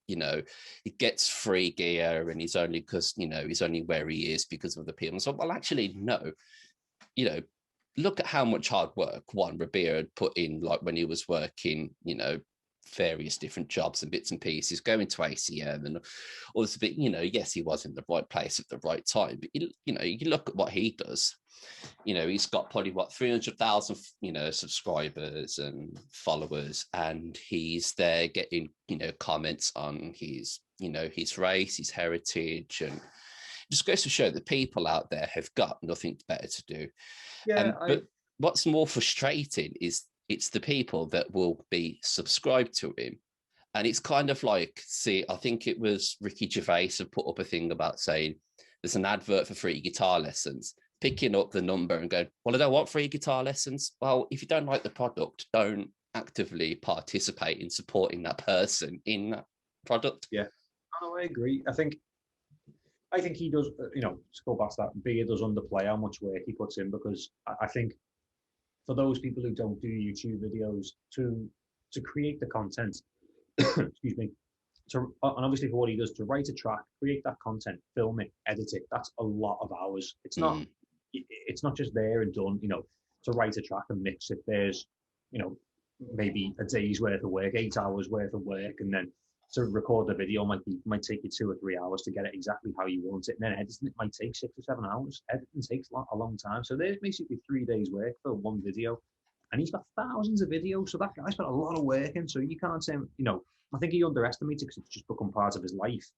gets free gear and he's only where he is because of the people. So, well, actually, no, look at how much hard work Rabir had put in, like when he was working, various different jobs and bits and pieces, going to ACM and all this bit, yes, he was in the right place at the right time, but you look at what he does, he's got probably 300,000 subscribers and followers, and he's there getting comments on his his race, his heritage, and it just goes to show that people out there have got nothing better to do. But what's more frustrating is it's the people that will be subscribed to him. And it's kind of like, I think it was Ricky Gervais had put up a thing about saying there's an advert for free guitar lessons, picking up the number and going, well, I don't want free guitar lessons. Well, if you don't like the product, don't actively participate in supporting that person in that product. Yeah, I agree. I think he does, to go back to that, Beer does underplay how much work he puts in, because I think for those people who don't do YouTube videos, to create the content, excuse me, and obviously for what he does, to write a track, create that content, film it, edit it, that's a lot of hours. It's not just there and done, to write a track and mix it. There's, maybe a day's worth of work, 8 hours worth of work, and then to record the video might take you 2 or 3 hours to get it exactly how you want it, and then editing it might take 6 or 7 hours. Editing takes a long time, so there's basically 3 days work for one video, and he's got thousands of videos. So that guy's put a lot of work in. So you can't say, I think he underestimates it because it's just become part of his life.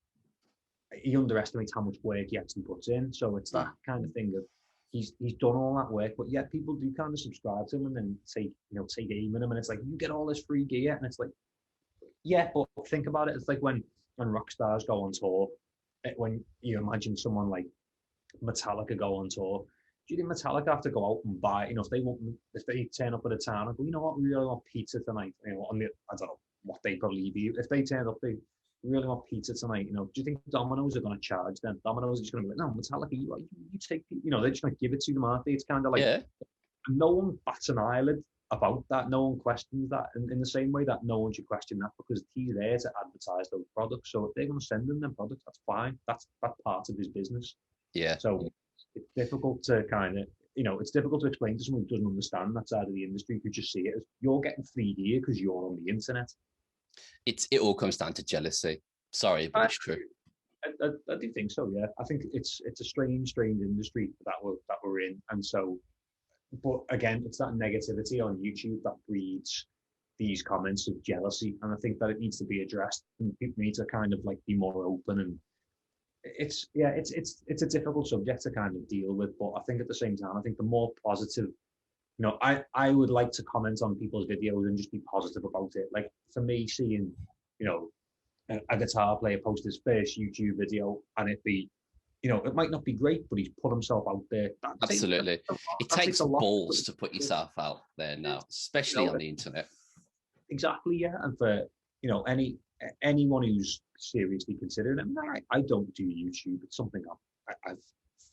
He underestimates how much work he actually puts in. So it's that kind of thing of he's done all that work, but yet people do kind of subscribe to him and then take aim at him, and it's like, you get all this free gear, and it's like, yeah, but think about it. It's like when rock stars go on tour, when you imagine someone like Metallica go on tour, do you think Metallica have to go out and buy, if they turn up at a town and go, you know what, we really want pizza tonight, I don't know what they probably be, if they turn up, they really want pizza tonight, do you think Domino's are going to charge them? Domino's is just going to be like, no, Metallica, you take, they're just going to give it to them, aren't they? It's kind of like, and no one bats an eyelid about that. No one questions that in the same way that no one should question that, because he's there to advertise those products. So if they're going to send them products, that's fine. That's part of his business. Yeah. So it's difficult to kind of, it's difficult to explain to someone who doesn't understand that side of the industry, who just see it as you're getting free gear because you're on the internet. It all comes down to jealousy. Sorry, but it's true. I do think so. Yeah, I think it's a strange industry that we're in, and so. But again, it's that negativity on YouTube that breeds these comments of jealousy, and I think that it needs to be addressed, and people need to kind of like be more open. And it's a difficult subject to kind of deal with, but I think at the same time, I think the more positive, I would like to comment on people's videos and just be positive about it. Like for me, seeing a guitar player post his first YouTube video and it be, it might not be great, but he's put himself out there. Absolutely. It takes balls to put yourself out there now, especially on the internet. Exactly, yeah. And for, anyone who's seriously considering it, I don't do YouTube. It's something I've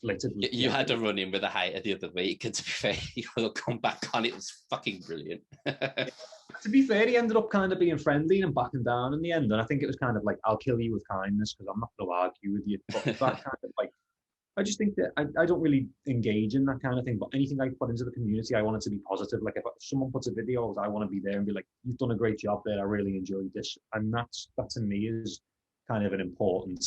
flitted with. You had a run-in with a hater the other week, and to be fair, you'll come back on, it was fucking brilliant. To be fair, he ended up kind of being friendly and backing down in the end, and I think it was kind of like, I'll kill you with kindness because I'm not going to argue with you. But that kind of like, I just think that I don't really engage in that kind of thing, but anything I put into the community, I want it to be positive. Like if someone puts a video, I want to be there and be like, you've done a great job there, I really enjoyed this. And that to me is kind of an important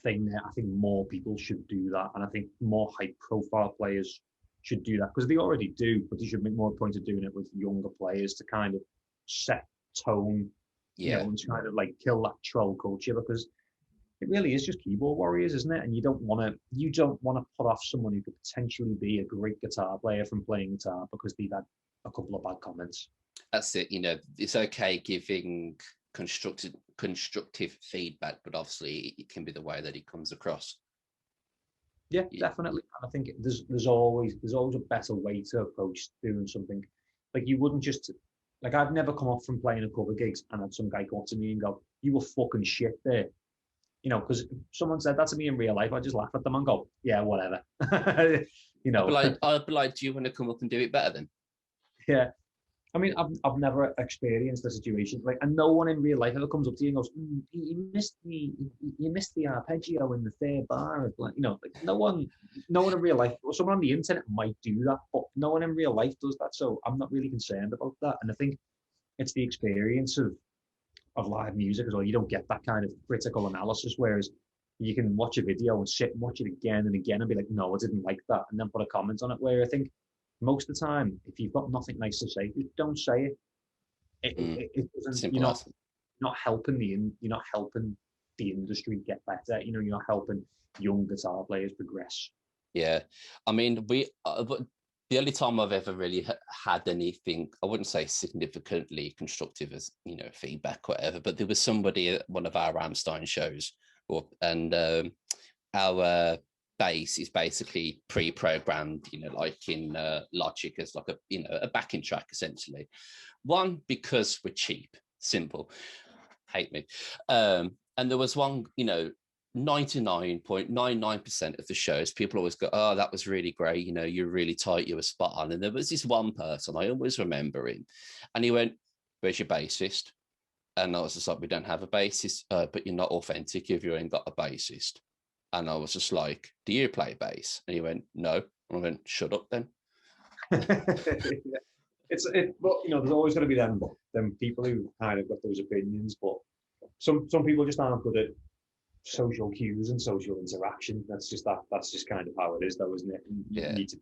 thing there. I think more people should do that, and I think more high profile players should do that, because they already do, but they should make more point of doing it with younger players to kind of set tone, and kind of like kill that troll culture, because it really is just keyboard warriors, isn't it? And you don't want to put off someone who could potentially be a great guitar player from playing guitar because they've had a couple of bad comments. That's it. It's okay giving constructive feedback, but obviously it can be the way that it comes across. Yeah, definitely. And I think there's always a better way to approach doing something. Like you wouldn't just, like I've never come off from playing a cover gigs and had some guy come up to me and go, "You were fucking shit there." Because if someone said that to me in real life, I just laugh at them and go, "Yeah, whatever." I'd be like, "Do you want to come up and do it better then?" Yeah. I mean, I've never experienced a situation like, and no one in real life ever comes up to you and goes, "You missed the arpeggio in the third bar." Like, like no one in real life, or someone on the internet might do that, but no one in real life does that. So I'm not really concerned about that. And I think it's the experience of live music as well. You don't get that kind of critical analysis, whereas you can watch a video and sit and watch it again and again and be like, "No, I didn't like that," and then put a comment on it. Where I think most of the time, if you've got nothing nice to say, just don't say it. It doesn't. You're not helping the industry get better. You're not helping young guitar players progress. Yeah, I mean, but the only time I've ever really had anything, I wouldn't say significantly constructive as feedback, whatever, but there was somebody at one of our Rammstein shows, and our bass is basically pre-programmed, like in Logic as like a backing track essentially. One, because we're cheap, simple, hate me. And there was one, 99.99% of the shows, people always go, "Oh, that was really great. You're really tight. You were spot on." And there was this one person, I always remember him, and he went, "Where's your bassist?" And I was just like, "We don't have a bassist, but you're not authentic if you ain't got a bassist." And I was just like, "Do you play bass?" And he went, "No." And I went, "Shut up then." But there's always going to be them people who kind of got those opinions, but some people just aren't good at social cues and social interaction. That's just kind of how it is, though, isn't it? You need to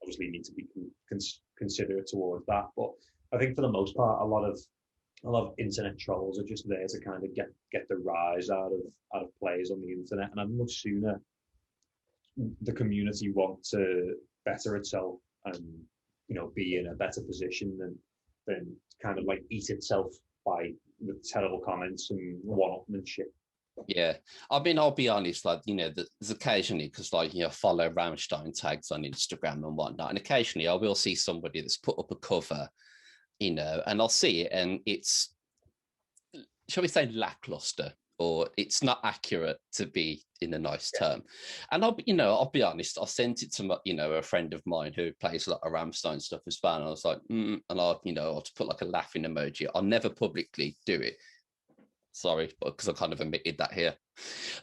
obviously need to be considerate towards that. But I think for the most part, a lot of internet trolls are just there to kind of get the rise out of players on the internet, and I'd much sooner the community want to better itself and be in a better position than kind of like eat itself by with terrible comments and one-upmanship. Yeah, I mean, I'll be honest, like, there's occasionally, because like, follow Rammstein tags on Instagram and whatnot, and occasionally I will see somebody that's put up a cover, and I'll see it and it's, shall we say, lackluster, or it's not accurate, to be in a nice term. And I'll be honest, I sent it to my, a friend of mine who plays a lot of Rammstein stuff as well, and I was like, and I'll put like a laughing emoji. I'll never publicly do it. Sorry, because I kind of admitted that here.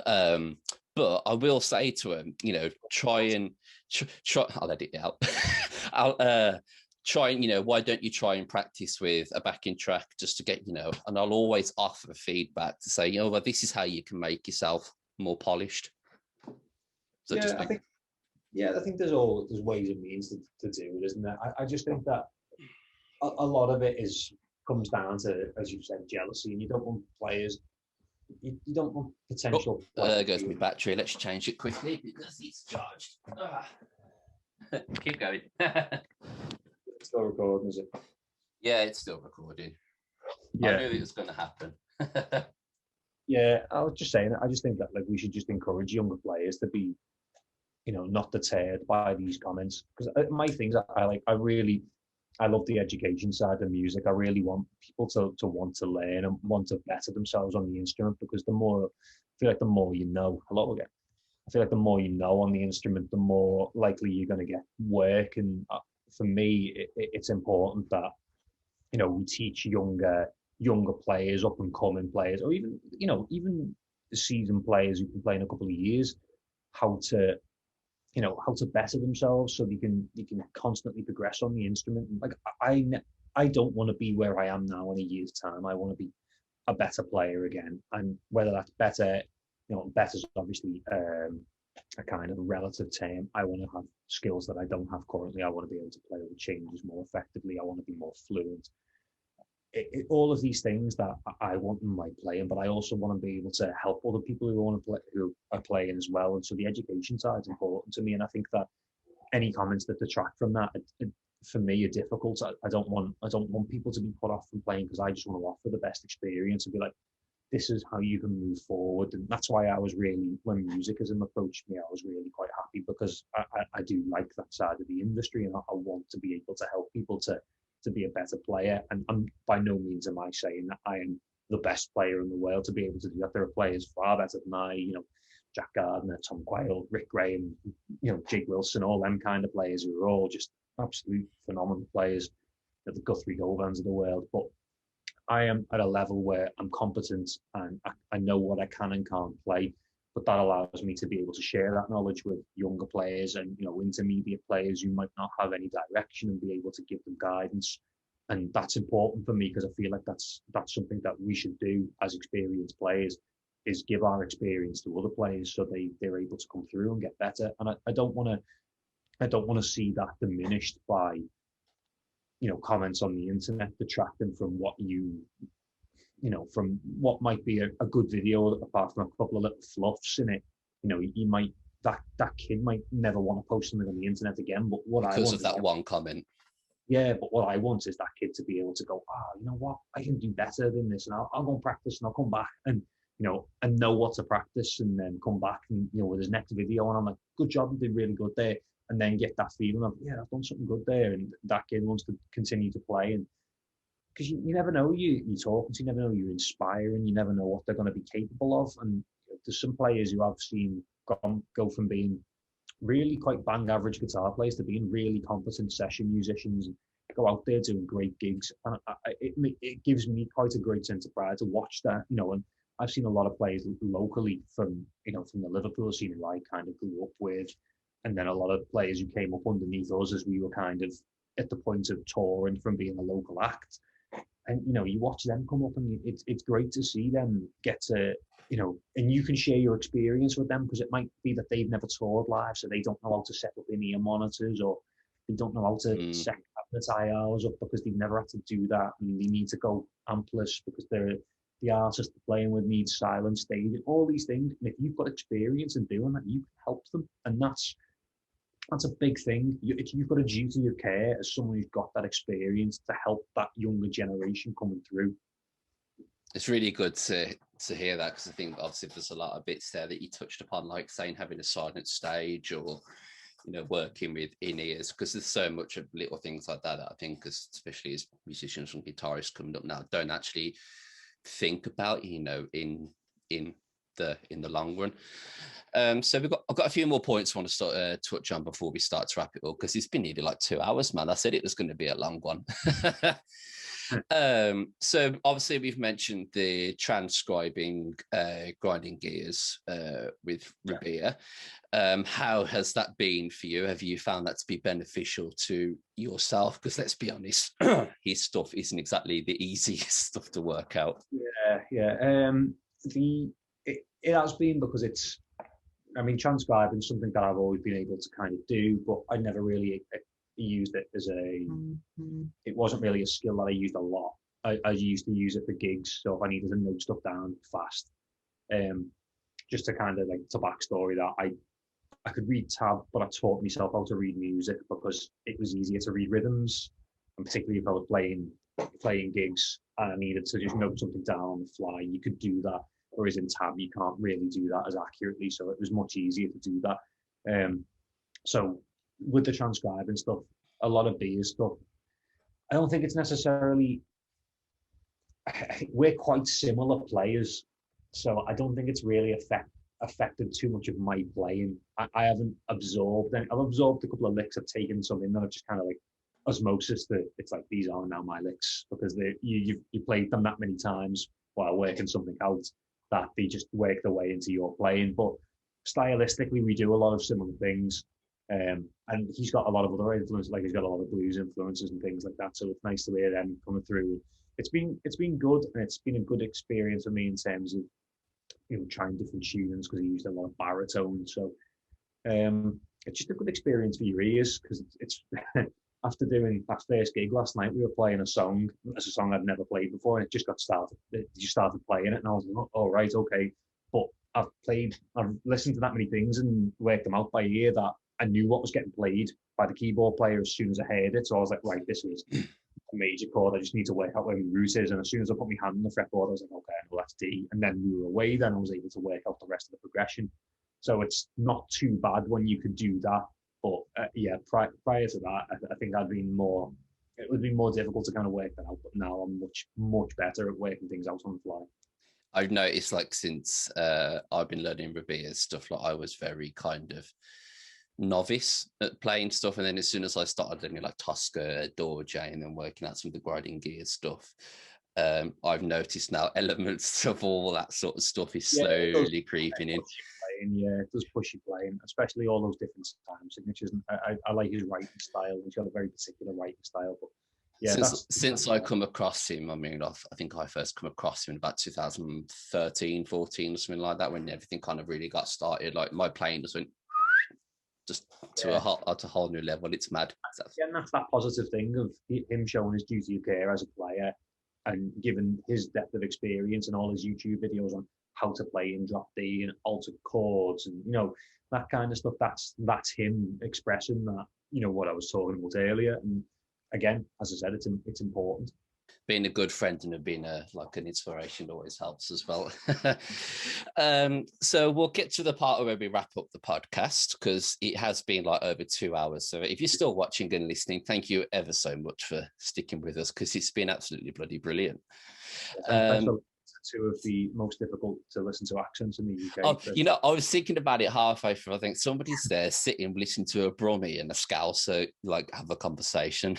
But I will say to him, try. I'll edit it out. I'll try and, why don't you try and practice with a backing track just to get, and I'll always offer feedback to say, well, this is how you can make yourself more polished. So I think there's ways and means to do it, isn't there? I just think that a lot of it comes down to, as you said, jealousy, and you don't want players, you don't want potential. There goes my battery. Let's change it quickly because it's charged. Keep going. It's still recording, is it? Yeah, it's still recording. Yeah. I knew it was going to happen. Yeah, I was just saying, I just think that like we should just encourage younger players to be, not deterred by these comments, because my things I love the education side of music. I really want people to want to learn and want to better themselves on the instrument, because I feel like the more you know, I feel like the more you know on the instrument, the more likely you're going to get work. And for me, it's important that, we teach younger players, up and coming players, or even, even seasoned players who've been playing a couple of years, how to better themselves so they can constantly progress on the instrument. Like I don't want to be where I am now in a year's time. I want to be a better player again, and whether that's better, better is obviously a kind of relative term. I want to have skills that I don't have currently. I want to be able to play with changes more effectively. I want to be more fluent. All of these things that I want in my playing, but I also want to be able to help other people who are playing as well. And so the education side is important to me. And I think that any comments that detract from that, for me, are difficult. I don't want people to be put off from playing, because I just want to offer the best experience and be like, this is how you can move forward. And that's why I was really, when Musicism approached me, I was really quite happy, because I do like that side of the industry, and I want to be able to help people to be a better player. And by no means am I saying that I am the best player in the world to be able to do that. There are players far better than I, Jack Gardner, Tom Quayle, Rick Graham, Jake Wilson, all them kind of players who are all just absolute phenomenal players, the Guthrie Govans of the world. But I am at a level where I'm competent and I know what I can and can't play, but that allows me to be able to share that knowledge with younger players and, intermediate players who might not have any direction, and be able to give them guidance. And that's important for me, because I feel like that's something that we should do as experienced players, is give our experience to other players so they're able to come through and get better. And I don't want to see that diminished by, comments on the internet detracting from what from what might be a good video, apart from a couple of little fluffs in it. You might, that kid might never want to post something on the internet again. But because of that one comment. Yeah, but what I want is that kid to be able to go, you know what, I can do better than this, and I'll go and practice, and I'll come back and and know what to practice, and then come back and with his next video, and I'm like, good job, you did really good there, and then get that feeling of, yeah, I've done something good there, and that kid wants to continue to play. And because you never know, you're talking to, you never know, you're inspiring, you never know what they're going to be capable of. And there's some players who I've seen go from being really quite bang average guitar players to being really competent session musicians, and go out there doing great gigs. And it gives me quite a great sense of pride to watch that, and I've seen a lot of players locally from the Liverpool scene who I kind of grew up with, and then a lot of players who came up underneath us as we were kind of at the point of touring from being a local act. And you watch them come up, and it's great to see them get to, and you can share your experience with them, because it might be that they've never toured live, so they don't know how to set up in-ear monitors, or they don't know how to set cabinets IRs up because they've never had to do that, and they need to go ampless because the artist they're playing with needs silent stage, all these things. And if you've got experience in doing that, you can help them, and that's a big thing. You've got a duty of care as someone who's got that experience to help that younger generation coming through. It's really good to hear that, because I think obviously there's a lot of bits there that you touched upon, like saying having a silent stage, or working with in-ears, because there's so much of little things like that I think, especially as musicians and guitarists coming up now, don't actually think about, in the long run. So I've got a few more points I want to touch on before we start to wrap it up, because it's been nearly like 2 hours, man. I said it was going to be a long one. So obviously we've mentioned the transcribing grinding gears with Rabea. How has that been for you? Have you found that to be beneficial to yourself? Because let's be honest, his stuff isn't exactly the easiest stuff to work out. It has been, because transcribing is something that I've always been able to kind of do, but I never really used it as it wasn't really a skill that I used a lot. I used to use it for gigs, so if I needed to note stuff down fast, just to kind of to backstory that I could read tab, but I taught myself how to read music because it was easier to read rhythms, and particularly if I was playing gigs and I needed to just note something down on the fly, you could do that. Whereas in tab, you can't really do that as accurately, so it was much easier to do that. So with the transcribing stuff, a lot of Dyer stuff, I don't think it's necessarily, we're quite similar players, so I don't think it's really affected too much of my playing. I haven't absorbed any. I've absorbed a couple of licks, I've taken some in, that just kind of like osmosis, that it's like, these are now my licks, because you played them that many times while working something out, that they just work their way into your playing. But stylistically, we do a lot of similar things. And he's got a lot of other influences, like he's got a lot of blues influences and things like that. So it's nice to hear them coming through. It's been good, and it's been a good experience for me in terms of trying different tunings, because he used a lot of baritone. So it's just a good experience for your ears, because it's after doing that first gig last night, we were playing a song I'd never played before, and it just got started. You started playing it, and I was like, oh, right, okay. But I've listened to that many things and worked them out by ear, that I knew what was getting played by the keyboard player as soon as I heard it. So I was like, right, this is a major chord. I just need to work out where my root is. And as soon as I put my hand on the fretboard, I was like, okay, I know that's D. And then we were away. Then I was able to work out the rest of the progression. So it's not too bad when you could do that. But prior to that, I think it would be more difficult to kind of work that out. But now I'm much, much better at working things out on the fly. I've noticed, like, since I've been learning Rabea's stuff, like, I was very kind of novice at playing stuff, and then as soon as I started learning like Tosca, Dorje, and then working out some of the grinding gear stuff, I've noticed now elements of all that sort of stuff is slowly creeping in. It does push you playing, especially all those different time signatures. I like his writing style. He's got a very particular writing style. But yeah, since I come across him, I mean, I think I first come across him in about 2013, 14, or something like that, when everything kind of really got started. Like, my playing just went to a whole new level. It's mad. And that's that positive thing of him showing his duty of care as a player, and given his depth of experience and all his YouTube videos on how to play in drop D and alter chords, and that kind of stuff. That's him expressing that, what I was talking about earlier. And again, as I said, it's important. Being a good friend and being an inspiration always helps as well. So we'll get to the part where we wrap up the podcast, because it has been like over 2 hours. So if you're still watching and listening, thank you ever so much for sticking with us, because it's been absolutely bloody brilliant. Two of the most difficult to listen to accents in the UK. I was thinking about it halfway through. I think somebody's there sitting listening to a Brummie and a Scouser like have a conversation.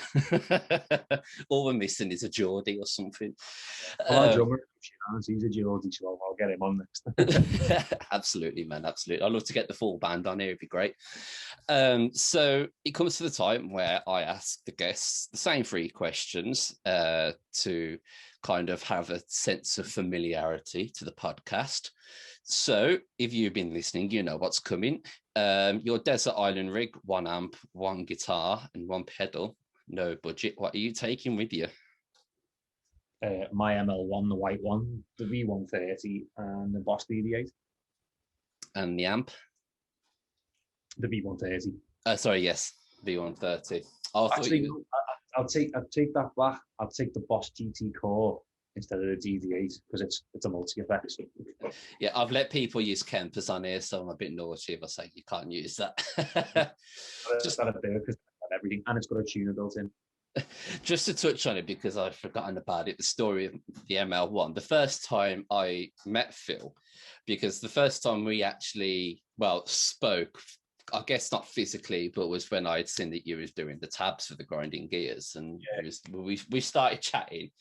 All we're missing is a Geordie or something. Our drummer, he's a Geordie, so I'll get him on next. Absolutely, man, absolutely. I'd love to get the full band on here. It'd be great. So it comes to the time where I ask the guests the same 3 questions to kind of have a sense of familiarity to the podcast. So if you've been listening, you know what's coming. Your desert island rig, 1 amp, 1 guitar, and 1 pedal. No budget. What are you taking with you? My ML1, the white one, the V130, and the Boss DD8. And the amp? The V130. Sorry, yes, V130. Oh, Actually, I'll take that back. I'll take the Boss GT Core instead of the DD8 because it's a multi-effect. Yeah, I've let people use Kempers on here, so I'm a bit naughty if I say you can't use that. Just got it there because everything, and it's got a tuner built in. Just to touch on it because I've forgotten about it, the story of the ML1. The first time I met Phil, because the first time we actually, spoke, I guess not physically, but was when I'd seen that you was doing the tabs for the grinding gears, and we started chatting.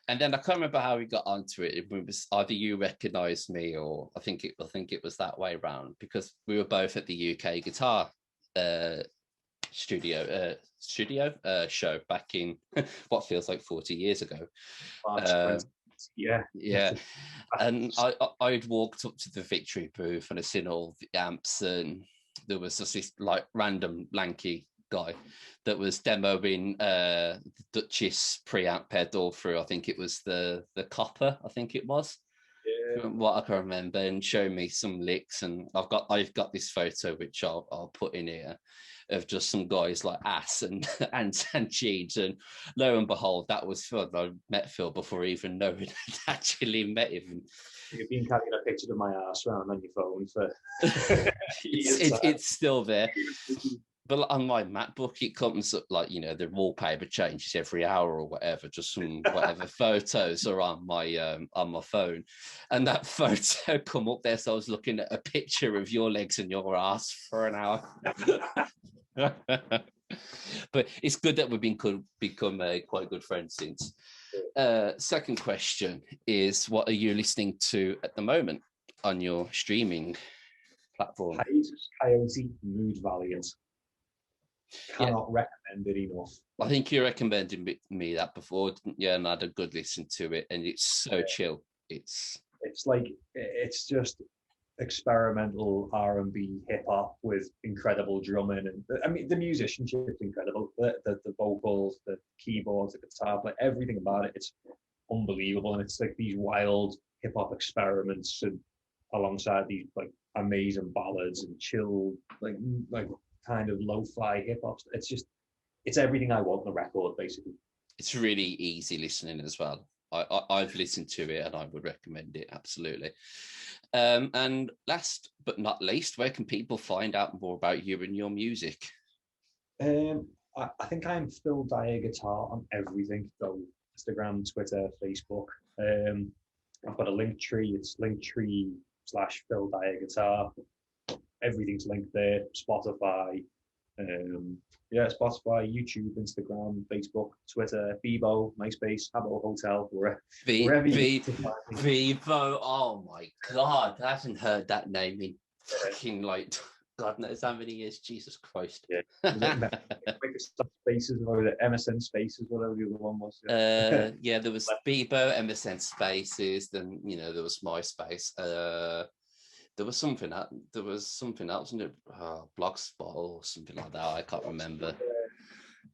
And then I can't remember how we got onto it. It was either you recognised me, or I think it was that way around, because we were both at the UK guitar studio show back in what feels like 40 years ago. Yeah. And I'd walked up to the Victory booth and I'd seen all the amps, and there was just this like random lanky guy that was demoing the Duchess preamp pedal through, I think it was the copper, I think it was. What I can remember, and show me some licks, and I've got this photo which I'll put in here of just some guys like Ass and Cheeds, and lo and behold, that was Phil. I met Phil before even knowing I'd actually met him. You've been carrying a picture of my ass around on your phone for it's still there. But on my MacBook, it comes up like, the wallpaper changes every hour or whatever, just some whatever photos are on my phone. And that photo come up there. So I was looking at a picture of your legs and your ass for an hour. But it's good that we've become quite good friends since. Second question is, what are you listening to at the moment on your streaming platform? Coyote, Mood Valiant. Cannot recommend it enough. I think you recommended me that before, didn't you? And I had a good listen to it, and it's so chill. It's just experimental R&B hip hop with incredible drumming, and I mean the musicianship is incredible. The vocals, the keyboards, the guitar, like everything about it, it's unbelievable. And it's like these wild hip hop experiments, and alongside these like amazing ballads and chill like kind of lo-fi hip hop. It's everything I want in a record, basically. It's really easy listening as well. I've listened to it and I would recommend it, absolutely. And last but not least, where can people find out more about you and your music? I think I'm Phil Dyer Guitar on everything, so Instagram, Twitter, Facebook. I've got a link tree. It's linktree/Phil Dyer Guitar. Everything's linked there. Spotify, Spotify, YouTube, Instagram, Facebook, Twitter, Bebo, MySpace, Habbo Hotel, wherever. Bebo, oh my God, I haven't heard that name in fucking like God knows how many years. Jesus Christ. Yeah. Microsoft Spaces or the MSN Spaces, whatever the other one was. Yeah, there was Bebo, MSN Spaces, then there was MySpace. There was something else in it, Blogspot or something like that. I can't remember.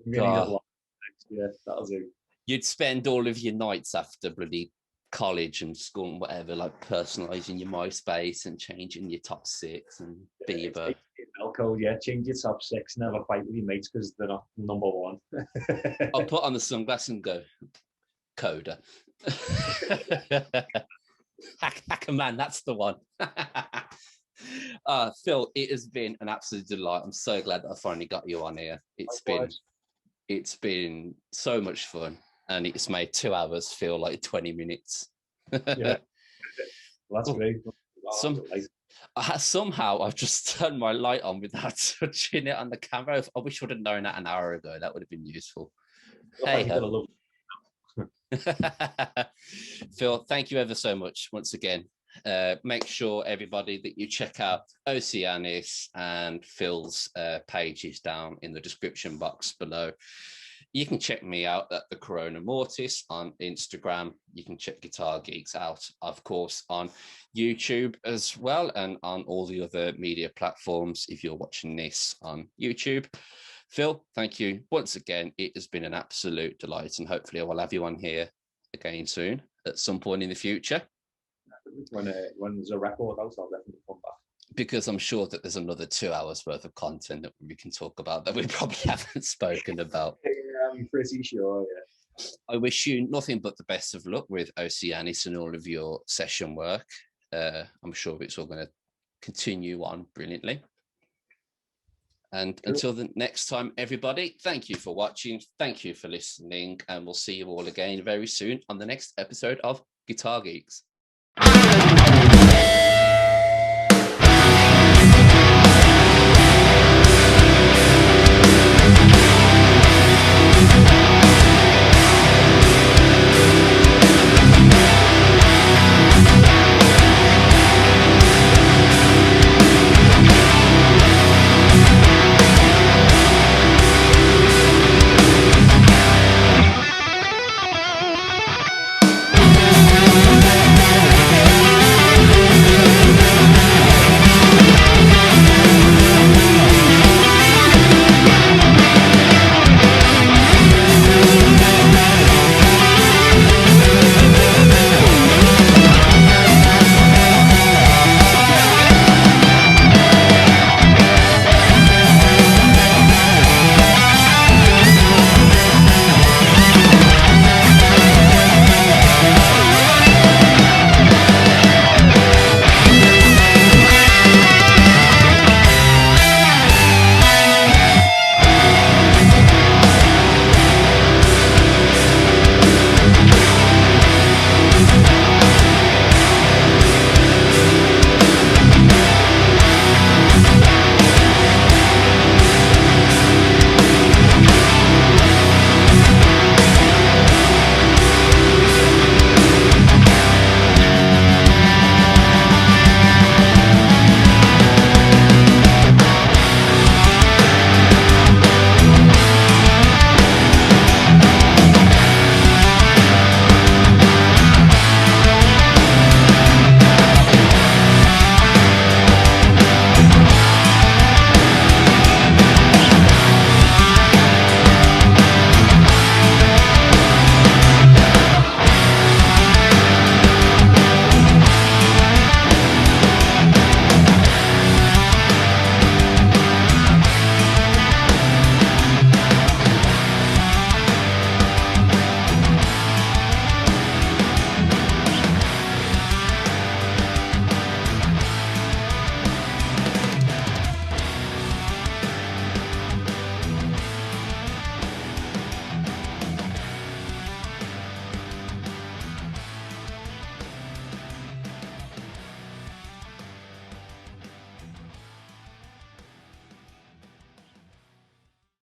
Yeah, that'll do. You'd spend all of your nights after bloody college and school and whatever, like personalising your MySpace and changing your top 6 and Bieber. Code, change your top 6. Never fight with your mates because they're not number 1. I'll put on the sunglasses and go, Coda. Hacker man, that's the one. Phil, it has been an absolute delight. I'm so glad that I finally got you on here. It's been so much fun, and it's made 2 hours feel like 20 minutes. Yeah, well, that's great. Somehow I've just turned my light on without touching it on the camera. I wish I would have known that an hour ago. That would have been useful. Hey, Phil, thank you ever so much once again. Make sure everybody that you check out Oceanis and Phil's pages down in the description box below. You can check me out at the Corona Mortis on Instagram. You can check Guitar Geeks out, of course, on YouTube as well, and on all the other media platforms if you're watching this on YouTube. Phil, thank you once again. It has been an absolute delight, and hopefully I will have you on here again soon at some point in the future. When there's a record out, I'll definitely come back. Because I'm sure that there's another 2 hours worth of content that we can talk about that we probably haven't spoken about. Yeah, I'm pretty sure, yeah. I wish you nothing but the best of luck with Oceanis and all of your session work. I'm sure it's all going to continue on brilliantly. And until the next time, everybody, thank you for watching. Thank you for listening. And we'll see you all again very soon on the next episode of Guitar Geeks.